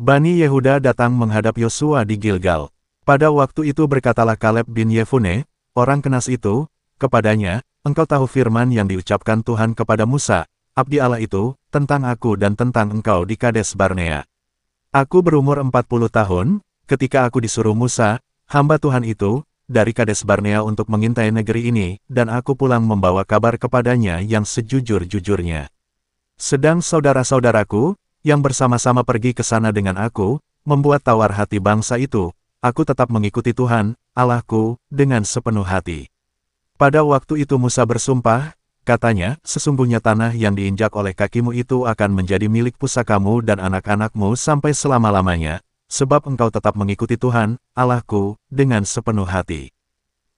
Bani Yehuda datang menghadap Yosua di Gilgal. Pada waktu itu berkatalah Kaleb bin Yefune, orang Kenas itu, kepadanya, engkau tahu firman yang diucapkan Tuhan kepada Musa, Abdi Allah itu, tentang aku dan tentang engkau di Kades Barnea. Aku berumur 40 tahun, ketika aku disuruh Musa, hamba Tuhan itu, dari Kades Barnea untuk mengintai negeri ini, dan aku pulang membawa kabar kepadanya yang sejujur-jujurnya. Sedang saudara-saudaraku, yang bersama-sama pergi ke sana dengan aku, membuat tawar hati bangsa itu, aku tetap mengikuti Tuhan, Allahku, dengan sepenuh hati. Pada waktu itu Musa bersumpah, katanya, sesungguhnya tanah yang diinjak oleh kakimu itu akan menjadi milik pusakamu dan anak-anakmu sampai selama-lamanya, sebab engkau tetap mengikuti Tuhan, Allahku, dengan sepenuh hati.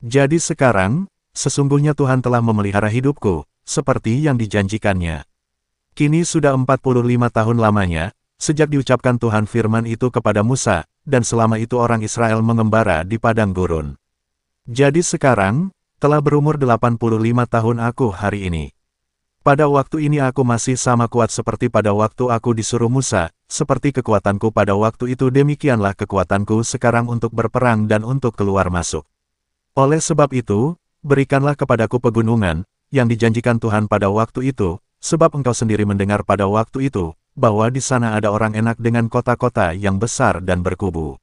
Jadi sekarang, sesungguhnya Tuhan telah memelihara hidupku, seperti yang dijanjikannya. Kini sudah 45 tahun lamanya, sejak diucapkan Tuhan firman itu kepada Musa, dan selama itu orang Israel mengembara di padang gurun. Jadi sekarang, telah berumur 85 tahun aku hari ini. Pada waktu ini aku masih sama kuat seperti pada waktu aku disuruh Musa, seperti kekuatanku pada waktu itu demikianlah kekuatanku sekarang untuk berperang dan untuk keluar masuk. Oleh sebab itu, berikanlah kepadaku pegunungan, yang dijanjikan Tuhan pada waktu itu, sebab engkau sendiri mendengar pada waktu itu, bahwa di sana ada orang enak dengan kota-kota yang besar dan berkubu.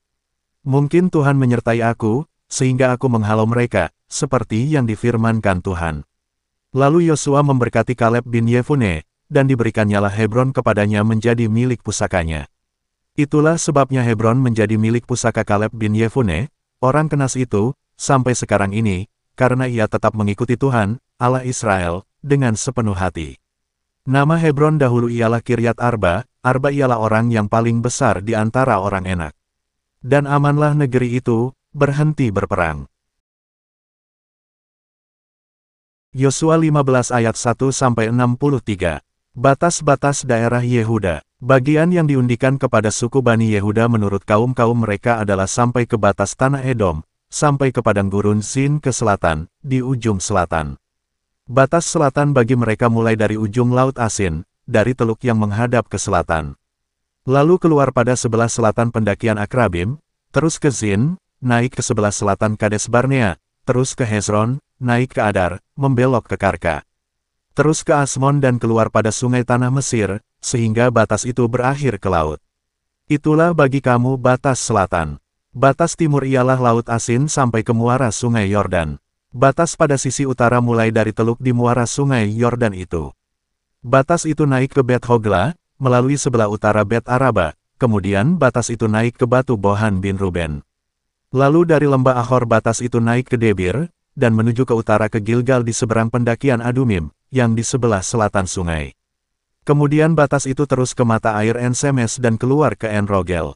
Mungkin Tuhan menyertai aku, sehingga aku menghalau mereka, seperti yang difirmankan Tuhan. Lalu Yosua memberkati Kaleb bin Yefune, dan diberikannyalah Hebron kepadanya menjadi milik pusakanya. Itulah sebabnya Hebron menjadi milik pusaka Kaleb bin Yefune, orang Kenas itu, sampai sekarang ini, karena ia tetap mengikuti Tuhan, Allah Israel, dengan sepenuh hati. Nama Hebron dahulu ialah Kiryat Arba, Arba ialah orang yang paling besar di antara orang enak. Dan amanlah negeri itu, berhenti berperang. Yosua 15 ayat 1-63. Batas-batas daerah Yehuda. Bagian yang diundikan kepada suku Bani Yehuda menurut kaum-kaum mereka adalah sampai ke batas tanah Edom, sampai ke padang gurun Zin ke selatan, di ujung selatan. Batas selatan bagi mereka mulai dari ujung Laut Asin, dari teluk yang menghadap ke selatan. Lalu keluar pada sebelah selatan pendakian Akrabim, terus ke Zin, naik ke sebelah selatan Kades Barnea, terus ke Hezron, naik ke Adar, membelok ke Karka. Terus ke Asmon dan keluar pada sungai tanah Mesir, sehingga batas itu berakhir ke laut. Itulah bagi kamu batas selatan. Batas timur ialah Laut Asin sampai ke muara sungai Yordan. Batas pada sisi utara mulai dari teluk di muara sungai Yordan itu. Batas itu naik ke Bet Hogla, melalui sebelah utara Bet Araba, kemudian batas itu naik ke batu Bohan bin Ruben. Lalu dari lembah Ahor batas itu naik ke Debir, dan menuju ke utara ke Gilgal di seberang pendakian Adumim, yang di sebelah selatan sungai. Kemudian batas itu terus ke mata air En-Semes dan keluar ke En-Rogel.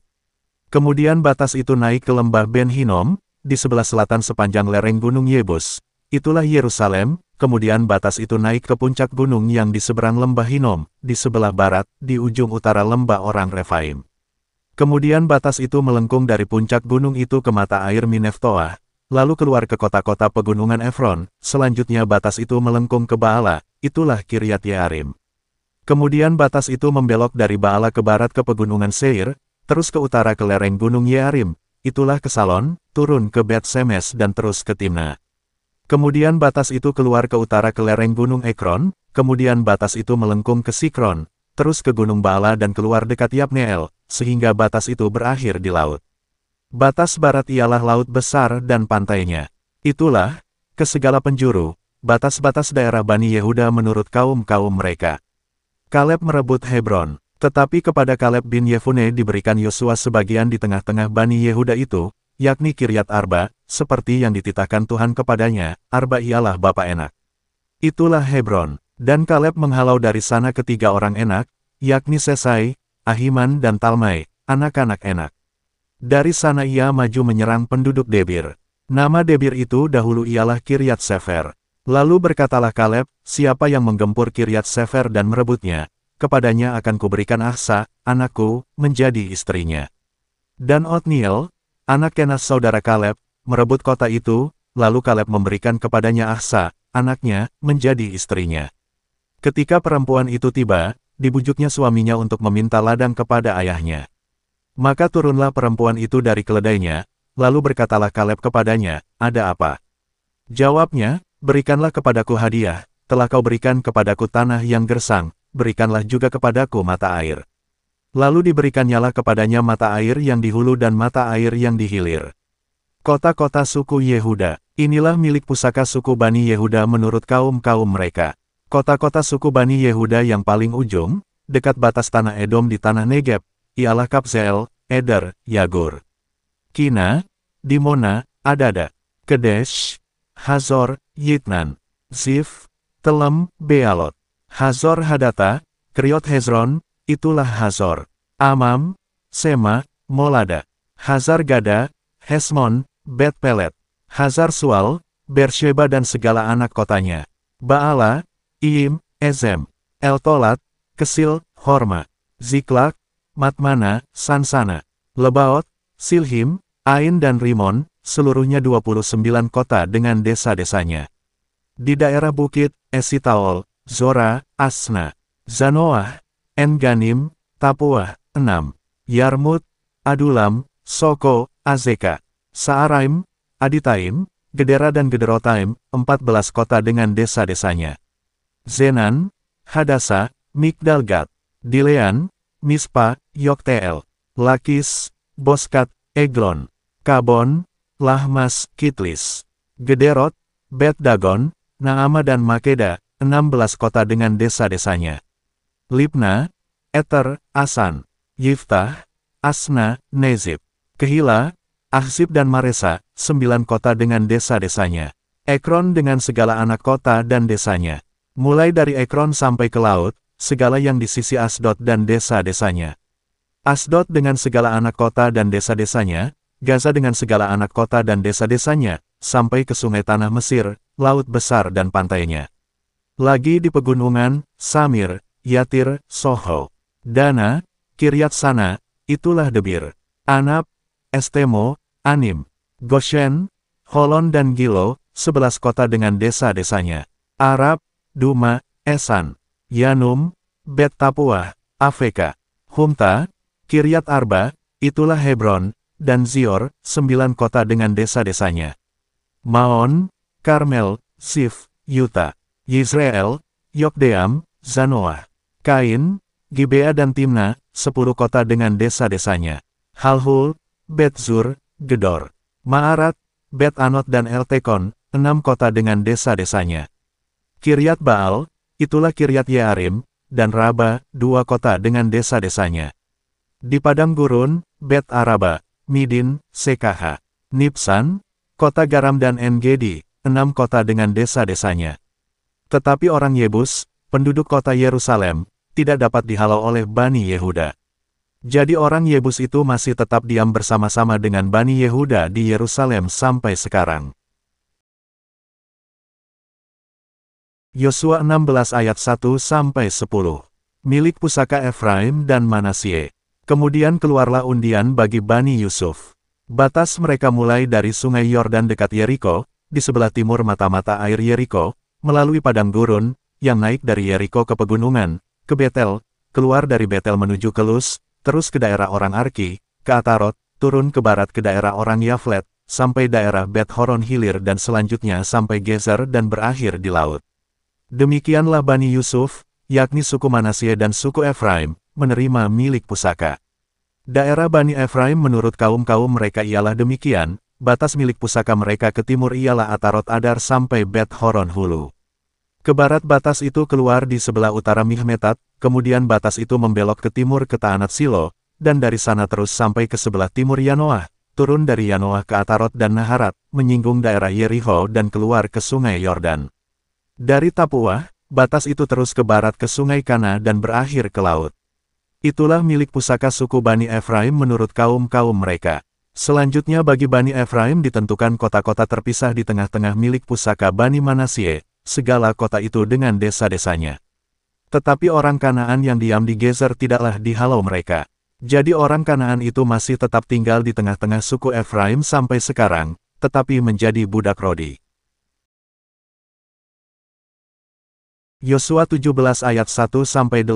Kemudian batas itu naik ke lembah Ben Hinnom, di sebelah selatan sepanjang lereng gunung Yebus, itulah Yerusalem. Kemudian batas itu naik ke puncak gunung yang di seberang lembah Hinnom, di sebelah barat, di ujung utara lembah orang Refaim. Kemudian batas itu melengkung dari puncak gunung itu ke mata air Mineftoah, lalu keluar ke kota-kota pegunungan Efron, selanjutnya batas itu melengkung ke Baala, itulah Kiryat Yearim. Kemudian batas itu membelok dari Baala ke barat ke pegunungan Seir, terus ke utara ke lereng gunung Yearim, itulah Kesalon, turun ke Bet Semes dan terus ke Timna. Kemudian batas itu keluar ke utara ke lereng gunung Ekron, kemudian batas itu melengkung ke Sikron, terus ke gunung Baala dan keluar dekat Yabneel, sehingga batas itu berakhir di laut. Batas barat ialah laut besar dan pantainya. Itulah, ke segala penjuru, batas-batas daerah Bani Yehuda menurut kaum-kaum mereka. Kaleb merebut Hebron, tetapi kepada Kaleb bin Yefune diberikan Yosua sebagian di tengah-tengah Bani Yehuda itu, yakni Kiryat Arba, seperti yang dititahkan Tuhan kepadanya, Arba ialah bapa Enak. Itulah Hebron, dan Kaleb menghalau dari sana ketiga orang Enak, yakni Sesai, Ahiman dan Talmai, anak-anak Enak. Dari sana ia maju menyerang penduduk Debir. Nama Debir itu dahulu ialah Kiryat Sefer. Lalu berkatalah Kaleb, siapa yang menggempur Kiryat Sefer dan merebutnya, kepadanya akan kuberikan Ahsa, anakku, menjadi istrinya. Dan Otniel, anak Kenas saudara Kaleb, merebut kota itu, lalu Kaleb memberikan kepadanya Ahsa, anaknya, menjadi istrinya. Ketika perempuan itu tiba, dibujuknya suaminya untuk meminta ladang kepada ayahnya. Maka turunlah perempuan itu dari keledainya, lalu berkatalah Kaleb kepadanya, ada apa? Jawabnya, berikanlah kepadaku hadiah, telah kau berikan kepadaku tanah yang gersang, berikanlah juga kepadaku mata air. Lalu diberikannya kepadanya mata air yang di hulu dan mata air yang di hilir. Kota-kota suku Yehuda, inilah milik pusaka suku Bani Yehuda menurut kaum-kaum mereka. Kota-kota suku Bani Yehuda yang paling ujung, dekat batas tanah Edom di tanah Negeb, ialah Kabzeel, Eder, Yagur, Kina, Dimona, Adada, Kedesh, Hazor, Yitnan, Zif, Telem, Bealot, Hazor Hadata, Kriot Hezron, itulah Hazor, Amam, Sema, Molada, Hazar Gada, Hesmon, Bet Pelet, Hazar Sual, Beersheba dan segala anak kotanya, Baala, Iim, Ezem, Eltolat, Kesil, Horma, Ziklak, Matmana, Sansana, Lebaot, Silhim, Ain dan Rimon, seluruhnya 29 kota dengan desa-desanya. Di daerah bukit, Esitaol, Zora, Asna, Zanoah, En-Ganim, Tapuah, 6, Yarmut, Adulam, Soko, Azeka, Saaraim, Aditaim, Gedera dan Gederotaim, 14 kota dengan desa-desanya. Zenan, Hadasa, Migdalgat, Dilean, Mispa, Yokteel, Lakis, Boskat, Eglon, Kabon, Lahmas, Kitlis, Gederot, Bet-Dagon, Naama dan Makeda, 16 kota dengan desa-desanya. Libna, Eter, Asan, Yiftah, Asna, Nezib, Kehila, Ahzib dan Maresa, 9 kota dengan desa-desanya. Ekron dengan segala anak kota dan desanya. Mulai dari Ekron sampai ke laut, segala yang di sisi Asdod dan desa-desanya. Asdod dengan segala anak kota dan desa-desanya, Gaza dengan segala anak kota dan desa-desanya, sampai ke sungai tanah Mesir, laut besar dan pantainya. Lagi di pegunungan, Samir, Yatir, Soho, Dana, Kiryat Sana, itulah Debir, Anab, Estemo, Anim, Goshen, Holon dan Gilo, 11 kota dengan desa-desanya. Arab, Duma, Esan, Yanum, Bet Tapuah, Afeka, Humta, Kiryat Arba, itulah Hebron, dan Zior, 9 kota dengan desa-desanya. Maon, Karmel, Sif, Yuta, Yisrael, Yokdeam, Zanoah, Kain, Gibea dan Timna, 10 kota dengan desa-desanya. Halhul, Bet-Zur, Gedor, Maarat, Bet-Anot dan Eltekon, 6 kota dengan desa-desanya. Kiryat Baal, itulah Kiryat Yearim, dan Raba, 2 kota dengan desa-desanya. Di padang gurun, Bet-Araba, Midin, Sekaha, Nipsan, kota garam dan En-Gedi, 6 kota dengan desa-desanya. Tetapi orang Yebus, penduduk kota Yerusalem, tidak dapat dihalau oleh Bani Yehuda. Jadi orang Yebus itu masih tetap diam bersama-sama dengan Bani Yehuda di Yerusalem sampai sekarang. Yosua 16 ayat 1-10. Milik pusaka Efraim dan Manasye. Kemudian keluarlah undian bagi Bani Yusuf. Batas mereka mulai dari sungai Yordan dekat Yeriko, di sebelah timur mata-mata air Yeriko, melalui padang gurun, yang naik dari Yeriko ke pegunungan, ke Betel, keluar dari Betel menuju ke Lus, terus ke daerah orang Arki, ke Atarot, turun ke barat ke daerah orang Yaflet, sampai daerah Bet-Horon Hilir dan selanjutnya sampai Gezer dan berakhir di laut. Demikianlah Bani Yusuf, yakni suku Manasye dan suku Efraim, menerima milik pusaka. Daerah Bani Efraim menurut kaum-kaum mereka ialah demikian, batas milik pusaka mereka ke timur ialah Atarot Adar sampai Bet-Horon Hulu. Ke barat batas itu keluar di sebelah utara Mihmetat, kemudian batas itu membelok ke timur ke Taanat Silo, dan dari sana terus sampai ke sebelah timur Yanoah, turun dari Yanoah ke Atarot dan Naharat, menyinggung daerah Yeriho dan keluar ke sungai Yordan. Dari Tapuah, batas itu terus ke barat ke sungai Kana dan berakhir ke laut. Itulah milik pusaka suku Bani Efraim menurut kaum-kaum mereka. Selanjutnya bagi Bani Efraim ditentukan kota-kota terpisah di tengah-tengah milik pusaka Bani Manasye, segala kota itu dengan desa-desanya. Tetapi orang Kanaan yang diam di Gezer tidaklah dihalau mereka. Jadi orang Kanaan itu masih tetap tinggal di tengah-tengah suku Efraim sampai sekarang, tetapi menjadi budak Rodi. Yosua 17 ayat 1-18.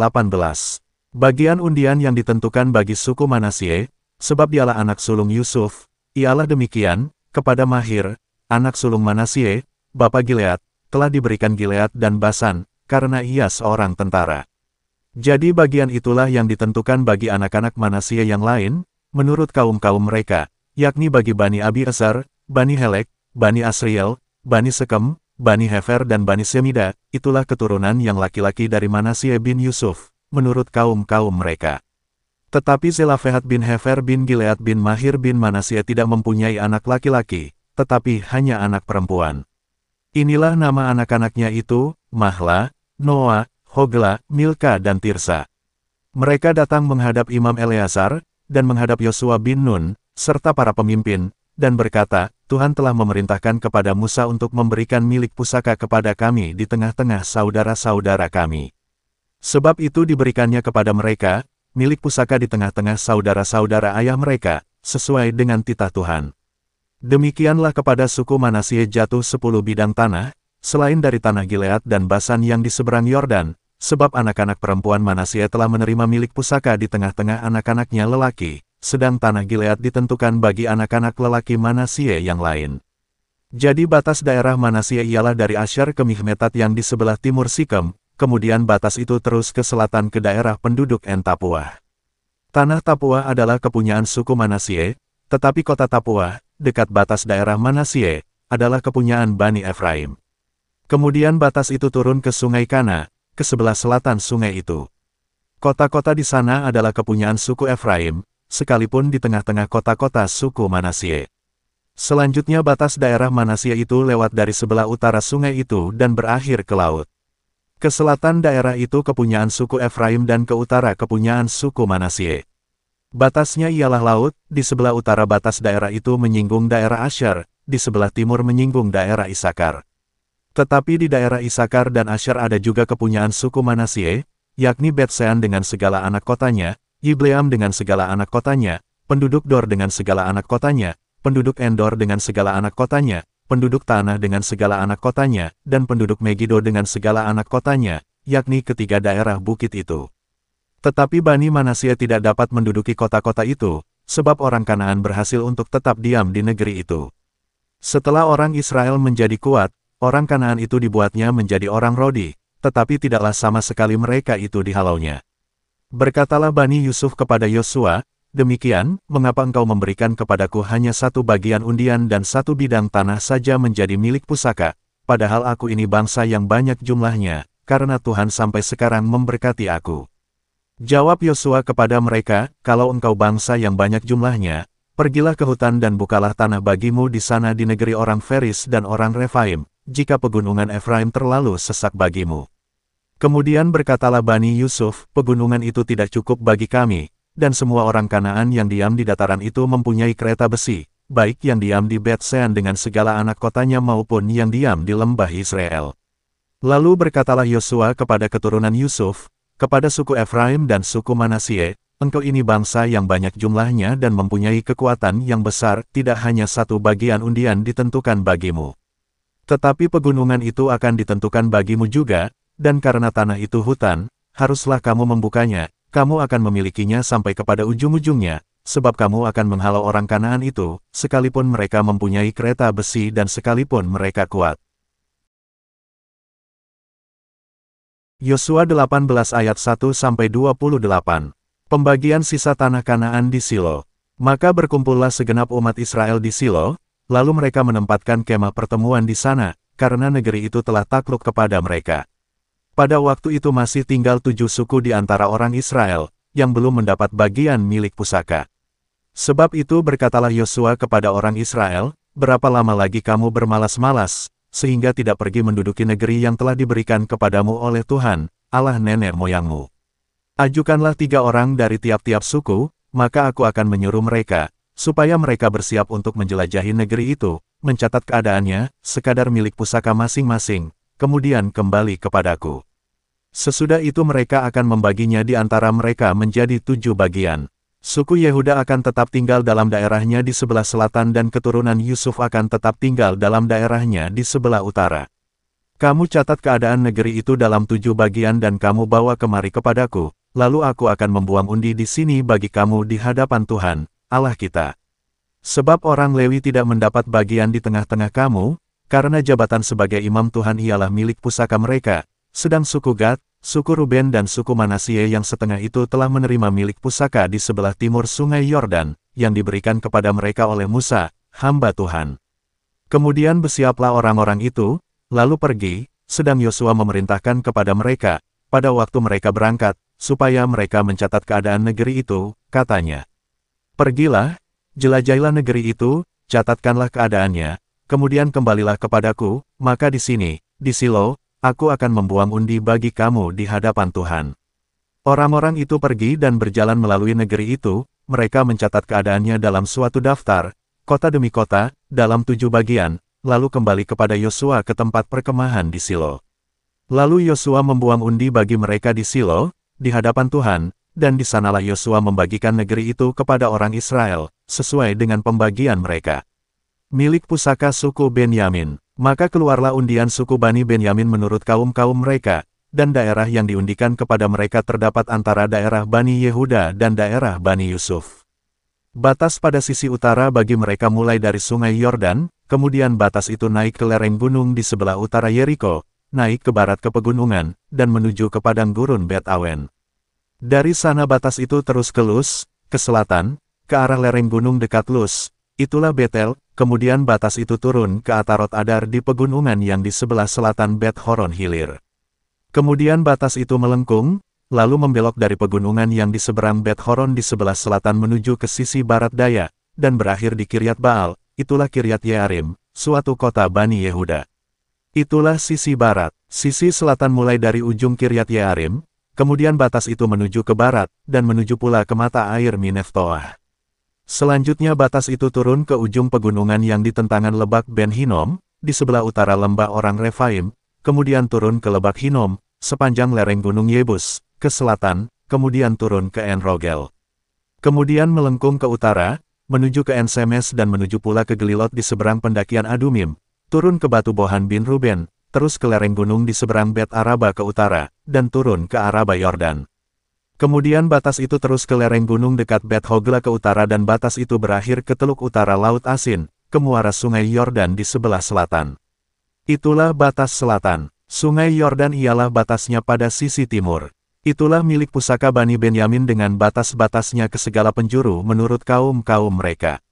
Bagian undian yang ditentukan bagi suku Manasye, sebab dialah anak sulung Yusuf, ialah demikian, kepada Mahir, anak sulung Manasye, bapa Gilead, telah diberikan Gilead dan Basan, karena ia seorang tentara. Jadi bagian itulah yang ditentukan bagi anak-anak Manasye yang lain, menurut kaum-kaum mereka, yakni bagi Bani Abiasar, Bani Helek, Bani Asriel, Bani Sekem, Bani Hefer dan Bani Semida, itulah keturunan yang laki-laki dari Manasye bin Yusuf, menurut kaum-kaum mereka. Tetapi Zelafehat bin Hefer bin Gilead bin Mahir bin Manasye tidak mempunyai anak laki-laki, tetapi hanya anak perempuan. Inilah nama anak-anaknya itu, Mahla, Noa, Hogla, Milka dan Tirsa. Mereka datang menghadap Imam Eleazar, dan menghadap Yosua bin Nun, serta para pemimpin, dan berkata, Tuhan telah memerintahkan kepada Musa untuk memberikan milik pusaka kepada kami di tengah-tengah saudara-saudara kami. Sebab itu diberikannya kepada mereka, milik pusaka di tengah-tengah saudara-saudara ayah mereka, sesuai dengan titah Tuhan. Demikianlah kepada suku Manasye jatuh 10 bidang tanah, selain dari tanah Gilead dan Basan yang di seberang Yordan, sebab anak-anak perempuan Manasye telah menerima milik pusaka di tengah-tengah anak-anaknya lelaki, sedang tanah Gilead ditentukan bagi anak-anak lelaki Manasye yang lain. Jadi batas daerah Manasye ialah dari Asyar ke Mihmetat yang di sebelah timur Sikem, kemudian batas itu terus ke selatan ke daerah penduduk En Tapuah. Tanah Tapuah adalah kepunyaan suku Manasye, tetapi kota Tapuah, dekat batas daerah Manasye, adalah kepunyaan Bani Efraim. Kemudian batas itu turun ke Sungai Kana, ke sebelah selatan sungai itu. Kota-kota di sana adalah kepunyaan suku Efraim, sekalipun di tengah-tengah kota-kota suku Manasye. Selanjutnya batas daerah Manasye itu lewat dari sebelah utara sungai itu dan berakhir ke laut. Ke selatan daerah itu kepunyaan suku Efraim dan ke utara kepunyaan suku Manasye. Batasnya ialah laut, di sebelah utara batas daerah itu menyinggung daerah Asyar, di sebelah timur menyinggung daerah Isakar. Tetapi di daerah Isakar dan Asyar ada juga kepunyaan suku Manasye, yakni Bet-Sean dengan segala anak kotanya, Yibleam dengan segala anak kotanya, penduduk Dor dengan segala anak kotanya, penduduk Endor dengan segala anak kotanya, penduduk Tanah dengan segala anak kotanya, dan penduduk Megido dengan segala anak kotanya, yakni ketiga daerah bukit itu. Tetapi Bani Manasye tidak dapat menduduki kota-kota itu, sebab orang Kanaan berhasil untuk tetap diam di negeri itu. Setelah orang Israel menjadi kuat, orang Kanaan itu dibuatnya menjadi orang Rodi, tetapi tidaklah sama sekali mereka itu dihalaunya. Berkatalah Bani Yusuf kepada Yosua, demikian, mengapa engkau memberikan kepadaku hanya satu bagian undian dan satu bidang tanah saja menjadi milik pusaka, padahal aku ini bangsa yang banyak jumlahnya, karena Tuhan sampai sekarang memberkati aku. Jawab Yosua kepada mereka, kalau engkau bangsa yang banyak jumlahnya, pergilah ke hutan dan bukalah tanah bagimu di sana di negeri orang Feris dan orang Refaim, jika pegunungan Efraim terlalu sesak bagimu. Kemudian berkatalah Bani Yusuf, pegunungan itu tidak cukup bagi kami, dan semua orang Kanaan yang diam di dataran itu mempunyai kereta besi, baik yang diam di Bet-Sean dengan segala anak kotanya maupun yang diam di lembah Israel. Lalu berkatalah Yosua kepada keturunan Yusuf, kepada suku Efraim dan suku Manasye, engkau ini bangsa yang banyak jumlahnya dan mempunyai kekuatan yang besar, tidak hanya satu bagian undian ditentukan bagimu. Tetapi pegunungan itu akan ditentukan bagimu juga, dan karena tanah itu hutan, haruslah kamu membukanya, kamu akan memilikinya sampai kepada ujung-ujungnya, sebab kamu akan menghalau orang Kanaan itu, sekalipun mereka mempunyai kereta besi dan sekalipun mereka kuat. Yosua 18 ayat 1-28. Pembagian sisa tanah Kanaan di Silo. Maka berkumpullah segenap umat Israel di Silo, lalu mereka menempatkan kemah pertemuan di sana, karena negeri itu telah takluk kepada mereka. Pada waktu itu masih tinggal 7 suku di antara orang Israel, yang belum mendapat bagian milik pusaka. Sebab itu berkatalah Yosua kepada orang Israel, berapa lama lagi kamu bermalas-malas, sehingga tidak pergi menduduki negeri yang telah diberikan kepadamu oleh Tuhan, Allah nenek moyangmu. Ajukanlah 3 orang dari tiap-tiap suku, maka aku akan menyuruh mereka, supaya mereka bersiap untuk menjelajahi negeri itu, mencatat keadaannya, sekadar milik pusaka masing-masing, kemudian kembali kepadaku. Sesudah itu mereka akan membaginya di antara mereka menjadi 7 bagian. Suku Yehuda akan tetap tinggal dalam daerahnya di sebelah selatan dan keturunan Yusuf akan tetap tinggal dalam daerahnya di sebelah utara. Kamu catat keadaan negeri itu dalam 7 bagian dan kamu bawa kemari kepadaku, lalu aku akan membuang undi di sini bagi kamu di hadapan Tuhan, Allah kita. Sebab orang Lewi tidak mendapat bagian di tengah-tengah kamu, karena jabatan sebagai imam Tuhan ialah milik pusaka mereka, sedang suku Gad, suku Ruben dan suku Manasye yang setengah itu telah menerima milik pusaka di sebelah timur sungai Yordan, yang diberikan kepada mereka oleh Musa, hamba Tuhan. Kemudian bersiaplah orang-orang itu, lalu pergi, sedang Yosua memerintahkan kepada mereka, pada waktu mereka berangkat, supaya mereka mencatat keadaan negeri itu, katanya. Pergilah, jelajahilah negeri itu, catatkanlah keadaannya, kemudian kembalilah kepadaku, maka di sini, di Silo, aku akan membuang undi bagi kamu di hadapan Tuhan. Orang-orang itu pergi dan berjalan melalui negeri itu, mereka mencatat keadaannya dalam suatu daftar, kota demi kota, dalam 7 bagian, lalu kembali kepada Yosua ke tempat perkemahan di Silo. Lalu Yosua membuang undi bagi mereka di Silo, di hadapan Tuhan, dan di sanalah Yosua membagikan negeri itu kepada orang Israel, sesuai dengan pembagian mereka. Milik pusaka suku Benyamin. Maka keluarlah undian suku Bani Benyamin menurut kaum-kaum mereka, dan daerah yang diundikan kepada mereka terdapat antara daerah Bani Yehuda dan daerah Bani Yusuf. Batas pada sisi utara bagi mereka mulai dari sungai Yordan, kemudian batas itu naik ke lereng gunung di sebelah utara Yeriko, naik ke barat ke pegunungan, dan menuju ke padang gurun Bet Awen. Dari sana batas itu terus ke Lus, ke selatan, ke arah lereng gunung dekat Lus, itulah Betel, kemudian batas itu turun ke Atarot Adar di pegunungan yang di sebelah selatan Bet Horon Hilir. Kemudian batas itu melengkung, lalu membelok dari pegunungan yang di seberang Bet Horon di sebelah selatan menuju ke sisi barat daya, dan berakhir di Kiryat Baal, itulah Kiryat Yearim, suatu kota Bani Yehuda. Itulah sisi barat. Sisi selatan mulai dari ujung Kiryat Yearim, kemudian batas itu menuju ke barat, dan menuju pula ke mata air Mineftoah. Selanjutnya batas itu turun ke ujung pegunungan yang di tentangan lebak Ben Hinom, di sebelah utara lembah orang Refaim, kemudian turun ke lebak Hinom, sepanjang lereng gunung Yebus, ke selatan, kemudian turun ke En Rogel. Kemudian melengkung ke utara, menuju ke En Semes dan menuju pula ke Gelilot di seberang pendakian Adumim, turun ke batu Bohan bin Ruben, terus ke lereng gunung di seberang Bet Araba ke utara, dan turun ke Araba Yordan. Kemudian batas itu terus ke lereng gunung dekat Bet Hogla ke utara dan batas itu berakhir ke teluk utara Laut Asin, ke muara sungai Yordan di sebelah selatan. Itulah batas selatan. Sungai Yordan ialah batasnya pada sisi timur. Itulah milik pusaka Bani Benyamin dengan batas-batasnya ke segala penjuru menurut kaum-kaum mereka.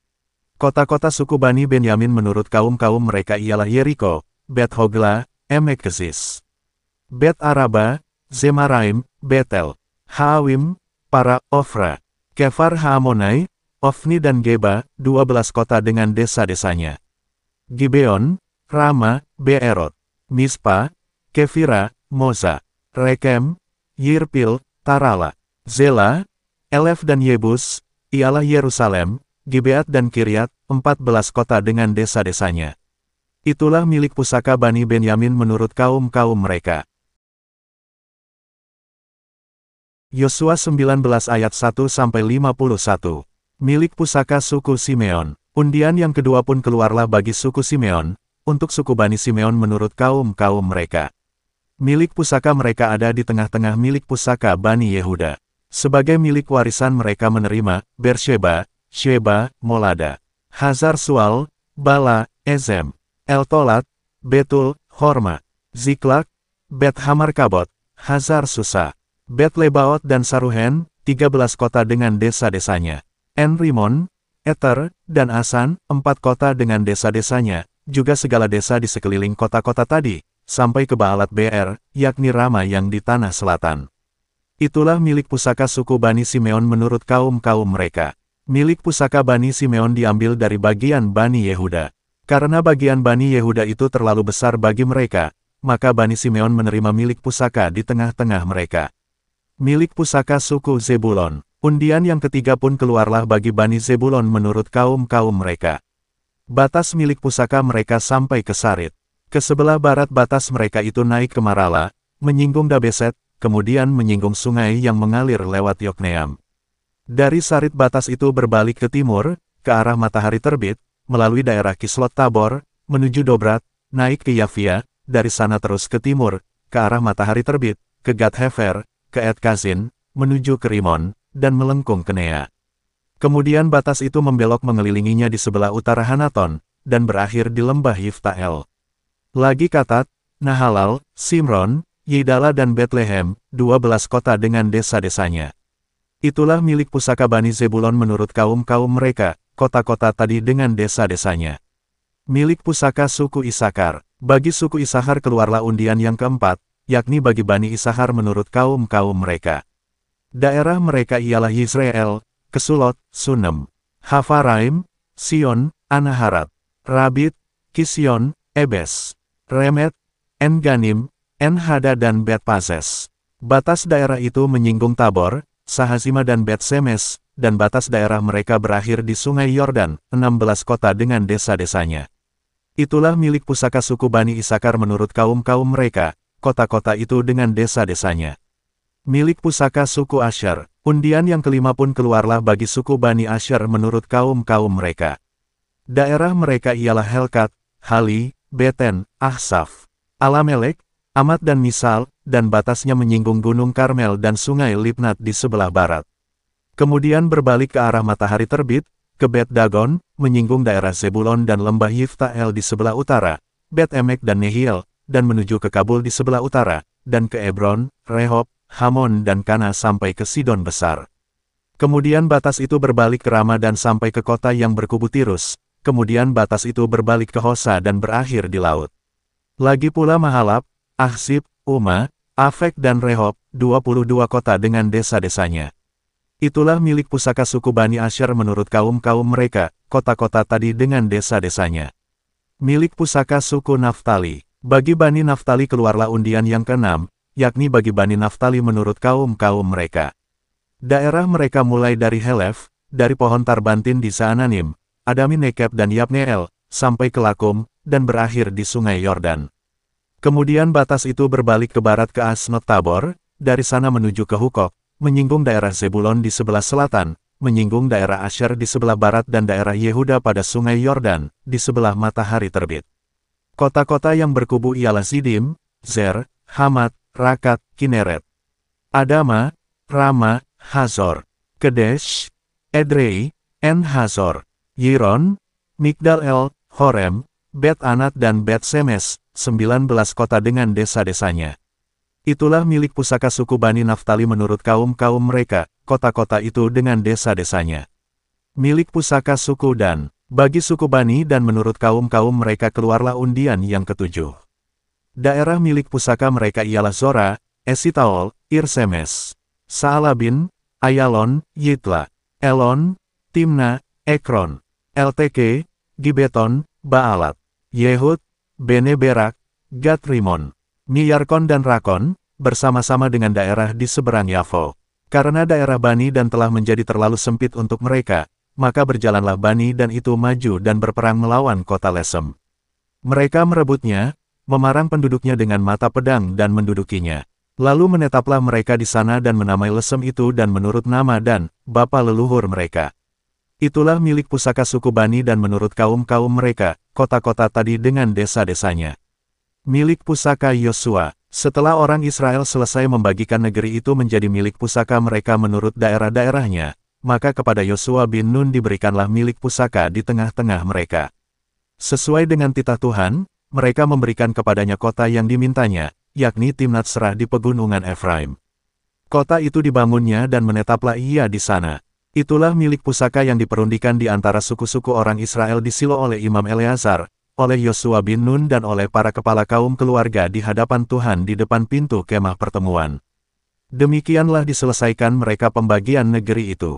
Kota-kota suku Bani Benyamin menurut kaum-kaum mereka ialah Yeriko, Bet Hogla, Emek Keziz, Bet Araba, Zemaraim, Betel, Haawim, Para, Ofra, Kefar Haamonai, Ofni dan Geba, 12 kota dengan desa-desanya. Gibeon, Rama, Beerot, Mispa, Kefira, Moza, Rekem, Yirpil, Tarala, Zela, Elef dan Yebus, ialah Yerusalem, Gibeat dan Kiryat, 14 kota dengan desa-desanya. Itulah milik pusaka Bani Benyamin menurut kaum-kaum mereka. Yosua 19 ayat 1-51. Milik pusaka suku Simeon. Undian yang kedua pun keluarlah bagi suku Simeon, untuk suku Bani Simeon menurut kaum-kaum mereka. Milik pusaka mereka ada di tengah-tengah milik pusaka Bani Yehuda. Sebagai milik warisan mereka menerima, Bersheba, Sheba, Molada, Hazar Sual, Bala, Ezem, Eltolat, Betul, Horma, Ziklak, Bet Hamarkabot, Hazar Susa, Bet Lebaot dan Saruhen, 13 kota dengan desa-desanya. En Rimon, Eter, dan Asan, 4 kota dengan desa-desanya, juga segala desa di sekeliling kota-kota tadi, sampai ke Baalat Beer, yakni Rama yang di tanah selatan. Itulah milik pusaka suku Bani Simeon menurut kaum-kaum mereka. Milik pusaka Bani Simeon diambil dari bagian Bani Yehuda. Karena bagian Bani Yehuda itu terlalu besar bagi mereka, maka Bani Simeon menerima milik pusaka di tengah-tengah mereka. Milik pusaka suku Zebulon. Undian yang ketiga pun keluarlah bagi Bani Zebulon menurut kaum-kaum mereka. Batas milik pusaka mereka sampai ke Sarit. Ke sebelah barat batas mereka itu naik ke Marala, menyinggung Dabeset, kemudian menyinggung sungai yang mengalir lewat Yokneam. Dari Sarit batas itu berbalik ke timur, ke arah matahari terbit, melalui daerah Kislot Tabor, menuju Dobrat, naik ke Yafia, dari sana terus ke timur, ke arah matahari terbit, ke Gad Hefer, ke Et Kazin, menuju ke Rimon, dan melengkung ke Nea. Kemudian batas itu membelok mengelilinginya di sebelah utara Hanaton, dan berakhir di lembah Yiftael. Lagi Katat, Nahalal, Simron, Yidala dan Betlehem, 12 kota dengan desa-desanya. Itulah milik pusaka Bani Zebulon menurut kaum-kaum mereka, kota-kota tadi dengan desa-desanya. Milik pusaka suku Isakar. Bagi suku Isakar keluarlah undian yang keempat, yakni bagi Bani Isakar menurut kaum-kaum mereka. Daerah mereka ialah Yisrael, Kesulot, Sunem, Hafaraim, Sion, Anaharat, Rabit, Kisyon, Ebes, Remet, En-Ganim, En-Hada dan Bet-Pazes. Batas daerah itu menyinggung Tabor, Sahazima dan Bet-Semes, dan batas daerah mereka berakhir di Sungai Yordan, 16 kota dengan desa-desanya. Itulah milik pusaka suku Bani Isakar menurut kaum-kaum mereka, kota-kota itu dengan desa-desanya. Milik pusaka suku Asher, undian yang kelima pun keluarlah bagi suku Bani Asher menurut kaum-kaum mereka. Daerah mereka ialah Helkat, Hali, Beten, Ahsaf, Alamelek, Amat dan Misal, dan batasnya menyinggung Gunung Karmel dan Sungai Libnat di sebelah barat. Kemudian berbalik ke arah matahari terbit, ke Bet Dagon, menyinggung daerah Zebulon dan lembah Yiftael di sebelah utara, Bet Emek dan Nehiel, dan menuju ke Kabul di sebelah utara, dan ke Ebron, Rehob, Hamon dan Kana sampai ke Sidon Besar. Kemudian batas itu berbalik ke Rama dan sampai ke kota yang berkubu Tirus, kemudian batas itu berbalik ke Hosa dan berakhir di laut. Lagi pula Mahalab, Ahsib, Uma, Afek dan Rehob, 22 kota dengan desa-desanya. Itulah milik pusaka suku Bani Asher menurut kaum-kaum mereka, kota-kota tadi dengan desa-desanya. Milik pusaka suku Naftali. Bagi Bani Naftali keluarlah undian yang keenam, yakni bagi Bani Naftali menurut kaum-kaum mereka. Daerah mereka mulai dari Helef, dari pohon Tarbantin di Saananim, Adami Nekeb dan Yabneel, sampai ke Lakum, dan berakhir di Sungai Yordan. Kemudian batas itu berbalik ke barat ke Asnot Tabor, dari sana menuju ke Hukok, menyinggung daerah Zebulon di sebelah selatan, menyinggung daerah Asher di sebelah barat dan daerah Yehuda pada Sungai Yordan, di sebelah matahari terbit. Kota-kota yang berkubu ialah Sidim, Zer, Hamat, Rakat, Kineret, Adama, Rama, Hazor, Kedesh, Edrei, En-Hazor, Yiron, Migdal-El, Horem, Bet-Anat dan Bet-Semes, 19 kota dengan desa-desanya. Itulah milik pusaka suku Bani Naftali menurut kaum-kaum mereka, kota-kota itu dengan desa-desanya. Milik pusaka suku Dan, bagi suku Bani dan menurut kaum-kaum mereka keluarlah undian yang ketujuh. Daerah milik pusaka mereka ialah Zora, Esitaol, Irsemes, Saalabin, Ayalon, Yitla, Elon, Timna, Ekron, LTK, Gibeton, Baalat, Yehud, Bene Berak, Gat Rimon, Miyarkon dan Rakon, bersama-sama dengan daerah di seberang Yafo. Karena daerah Bani dan telah menjadi terlalu sempit untuk mereka, maka berjalanlah Bani dan itu maju dan berperang melawan kota Lesem. Mereka merebutnya, memarang penduduknya dengan mata pedang dan mendudukinya. Lalu menetaplah mereka di sana dan menamai Lesem itu dan menurut nama dan bapa leluhur mereka. Itulah milik pusaka suku Bani dan menurut kaum-kaum mereka, kota-kota tadi dengan desa-desanya. Milik pusaka Yosua. Setelah orang Israel selesai membagikan negeri itu menjadi milik pusaka mereka menurut daerah-daerahnya, maka kepada Yosua bin Nun diberikanlah milik pusaka di tengah-tengah mereka. Sesuai dengan titah Tuhan, mereka memberikan kepadanya kota yang dimintanya, yakni Timnat Serah di pegunungan Efraim. Kota itu dibangunnya dan menetaplah ia di sana. Itulah milik pusaka yang diperundikan di antara suku-suku orang Israel di Silo oleh Imam Eleazar, oleh Yosua bin Nun dan oleh para kepala kaum keluarga di hadapan Tuhan di depan pintu kemah pertemuan. Demikianlah diselesaikan mereka pembagian negeri itu.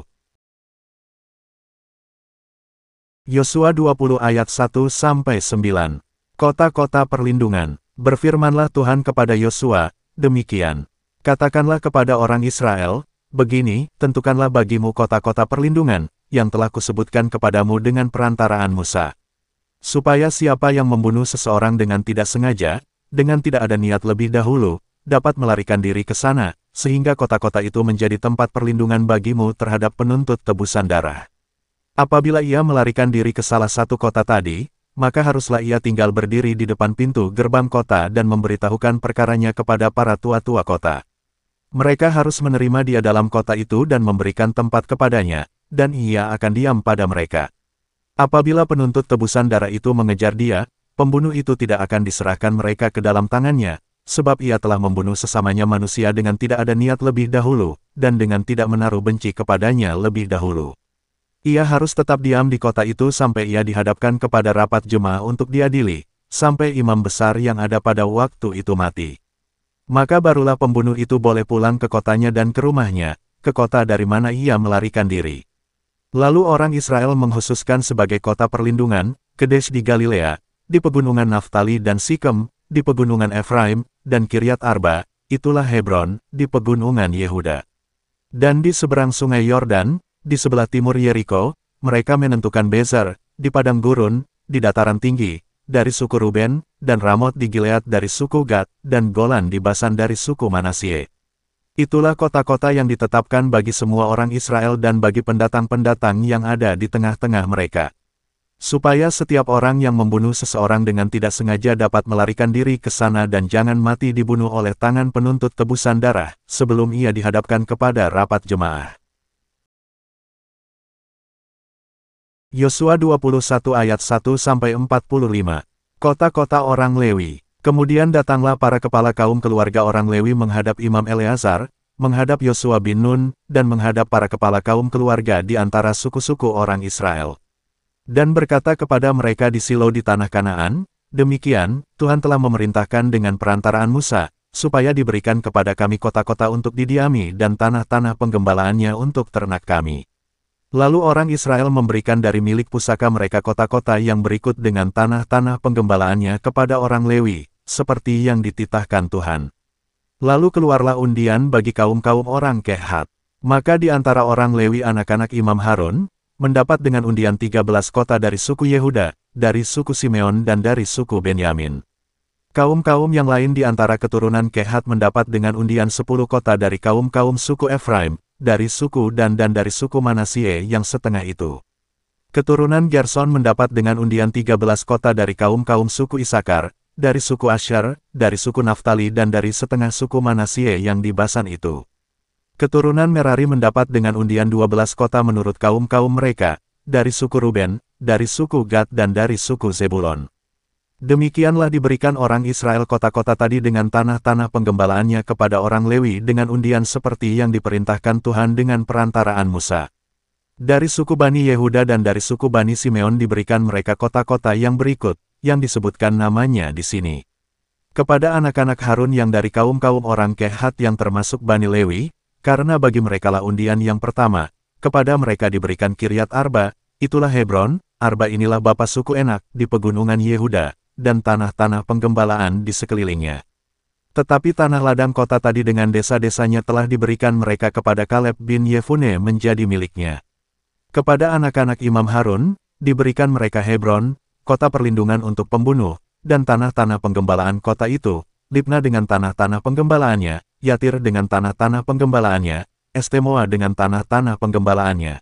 Yosua 20 ayat 1-9. Kota-kota perlindungan. Berfirmanlah Tuhan kepada Yosua, demikian. Katakanlah kepada orang Israel, begini, tentukanlah bagimu kota-kota perlindungan, yang telah kusebutkan kepadamu dengan perantaraan Musa. Supaya siapa yang membunuh seseorang dengan tidak sengaja, dengan tidak ada niat lebih dahulu, dapat melarikan diri ke sana, sehingga kota-kota itu menjadi tempat perlindungan bagimu terhadap penuntut tebusan darah. Apabila ia melarikan diri ke salah satu kota tadi, maka haruslah ia tinggal berdiri di depan pintu gerbang kota dan memberitahukan perkaranya kepada para tua-tua kota. Mereka harus menerima dia dalam kota itu dan memberikan tempat kepadanya, dan ia akan diam pada mereka. Apabila penuntut tebusan darah itu mengejar dia, pembunuh itu tidak akan diserahkan mereka ke dalam tangannya, sebab ia telah membunuh sesamanya manusia dengan tidak ada niat lebih dahulu, dan dengan tidak menaruh benci kepadanya lebih dahulu. Ia harus tetap diam di kota itu sampai ia dihadapkan kepada rapat jemaah untuk diadili, sampai imam besar yang ada pada waktu itu mati. Maka barulah pembunuh itu boleh pulang ke kotanya dan ke rumahnya, ke kota dari mana ia melarikan diri. Lalu orang Israel menghususkan sebagai kota perlindungan, Kedesh di Galilea, di pegunungan Naftali dan Sikem, di pegunungan Efraim, dan Kiryat Arba, itulah Hebron, di pegunungan Yehuda. Dan di seberang sungai Yordan, di sebelah timur Yeriko, mereka menentukan Bezer, di padang gurun, di dataran tinggi, dari suku Ruben, dan Ramot di Gilead dari suku Gad, dan Golan di Basan dari suku Manasye. Itulah kota-kota yang ditetapkan bagi semua orang Israel dan bagi pendatang-pendatang yang ada di tengah-tengah mereka. Supaya setiap orang yang membunuh seseorang dengan tidak sengaja dapat melarikan diri ke sana dan jangan mati dibunuh oleh tangan penuntut tebusan darah, sebelum ia dihadapkan kepada rapat jemaah. Yosua 21 ayat 1-45. Kota-kota orang Lewi. Kemudian datanglah para kepala kaum keluarga orang Lewi menghadap Imam Eleazar, menghadap Yosua bin Nun, dan menghadap para kepala kaum keluarga di antara suku-suku orang Israel. Dan berkata kepada mereka di Silo di tanah Kanaan, demikian, Tuhan telah memerintahkan dengan perantaraan Musa, supaya diberikan kepada kami kota-kota untuk didiami dan tanah-tanah penggembalaannya untuk ternak kami. Lalu orang Israel memberikan dari milik pusaka mereka kota-kota yang berikut dengan tanah-tanah penggembalaannya kepada orang Lewi, seperti yang dititahkan Tuhan. Lalu keluarlah undian bagi kaum-kaum orang Kehat. Maka di antara orang Lewi anak-anak Imam Harun, mendapat dengan undian 13 kota dari suku Yehuda, dari suku Simeon dan dari suku Benyamin. Kaum-kaum yang lain di antara keturunan Kehat mendapat dengan undian 10 kota dari kaum-kaum suku Efraim, dari suku Dan dan dari suku Manasye yang setengah itu. Keturunan Gerson mendapat dengan undian 13 kota dari kaum-kaum suku Isakar, dari suku Asher, dari suku Naftali dan dari setengah suku Manasye yang di Basan itu. Keturunan Merari mendapat dengan undian 12 kota menurut kaum-kaum mereka, dari suku Ruben, dari suku Gad dan dari suku Zebulon. Demikianlah diberikan orang Israel kota-kota tadi dengan tanah-tanah penggembalaannya kepada orang Lewi dengan undian seperti yang diperintahkan Tuhan dengan perantaraan Musa. Dari suku Bani Yehuda dan dari suku Bani Simeon diberikan mereka kota-kota yang berikut, yang disebutkan namanya di sini. Kepada anak-anak Harun yang dari kaum-kaum orang Kehat yang termasuk Bani Lewi, karena bagi merekalah undian yang pertama, kepada mereka diberikan Kiryat Arba, itulah Hebron, Arba inilah bapa suku Enak di pegunungan Yehuda, dan tanah-tanah penggembalaan di sekelilingnya. Tetapi tanah ladang kota tadi dengan desa-desanya telah diberikan mereka kepada Kaleb bin Yefune menjadi miliknya. Kepada anak-anak Imam Harun, diberikan mereka Hebron, kota perlindungan untuk pembunuh, dan tanah-tanah penggembalaan kota itu, Libna dengan tanah-tanah penggembalaannya, Yatir dengan tanah-tanah penggembalaannya, Estemoa dengan tanah-tanah penggembalaannya,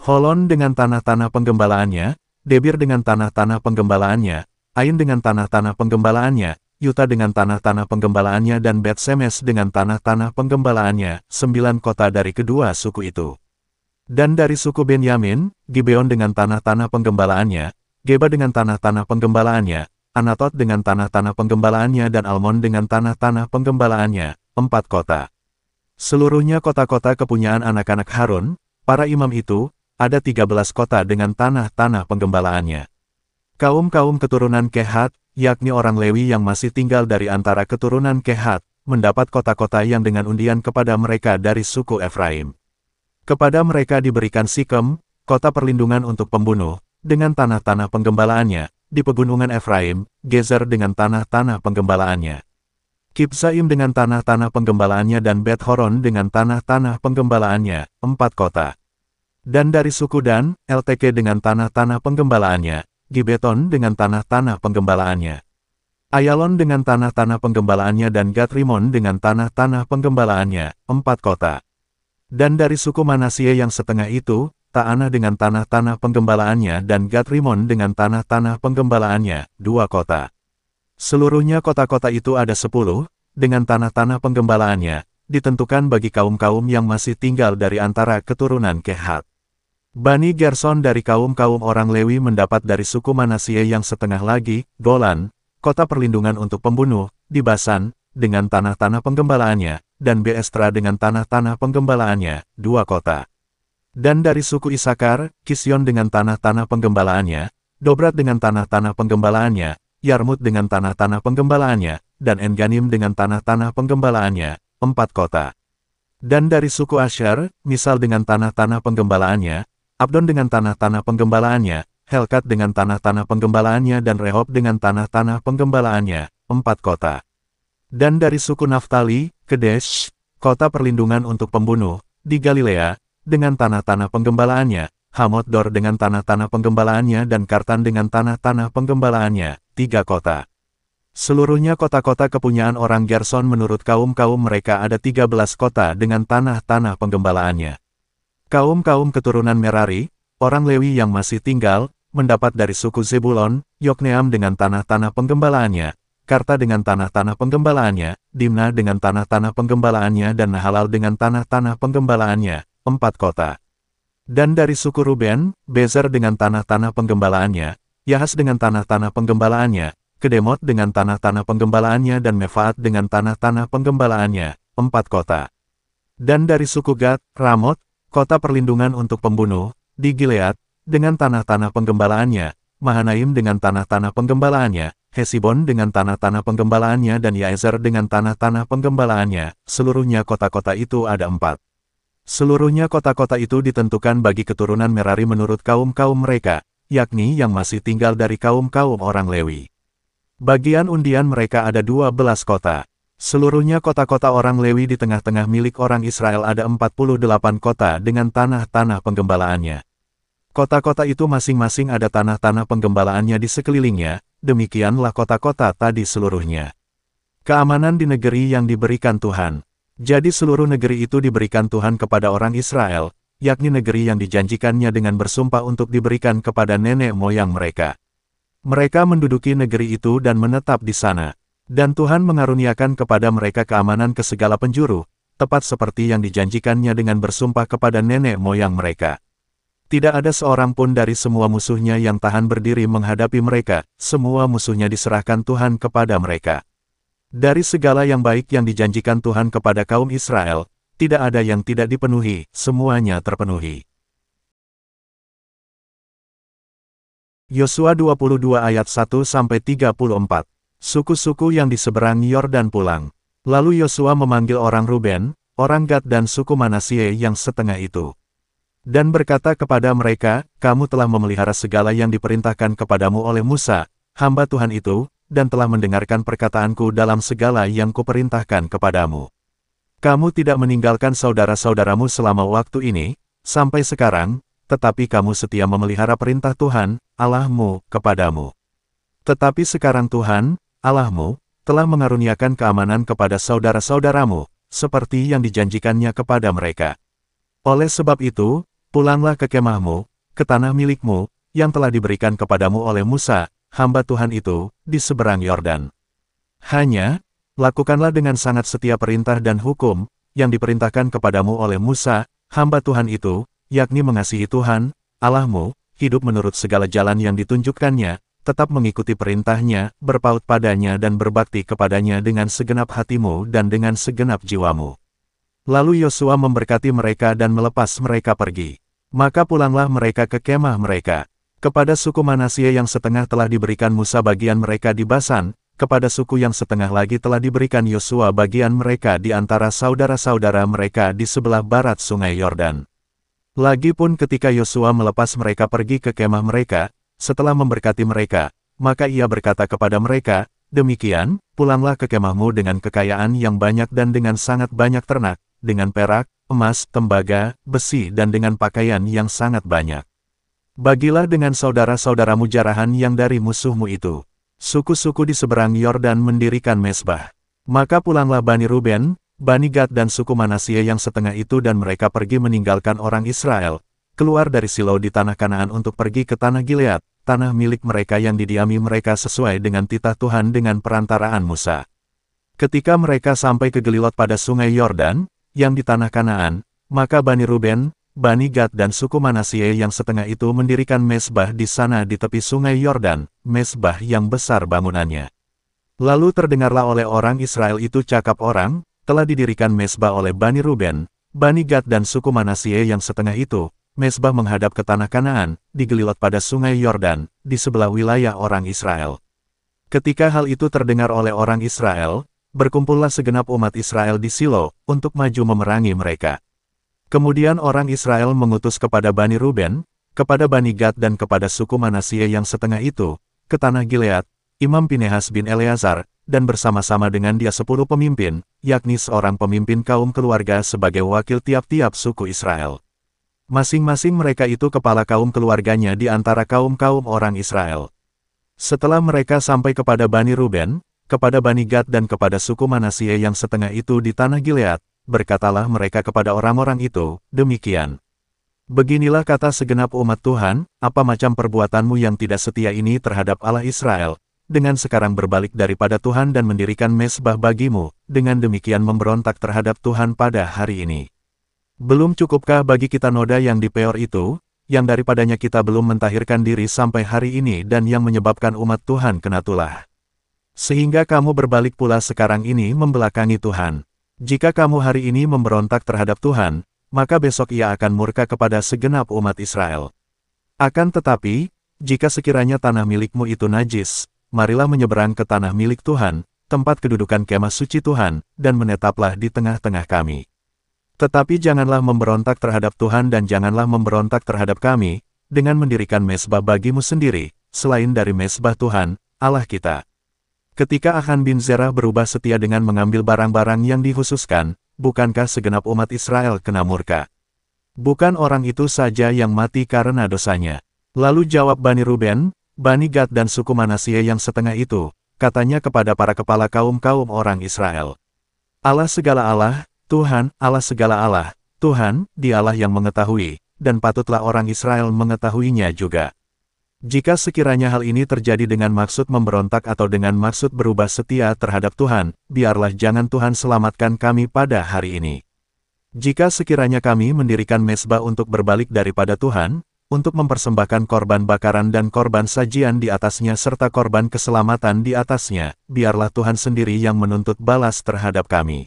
Holon dengan tanah-tanah penggembalaannya, Debir dengan tanah-tanah penggembalaannya, Ain dengan tanah-tanah penggembalaannya, Yuta dengan tanah-tanah penggembalaannya dan Bet-Semes dengan tanah-tanah penggembalaannya, 9 kota dari kedua suku itu. Dan dari suku Benyamin, Gibeon dengan tanah-tanah penggembalaannya, Geba dengan tanah-tanah penggembalaannya, Anatot dengan tanah-tanah penggembalaannya dan Almon dengan tanah-tanah penggembalaannya, 4 kota. Seluruhnya kota-kota kepunyaan anak-anak Harun, para imam itu, ada 13 kota dengan tanah-tanah penggembalaannya. Kaum-kaum keturunan Kehat, yakni orang Lewi yang masih tinggal dari antara keturunan Kehat, mendapat kota-kota yang dengan undian kepada mereka dari suku Efraim. Kepada mereka diberikan Sikem, kota perlindungan untuk pembunuh, dengan tanah-tanah penggembalaannya, di pegunungan Efraim, Gezer dengan tanah-tanah penggembalaannya, Kibsaim dengan tanah-tanah penggembalaannya dan Bet-Horon dengan tanah-tanah penggembalaannya, 4 kota. Dan dari suku Dan, LTK dengan tanah-tanah penggembalaannya, Gibeton dengan tanah-tanah penggembalaannya, Ayalon dengan tanah-tanah penggembalaannya dan Gat-Rimon dengan tanah-tanah penggembalaannya, 4 kota. Dan dari suku Manasye yang setengah itu, Ta'anah dengan tanah-tanah penggembalaannya dan Gat-Rimon dengan tanah-tanah penggembalaannya, 2 kota. Seluruhnya kota-kota itu ada 10, dengan tanah-tanah penggembalaannya, ditentukan bagi kaum-kaum yang masih tinggal dari antara keturunan Kehat. Bani Gerson dari kaum-kaum orang Lewi mendapat dari suku Manasye yang setengah lagi, Golan, kota perlindungan untuk pembunuh, di Basan, dengan tanah-tanah penggembalaannya, dan Beestra dengan tanah-tanah penggembalaannya, 2 kota. Dan dari suku Isakar, Kisyon dengan tanah-tanah penggembalaannya, Dobrat dengan tanah-tanah penggembalaannya, Yarmut dengan tanah-tanah penggembalaannya, dan Enganim dengan tanah-tanah penggembalaannya, 4 kota. Dan dari suku Asher, Misal dengan tanah-tanah penggembalaannya, Abdon dengan tanah-tanah penggembalaannya, Helkat dengan tanah-tanah penggembalaannya dan Rehob dengan tanah-tanah penggembalaannya, 4 kota. Dan dari suku Naftali, Kedesh, kota perlindungan untuk pembunuh, di Galilea, dengan tanah-tanah penggembalaannya, Hamot-dor dengan tanah-tanah penggembalaannya dan Kartan dengan tanah-tanah penggembalaannya, 3 kota. Seluruhnya kota-kota kepunyaan orang Gerson menurut kaum-kaum mereka ada 13 kota dengan tanah-tanah penggembalaannya. Kaum-kaum keturunan Merari, orang Lewi yang masih tinggal, mendapat dari suku Zebulon, Yokneam dengan tanah-tanah penggembalaannya, Karta dengan tanah-tanah penggembalaannya, Dimna dengan tanah-tanah penggembalaannya dan Nahalal dengan tanah-tanah penggembalaannya, 4 kota. Dan dari suku Ruben, Bezer dengan tanah-tanah penggembalaannya, Yahas dengan tanah-tanah penggembalaannya, Kedemot dengan tanah-tanah penggembalaannya dan Mefaat dengan tanah-tanah penggembalaannya, 4 kota. Dan dari suku Gad, Ramot, kota perlindungan untuk pembunuh, di Gilead, dengan tanah-tanah penggembalaannya, Mahanaim dengan tanah-tanah penggembalaannya, Hesibon dengan tanah-tanah penggembalaannya dan Yaezer dengan tanah-tanah penggembalaannya, seluruhnya kota-kota itu ada 4. Seluruhnya kota-kota itu ditentukan bagi keturunan Merari menurut kaum-kaum mereka, yakni yang masih tinggal dari kaum-kaum orang Lewi. Bagian undian mereka ada 12 kota. Seluruhnya kota-kota orang Lewi di tengah-tengah milik orang Israel ada 48 kota dengan tanah-tanah penggembalaannya. Kota-kota itu masing-masing ada tanah-tanah penggembalaannya di sekelilingnya, demikianlah kota-kota tadi seluruhnya. Keamanan di negeri yang diberikan Tuhan. Jadi seluruh negeri itu diberikan Tuhan kepada orang Israel, yakni negeri yang dijanjikannya dengan bersumpah untuk diberikan kepada nenek moyang mereka. Mereka menduduki negeri itu dan menetap di sana. Dan Tuhan mengaruniakan kepada mereka keamanan ke segala penjuru, tepat seperti yang dijanjikannya dengan bersumpah kepada nenek moyang mereka. Tidak ada seorang pun dari semua musuhnya yang tahan berdiri menghadapi mereka, semua musuhnya diserahkan Tuhan kepada mereka. Dari segala yang baik yang dijanjikan Tuhan kepada kaum Israel, tidak ada yang tidak dipenuhi, semuanya terpenuhi. Yosua 22 ayat 1-34. Suku-suku yang di seberang Yordan pulang. Lalu Yosua memanggil orang Ruben, orang Gad dan suku Manasye yang setengah itu. Dan berkata kepada mereka, kamu telah memelihara segala yang diperintahkan kepadamu oleh Musa, hamba Tuhan itu, dan telah mendengarkan perkataanku dalam segala yang kuperintahkan kepadamu. Kamu tidak meninggalkan saudara-saudaramu selama waktu ini, sampai sekarang, tetapi kamu setia memelihara perintah Tuhan, Allahmu, kepadamu. Tetapi sekarang Tuhan, Allahmu, telah mengaruniakan keamanan kepada saudara-saudaramu, seperti yang dijanjikannya kepada mereka. Oleh sebab itu, pulanglah ke kemahmu, ke tanah milikmu, yang telah diberikan kepadamu oleh Musa, hamba Tuhan itu, di seberang Yordan. Hanya, lakukanlah dengan sangat setia perintah dan hukum, yang diperintahkan kepadamu oleh Musa, hamba Tuhan itu, yakni mengasihi Tuhan, Allahmu, hidup menurut segala jalan yang ditunjukkannya, tetap mengikuti perintahnya, berpaut padanya dan berbakti kepadanya dengan segenap hatimu dan dengan segenap jiwamu. Lalu Yosua memberkati mereka dan melepas mereka pergi. Maka pulanglah mereka ke kemah mereka. Kepada suku Manasye yang setengah telah diberikan Musa bagian mereka di Basan, kepada suku yang setengah lagi telah diberikan Yosua bagian mereka di antara saudara-saudara mereka di sebelah barat sungai Yordan. Lagipun ketika Yosua melepas mereka pergi ke kemah mereka, setelah memberkati mereka, maka ia berkata kepada mereka, demikian, pulanglah ke kemahmu dengan kekayaan yang banyak dan dengan sangat banyak ternak, dengan perak, emas, tembaga, besi dan dengan pakaian yang sangat banyak. Bagilah dengan saudara-saudaramu jarahan yang dari musuhmu itu. Suku-suku di seberang Yordan mendirikan mezbah. Maka pulanglah Bani Ruben, Bani Gad dan suku Manasye yang setengah itu dan mereka pergi meninggalkan orang Israel, keluar dari Silo di tanah Kanaan untuk pergi ke tanah Gilead, tanah milik mereka yang didiami mereka sesuai dengan titah Tuhan dengan perantaraan Musa. Ketika mereka sampai ke Gelilot pada sungai Yordan, yang di tanah Kanaan, maka Bani Ruben, Bani Gad dan suku Manasye yang setengah itu mendirikan mezbah di sana di tepi sungai Yordan, mezbah yang besar bangunannya. Lalu terdengarlah oleh orang Israel itu cakap orang, telah didirikan mezbah oleh Bani Ruben, Bani Gad dan suku Manasye yang setengah itu, mezbah menghadap ke tanah Kanaan, di Gelilot pada sungai Yordan, di sebelah wilayah orang Israel. Ketika hal itu terdengar oleh orang Israel, berkumpullah segenap umat Israel di Silo, untuk maju memerangi mereka. Kemudian orang Israel mengutus kepada Bani Ruben, kepada Bani Gad dan kepada suku Manasye yang setengah itu, ke tanah Gilead, Imam Pinehas bin Eleazar, dan bersama-sama dengan dia 10 pemimpin, yakni seorang pemimpin kaum keluarga sebagai wakil tiap-tiap suku Israel. Masing-masing mereka itu kepala kaum keluarganya di antara kaum-kaum orang Israel. Setelah mereka sampai kepada Bani Ruben, kepada Bani Gad dan kepada suku Manasye yang setengah itu di tanah Gilead, berkatalah mereka kepada orang-orang itu, demikian. Beginilah kata segenap umat Tuhan, apa macam perbuatanmu yang tidak setia ini terhadap Allah Israel, dengan sekarang berbalik daripada Tuhan dan mendirikan mezbah bagimu, dengan demikian memberontak terhadap Tuhan pada hari ini. Belum cukupkah bagi kita noda yang di Peor itu, yang daripadanya kita belum mentahirkan diri sampai hari ini dan yang menyebabkan umat Tuhan kena tulah. Sehingga kamu berbalik pula sekarang ini membelakangi Tuhan. Jika kamu hari ini memberontak terhadap Tuhan, maka besok ia akan murka kepada segenap umat Israel. Akan tetapi, jika sekiranya tanah milikmu itu najis, marilah menyeberang ke tanah milik Tuhan, tempat kedudukan kemah suci Tuhan, dan menetaplah di tengah-tengah kami. Tetapi janganlah memberontak terhadap Tuhan dan janganlah memberontak terhadap kami, dengan mendirikan mezbah bagimu sendiri, selain dari mezbah Tuhan, Allah kita. Ketika Achan bin Zerah berubah setia dengan mengambil barang-barang yang dikhususkan, bukankah segenap umat Israel kena murka? Bukan orang itu saja yang mati karena dosanya. Lalu jawab Bani Ruben, Bani Gad dan suku Manasye yang setengah itu, katanya kepada para kepala kaum-kaum orang Israel. Allah segala Allah, Tuhan, Allah segala Allah, Tuhan, Dialah yang mengetahui, dan patutlah orang Israel mengetahuinya juga. Jika sekiranya hal ini terjadi dengan maksud memberontak atau dengan maksud berubah setia terhadap Tuhan, biarlah jangan Tuhan selamatkan kami pada hari ini. Jika sekiranya kami mendirikan mezbah untuk berbalik daripada Tuhan, untuk mempersembahkan korban bakaran dan korban sajian di atasnya serta korban keselamatan di atasnya, biarlah Tuhan sendiri yang menuntut balas terhadap kami.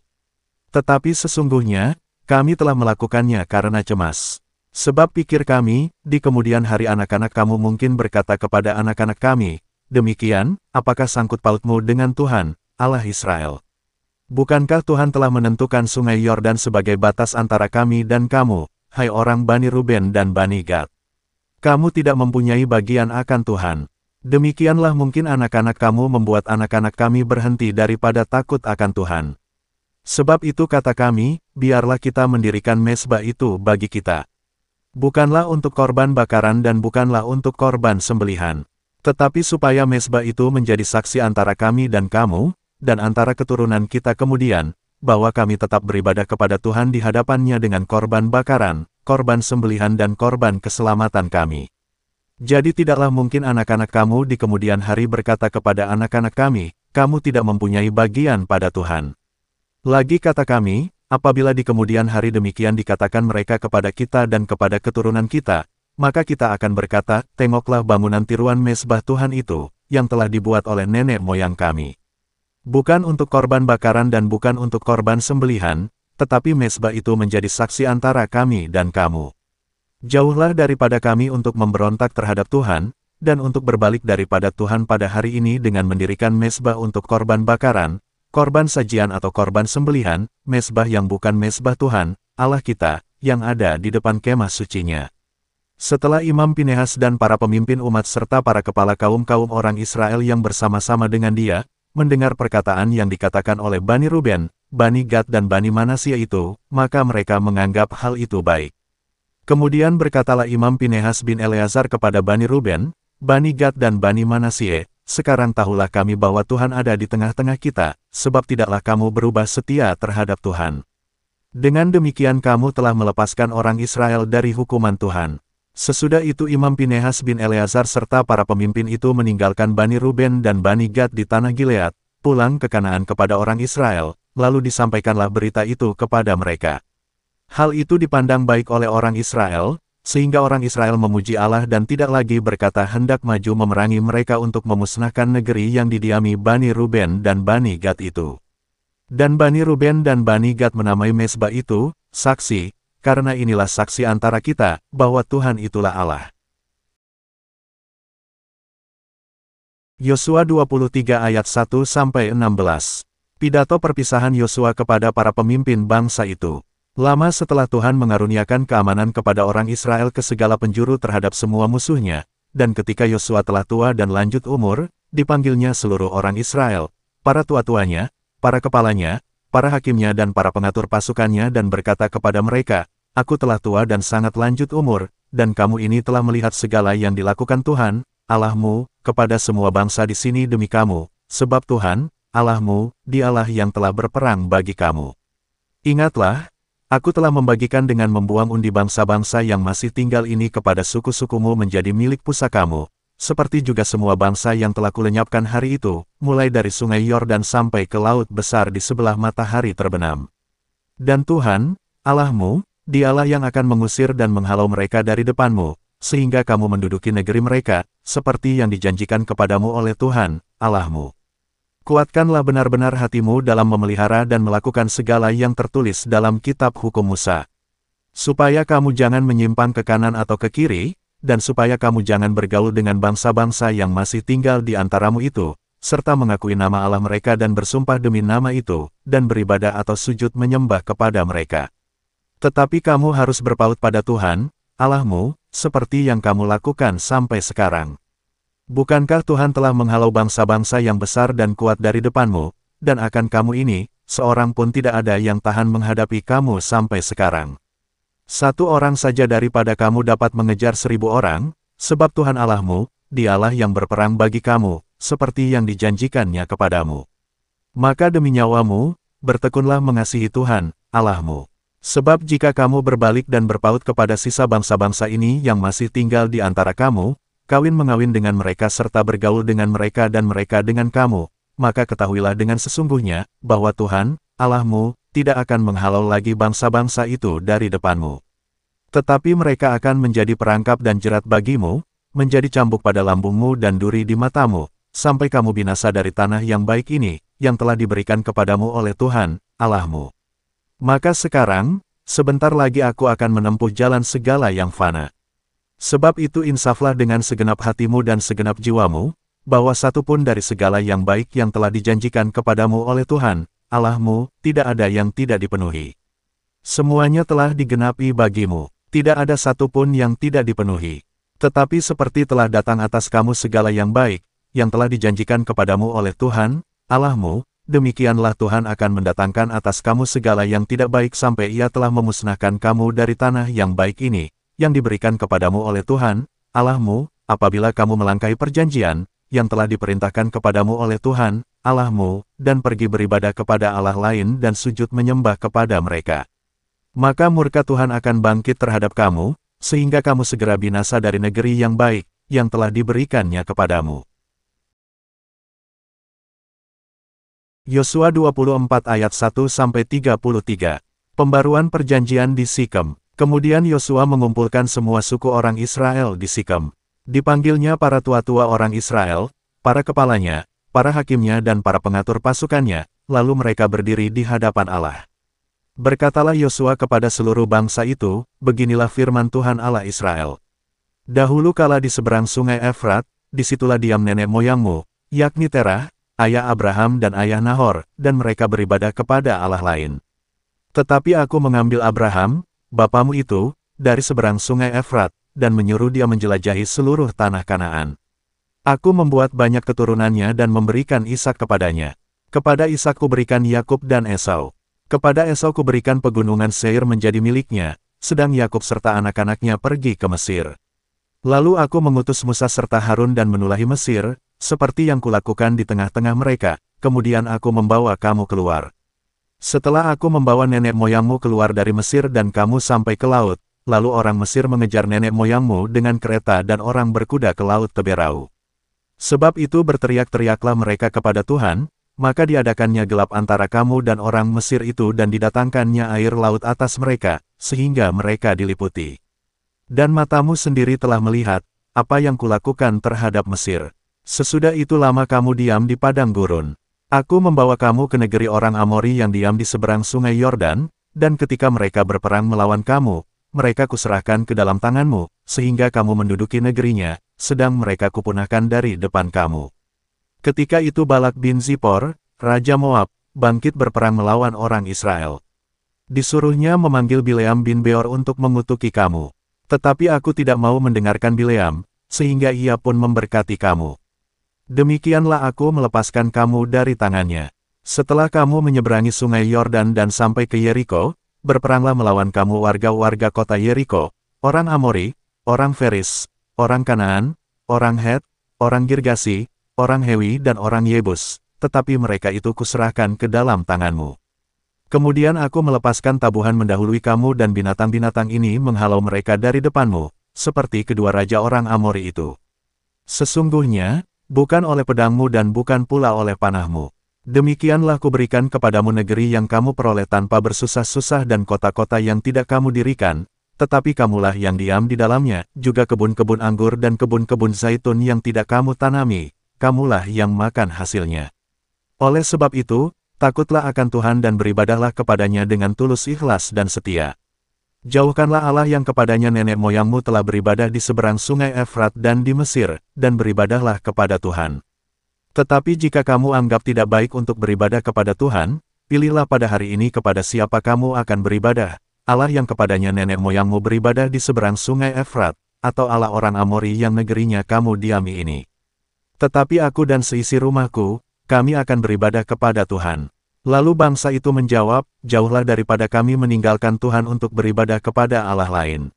Tetapi sesungguhnya, kami telah melakukannya karena cemas. Sebab pikir kami, di kemudian hari anak-anak kamu mungkin berkata kepada anak-anak kami, demikian, apakah sangkut pautmu dengan Tuhan, Allah Israel? Bukankah Tuhan telah menentukan sungai Yordan sebagai batas antara kami dan kamu, hai orang Bani Ruben dan Bani Gad? Kamu tidak mempunyai bagian akan Tuhan. Demikianlah mungkin anak-anak kamu membuat anak-anak kami berhenti daripada takut akan Tuhan. Sebab itu kata kami, biarlah kita mendirikan mezbah itu bagi kita. Bukanlah untuk korban bakaran dan bukanlah untuk korban sembelihan. Tetapi supaya mezbah itu menjadi saksi antara kami dan kamu, dan antara keturunan kita kemudian, bahwa kami tetap beribadah kepada Tuhan di hadapannya dengan korban bakaran, korban sembelihan dan korban keselamatan kami. Jadi tidaklah mungkin anak-anak kamu di kemudian hari berkata kepada anak-anak kami, kamu tidak mempunyai bagian pada Tuhan. Lagi kata kami, apabila di kemudian hari demikian dikatakan mereka kepada kita dan kepada keturunan kita, maka kita akan berkata, tengoklah bangunan tiruan mezbah Tuhan itu, yang telah dibuat oleh nenek moyang kami. Bukan untuk korban bakaran dan bukan untuk korban sembelihan, tetapi mezbah itu menjadi saksi antara kami dan kamu. Jauhlah daripada kami untuk memberontak terhadap Tuhan, dan untuk berbalik daripada Tuhan pada hari ini dengan mendirikan mezbah untuk korban bakaran, korban sajian atau korban sembelihan, mezbah yang bukan mezbah Tuhan, Allah kita, yang ada di depan kemah sucinya. Setelah Imam Pinehas dan para pemimpin umat serta para kepala kaum-kaum orang Israel yang bersama-sama dengan dia, mendengar perkataan yang dikatakan oleh Bani Ruben, Bani Gad dan Bani Manasye itu, maka mereka menganggap hal itu baik. Kemudian berkatalah Imam Pinehas bin Eleazar kepada Bani Ruben, Bani Gad dan Bani Manasye, sekarang tahulah kami bahwa Tuhan ada di tengah-tengah kita, sebab tidaklah kamu berubah setia terhadap Tuhan. Dengan demikian kamu telah melepaskan orang Israel dari hukuman Tuhan. Sesudah itu Imam Pinehas bin Eleazar serta para pemimpin itu meninggalkan Bani Ruben dan Bani Gad di tanah Gilead, pulang ke Kanaan kepada orang Israel, lalu disampaikanlah berita itu kepada mereka. Hal itu dipandang baik oleh orang Israel, sehingga orang Israel memuji Allah dan tidak lagi berkata hendak maju memerangi mereka untuk memusnahkan negeri yang didiami Bani Ruben dan Bani Gad itu. Dan Bani Ruben dan Bani Gad menamai mezbah itu, saksi, karena inilah saksi antara kita, bahwa Tuhan itulah Allah. Yosua 23 ayat 1-16. Pidato perpisahan Yosua kepada para pemimpin bangsa itu. Lama setelah Tuhan mengaruniakan keamanan kepada orang Israel ke segala penjuru terhadap semua musuhnya, dan ketika Yosua telah tua dan lanjut umur, dipanggilnya seluruh orang Israel, para tua-tuanya, para kepalanya, para hakimnya dan para pengatur pasukannya dan berkata kepada mereka, "Aku telah tua dan sangat lanjut umur, dan kamu ini telah melihat segala yang dilakukan Tuhan, Allahmu, kepada semua bangsa di sini demi kamu, sebab Tuhan, Allahmu, Dialah yang telah berperang bagi kamu. Ingatlah, aku telah membagikan dengan membuang undi bangsa-bangsa yang masih tinggal ini kepada suku-sukumu menjadi milik pusakamu, seperti juga semua bangsa yang telah kulenyapkan hari itu, mulai dari sungai Yordan sampai ke laut besar di sebelah matahari terbenam. Dan Tuhan, Allahmu, Dialah yang akan mengusir dan menghalau mereka dari depanmu, sehingga kamu menduduki negeri mereka, seperti yang dijanjikan kepadamu oleh Tuhan, Allahmu. Kuatkanlah benar-benar hatimu dalam memelihara dan melakukan segala yang tertulis dalam kitab hukum Musa. Supaya kamu jangan menyimpang ke kanan atau ke kiri, dan supaya kamu jangan bergaul dengan bangsa-bangsa yang masih tinggal di antaramu itu, serta mengakui nama Allah mereka dan bersumpah demi nama itu, dan beribadah atau sujud menyembah kepada mereka. Tetapi kamu harus berpaut pada Tuhan, Allahmu, seperti yang kamu lakukan sampai sekarang. Bukankah Tuhan telah menghalau bangsa-bangsa yang besar dan kuat dari depanmu, dan akan kamu ini, seorang pun tidak ada yang tahan menghadapi kamu sampai sekarang. Satu orang saja daripada kamu dapat mengejar 1000 orang, sebab Tuhan Allahmu, Dialah yang berperang bagi kamu, seperti yang dijanjikannya kepadamu. Maka demi nyawamu, bertekunlah mengasihi Tuhan, Allahmu. Sebab jika kamu berbalik dan berpaut kepada sisa bangsa-bangsa ini yang masih tinggal di antara kamu, kawin-mengawin dengan mereka serta bergaul dengan mereka dan mereka dengan kamu, maka ketahuilah dengan sesungguhnya, bahwa Tuhan, Allahmu, tidak akan menghalau lagi bangsa-bangsa itu dari depanmu. Tetapi mereka akan menjadi perangkap dan jerat bagimu, menjadi cambuk pada lambungmu dan duri di matamu, sampai kamu binasa dari tanah yang baik ini, yang telah diberikan kepadamu oleh Tuhan, Allahmu. Maka sekarang, sebentar lagi aku akan menempuh jalan segala yang fana. Sebab itu insaflah dengan segenap hatimu dan segenap jiwamu, bahwa satu pun dari segala yang baik yang telah dijanjikan kepadamu oleh Tuhan, Allahmu, tidak ada yang tidak dipenuhi. Semuanya telah digenapi bagimu, tidak ada satu pun yang tidak dipenuhi. Tetapi seperti telah datang atas kamu segala yang baik, yang telah dijanjikan kepadamu oleh Tuhan, Allahmu, demikianlah Tuhan akan mendatangkan atas kamu segala yang tidak baik sampai Ia telah memusnahkan kamu dari tanah yang baik ini, yang diberikan kepadamu oleh Tuhan, Allahmu, apabila kamu melangkahi perjanjian, yang telah diperintahkan kepadamu oleh Tuhan, Allahmu, dan pergi beribadah kepada Allah lain dan sujud menyembah kepada mereka. Maka murka Tuhan akan bangkit terhadap kamu, sehingga kamu segera binasa dari negeri yang baik, yang telah diberikannya kepadamu. Yosua 24 ayat 1-33. Pembaruan perjanjian di Sikem. Kemudian Yosua mengumpulkan semua suku orang Israel di Sikem. Dipanggilnya para tua-tua orang Israel, para kepalanya, para hakimnya dan para pengatur pasukannya, lalu mereka berdiri di hadapan Allah. Berkatalah Yosua kepada seluruh bangsa itu, beginilah firman Tuhan Allah Israel. Dahulu kala di seberang sungai Efrat, disitulah diam nenek moyangmu, yakni Terah, ayah Abraham dan ayah Nahor, dan mereka beribadah kepada Allah lain. Tetapi aku mengambil Abraham, bapamu itu, dari seberang sungai Efrat, dan menyuruh dia menjelajahi seluruh tanah Kanaan. Aku membuat banyak keturunannya dan memberikan Ishak kepadanya. Kepada Ishak kuberikan Yakub dan Esau. Kepada Esau kuberikan pegunungan Seir menjadi miliknya, sedang Yakub serta anak-anaknya pergi ke Mesir. Lalu aku mengutus Musa serta Harun dan menulahi Mesir, seperti yang kulakukan di tengah-tengah mereka, kemudian aku membawa kamu keluar. Setelah aku membawa nenek moyangmu keluar dari Mesir dan kamu sampai ke laut, lalu orang Mesir mengejar nenek moyangmu dengan kereta dan orang berkuda ke laut Teberau. Sebab itu berteriak-teriaklah mereka kepada Tuhan, maka diadakannya gelap antara kamu dan orang Mesir itu dan didatangkannya air laut atas mereka, sehingga mereka diliputi. Dan matamu sendiri telah melihat, apa yang kulakukan terhadap Mesir. Sesudah itu lama kamu diam di padang gurun. Aku membawa kamu ke negeri orang Amori yang diam di seberang sungai Yordan, dan ketika mereka berperang melawan kamu, mereka kuserahkan ke dalam tanganmu, sehingga kamu menduduki negerinya, sedang mereka kupunahkan dari depan kamu. Ketika itu Balak bin Zipor, Raja Moab, bangkit berperang melawan orang Israel. Disuruhnya memanggil Bileam bin Beor untuk mengutuki kamu. Tetapi aku tidak mau mendengarkan Bileam, sehingga ia pun memberkati kamu. Demikianlah aku melepaskan kamu dari tangannya. Setelah kamu menyeberangi sungai Yordan dan sampai ke Yeriko, berperanglah melawan kamu warga-warga kota Yeriko, orang Amori, orang Feris, orang Kanaan, orang Het, orang Girgasi, orang Hewi dan orang Yebus, tetapi mereka itu kuserahkan ke dalam tanganmu. Kemudian aku melepaskan tabuhan mendahului kamu dan binatang-binatang ini menghalau mereka dari depanmu, seperti kedua raja orang Amori itu. Sesungguhnya, bukan oleh pedangmu dan bukan pula oleh panahmu. Demikianlah kuberikan kepadamu negeri yang kamu peroleh tanpa bersusah-susah dan kota-kota yang tidak kamu dirikan, tetapi kamulah yang diam di dalamnya, juga kebun-kebun anggur dan kebun-kebun zaitun yang tidak kamu tanami, kamulah yang makan hasilnya. Oleh sebab itu, takutlah akan Tuhan dan beribadahlah kepadanya dengan tulus ikhlas dan setia. Jauhkanlah Allah yang kepadanya nenek moyangmu telah beribadah di seberang sungai Efrat dan di Mesir, dan beribadahlah kepada Tuhan. Tetapi jika kamu anggap tidak baik untuk beribadah kepada Tuhan, pilihlah pada hari ini kepada siapa kamu akan beribadah, Allah yang kepadanya nenek moyangmu beribadah di seberang sungai Efrat, atau Allah orang Amori yang negerinya kamu diami ini. Tetapi aku dan seisi rumahku, kami akan beribadah kepada Tuhan. Lalu bangsa itu menjawab, jauhlah daripada kami meninggalkan Tuhan untuk beribadah kepada Allah lain.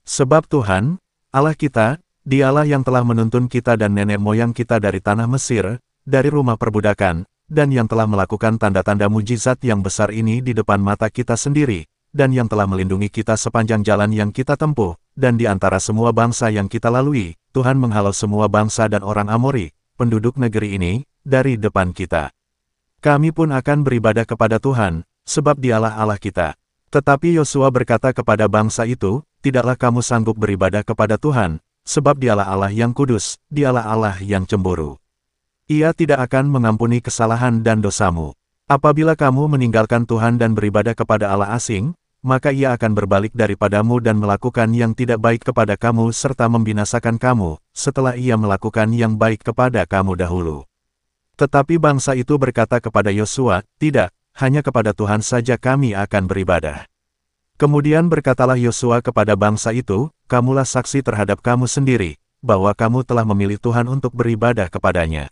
Sebab Tuhan, Allah kita, Dialah yang telah menuntun kita dan nenek moyang kita dari tanah Mesir, dari rumah perbudakan, dan yang telah melakukan tanda-tanda mujizat yang besar ini di depan mata kita sendiri, dan yang telah melindungi kita sepanjang jalan yang kita tempuh, dan di antara semua bangsa yang kita lalui, Tuhan menghalau semua bangsa dan orang Amori, penduduk negeri ini, dari depan kita. Kami pun akan beribadah kepada Tuhan, sebab Dialah Allah kita. Tetapi Yosua berkata kepada bangsa itu, tidaklah kamu sanggup beribadah kepada Tuhan, sebab Dialah Allah yang kudus, Dialah Allah yang cemburu. Ia tidak akan mengampuni kesalahan dan dosamu. Apabila kamu meninggalkan Tuhan dan beribadah kepada Allah asing, maka Ia akan berbalik daripadamu dan melakukan yang tidak baik kepada kamu serta membinasakan kamu, setelah Ia melakukan yang baik kepada kamu dahulu. Tetapi bangsa itu berkata kepada Yosua, tidak, hanya kepada Tuhan saja kami akan beribadah. Kemudian berkatalah Yosua kepada bangsa itu, kamulah saksi terhadap kamu sendiri, bahwa kamu telah memilih Tuhan untuk beribadah kepadanya.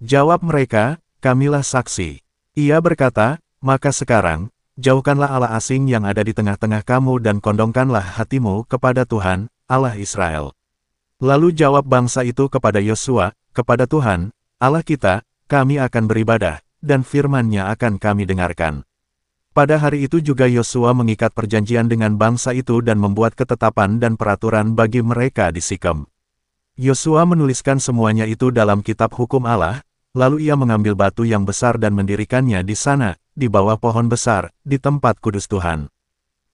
Jawab mereka, kamilah saksi. Ia berkata, maka sekarang, jauhkanlah Allah asing yang ada di tengah-tengah kamu dan kondongkanlah hatimu kepada Tuhan, Allah Israel. Lalu jawab bangsa itu kepada Yosua, kepada Tuhan, Allah kita, kami akan beribadah, dan firman-Nya akan kami dengarkan. Pada hari itu juga Yosua mengikat perjanjian dengan bangsa itu dan membuat ketetapan dan peraturan bagi mereka di Sikem. Yosua menuliskan semuanya itu dalam kitab hukum Allah, lalu ia mengambil batu yang besar dan mendirikannya di sana, di bawah pohon besar, di tempat kudus Tuhan.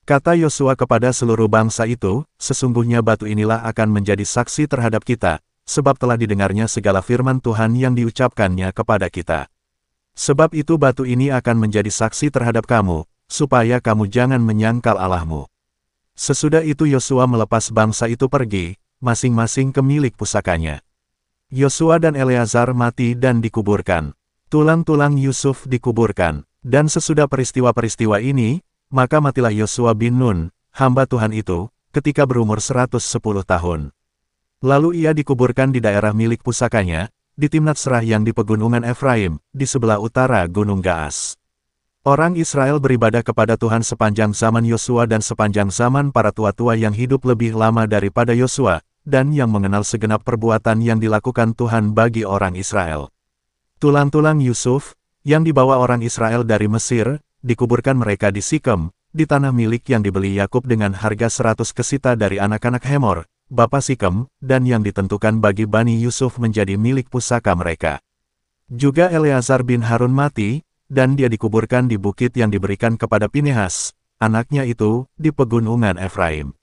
Kata Yosua kepada seluruh bangsa itu, sesungguhnya batu inilah akan menjadi saksi terhadap kita, sebab telah didengarnya segala firman Tuhan yang diucapkannya kepada kita. Sebab itu batu ini akan menjadi saksi terhadap kamu, supaya kamu jangan menyangkal Allahmu. Sesudah itu Yosua melepas bangsa itu pergi, masing-masing ke milik pusakanya. Yosua dan Eleazar mati dan dikuburkan. Tulang-tulang Yusuf dikuburkan. Dan sesudah peristiwa-peristiwa ini, maka matilah Yosua bin Nun, hamba Tuhan itu, ketika berumur 110 tahun. Lalu ia dikuburkan di daerah milik pusakanya, di Timnat Serah yang di pegunungan Efraim, di sebelah utara Gunung Gaas. Orang Israel beribadah kepada Tuhan sepanjang zaman Yosua dan sepanjang zaman para tua-tua yang hidup lebih lama daripada Yosua, dan yang mengenal segenap perbuatan yang dilakukan Tuhan bagi orang Israel. Tulang-tulang Yusuf, yang dibawa orang Israel dari Mesir, dikuburkan mereka di Sikem, di tanah milik yang dibeli Yakub dengan harga 100 kesita dari anak-anak Hemor, bapa Sikem, dan yang ditentukan bagi Bani Yusuf menjadi milik pusaka mereka. Juga Eleazar bin Harun mati, dan dia dikuburkan di bukit yang diberikan kepada Pinehas, anaknya itu, di pegunungan Efraim.